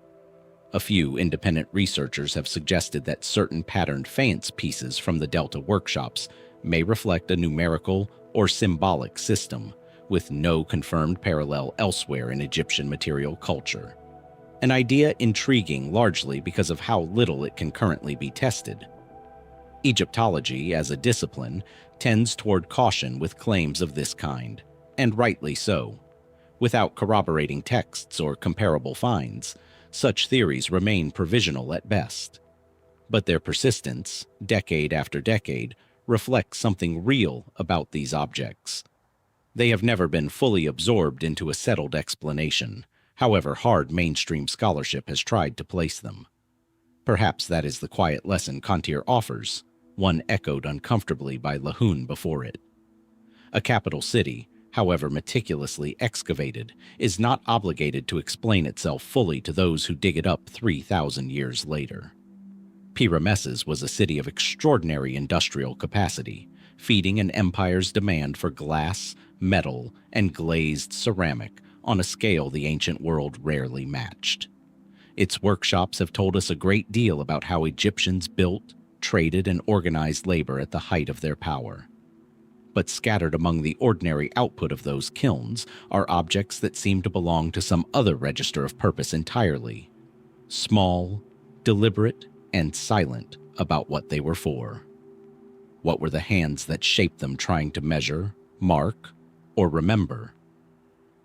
A few independent researchers have suggested that certain patterned faience pieces from the Delta workshops may reflect a numerical or symbolic system, with no confirmed parallel elsewhere in Egyptian material culture. An idea intriguing largely because of how little it can currently be tested. Egyptology, as a discipline, tends toward caution with claims of this kind, and rightly so. Without corroborating texts or comparable finds, such theories remain provisional at best. But their persistence, decade after decade, reflects something real about these objects. They have never been fully absorbed into a settled explanation, however hard mainstream scholarship has tried to place them. Perhaps that is the quiet lesson Qantir offers, one echoed uncomfortably by Lahun before it. A capital city, however meticulously excavated, is not obligated to explain itself fully to those who dig it up 3,000 years later. Pi-Ramesses was a city of extraordinary industrial capacity, feeding an empire's demand for glass, metal, and glazed ceramic on a scale the ancient world rarely matched. Its workshops have told us a great deal about how Egyptians built, traded, and organized labor at the height of their power. But scattered among the ordinary output of those kilns are objects that seem to belong to some other register of purpose entirely. Small, deliberate, and silent about what they were for. What were the hands that shaped them trying to measure, mark, or remember?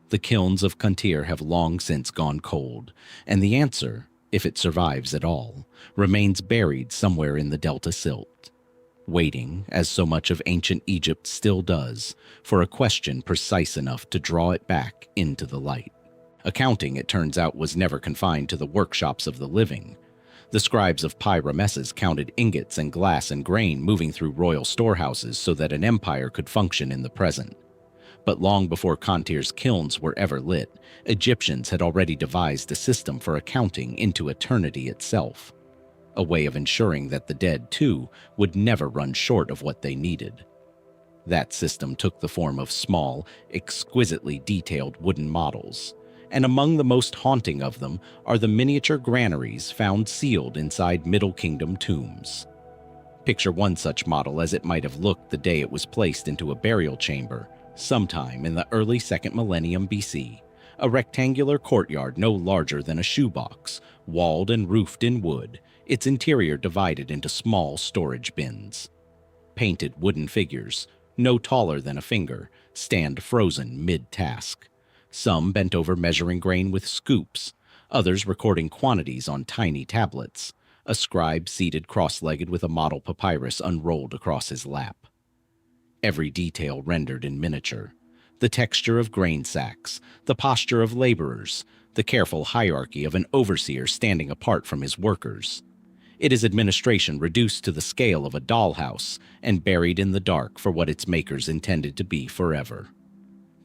The kilns of Qantir have long since gone cold, and the answer, if it survives at all, remains buried somewhere in the Delta Silt, waiting, as so much of ancient Egypt still does, for a question precise enough to draw it back into the light. Accounting, it turns out, was never confined to the workshops of the living. The scribes of Pi-Ramesses counted ingots and glass and grain moving through royal storehouses so that an empire could function in the present. But long before Qantir's kilns were ever lit, Egyptians had already devised a system for accounting into eternity itself, a way of ensuring that the dead, too, would never run short of what they needed. That system took the form of small, exquisitely detailed wooden models, and among the most haunting of them are the miniature granaries found sealed inside Middle Kingdom tombs. Picture one such model as it might have looked the day it was placed into a burial chamber, sometime in the early 2nd millennium BC, a rectangular courtyard no larger than a shoebox, walled and roofed in wood, its interior divided into small storage bins. Painted wooden figures, no taller than a finger, stand frozen mid-task. Some bent over measuring grain with scoops, others recording quantities on tiny tablets, a scribe seated cross-legged with a model papyrus unrolled across his lap. Every detail rendered in miniature. The texture of grain sacks, the posture of laborers, the careful hierarchy of an overseer standing apart from his workers. It is administration reduced to the scale of a dollhouse and buried in the dark for what its makers intended to be forever.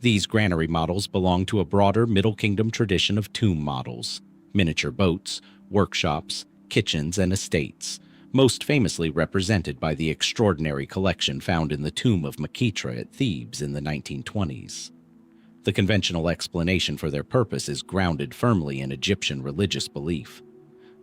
These granary models belong to a broader Middle Kingdom tradition of tomb models, miniature boats, workshops, kitchens, and estates, most famously represented by the extraordinary collection found in the tomb of Makitra at Thebes in the 1920s. The conventional explanation for their purpose is grounded firmly in Egyptian religious belief.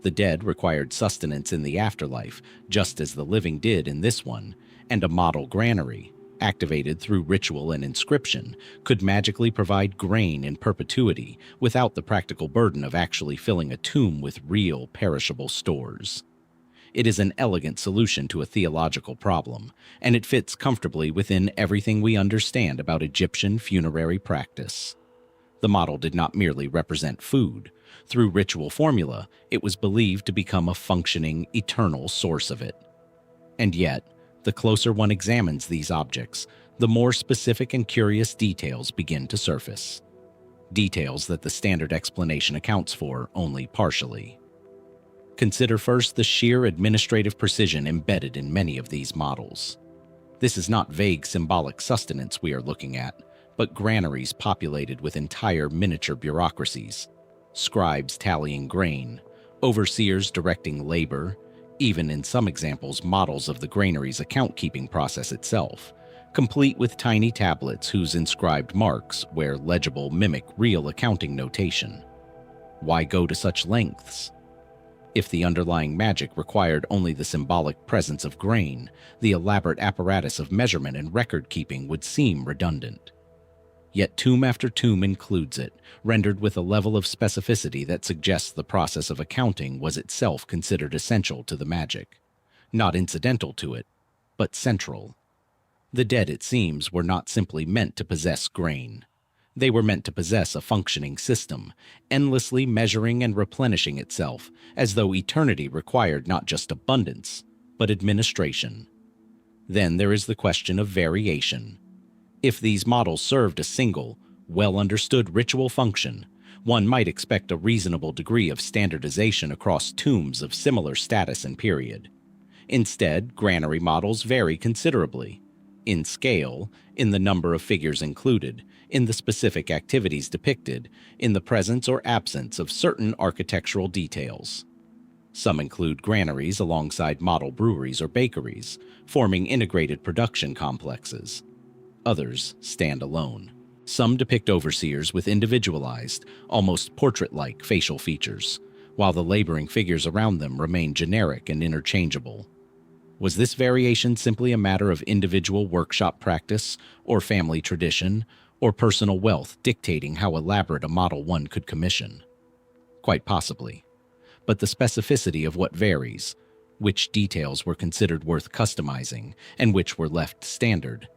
The dead required sustenance in the afterlife, just as the living did in this one, and a model granary, activated through ritual and inscription, could magically provide grain in perpetuity without the practical burden of actually filling a tomb with real perishable stores. It is an elegant solution to a theological problem, and it fits comfortably within everything we understand about Egyptian funerary practice. The model did not merely represent food. Through ritual formula, it was believed to become a functioning, eternal source of it. And yet, the closer one examines these objects, the more specific and curious details begin to surface. Details that the standard explanation accounts for only partially. Consider first the sheer administrative precision embedded in many of these models. This is not vague symbolic sustenance we are looking at, but granaries populated with entire miniature bureaucracies, scribes tallying grain, overseers directing labor, even in some examples models of the granary's account-keeping process itself, complete with tiny tablets whose inscribed marks, where legible, mimic real accounting notation. Why go to such lengths? If the underlying magic required only the symbolic presence of grain, the elaborate apparatus of measurement and record-keeping would seem redundant. Yet tomb after tomb includes it, rendered with a level of specificity that suggests the process of accounting was itself considered essential to the magic. Not incidental to it, but central. The dead, it seems, were not simply meant to possess grain. They were meant to possess a functioning system, endlessly measuring and replenishing itself, as though eternity required not just abundance, but administration. Then there is the question of variation. If these models served a single, well-understood ritual function, one might expect a reasonable degree of standardization across tombs of similar status and period. Instead, granary models vary considerably. In scale, in the number of figures included, in the specific activities depicted, in the presence or absence of certain architectural details. Some include granaries alongside model breweries or bakeries, forming integrated production complexes. Others stand alone. Some depict overseers with individualized, almost portrait-like facial features, while the laboring figures around them remain generic and interchangeable. Was this variation simply a matter of individual workshop practice, or family tradition, or personal wealth dictating how elaborate a model one could commission? Quite possibly. But the specificity of what varies, which details were considered worth customizing and which were left standard,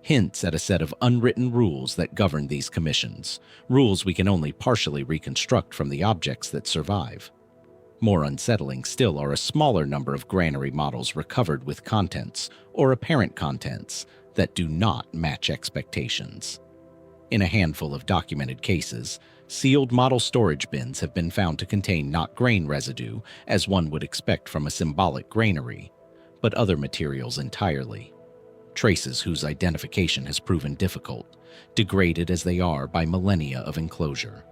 hints at a set of unwritten rules that govern these commissions, rules we can only partially reconstruct from the objects that survive. More unsettling still are a smaller number of granary models recovered with contents, or apparent contents, that do not match expectations. In a handful of documented cases, sealed model storage bins have been found to contain not grain residue, as one would expect from a symbolic granary, but other materials entirely. Traces whose identification has proven difficult, degraded as they are by millennia of enclosure.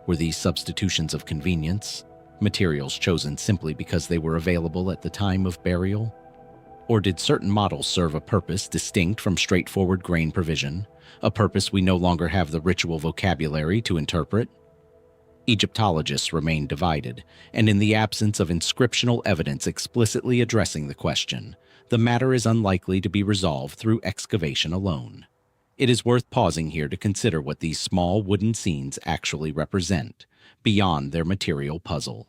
Were these substitutions of convenience, materials chosen simply because they were available at the time of burial? Or did certain models serve a purpose distinct from straightforward grain provision, a purpose we no longer have the ritual vocabulary to interpret? Egyptologists remain divided, and in the absence of inscriptional evidence explicitly addressing the question, the matter is unlikely to be resolved through excavation alone. It is worth pausing here to consider what these small wooden scenes actually represent, beyond their material puzzle.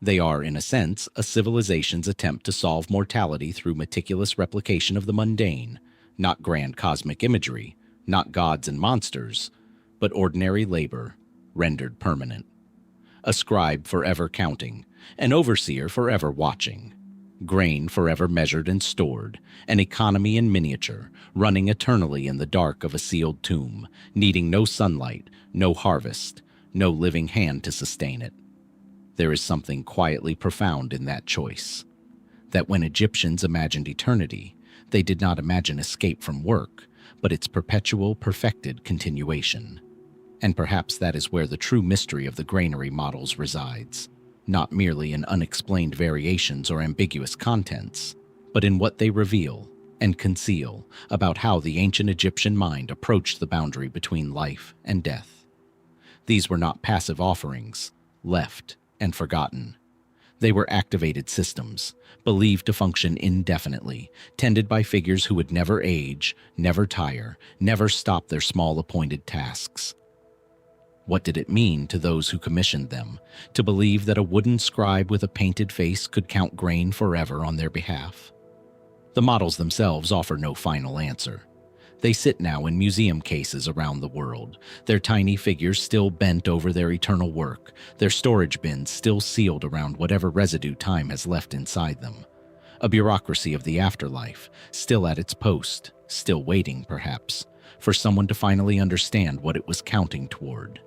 They are, in a sense, a civilization's attempt to solve mortality through meticulous replication of the mundane, not grand cosmic imagery, not gods and monsters, but ordinary labor, rendered permanent. A scribe forever counting, an overseer forever watching, grain forever measured and stored, an economy in miniature, running eternally in the dark of a sealed tomb, needing no sunlight, no harvest, no living hand to sustain it. There is something quietly profound in that choice. That when Egyptians imagined eternity, they did not imagine escape from work, but its perpetual, perfected continuation. And perhaps that is where the true mystery of the granary models resides, not merely in unexplained variations or ambiguous contents, but in what they reveal and conceal about how the ancient Egyptian mind approached the boundary between life and death. These were not passive offerings, left and forgotten. They were activated systems, believed to function indefinitely, tended by figures who would never age, never tire, never stop their small appointed tasks. What did it mean to those who commissioned them to believe that a wooden scribe with a painted face could count grain forever on their behalf? The models themselves offer no final answer. They sit now in museum cases around the world, their tiny figures still bent over their eternal work, their storage bins still sealed around whatever residue time has left inside them. A bureaucracy of the afterlife, still at its post, still waiting, perhaps, for someone to finally understand what it was counting toward.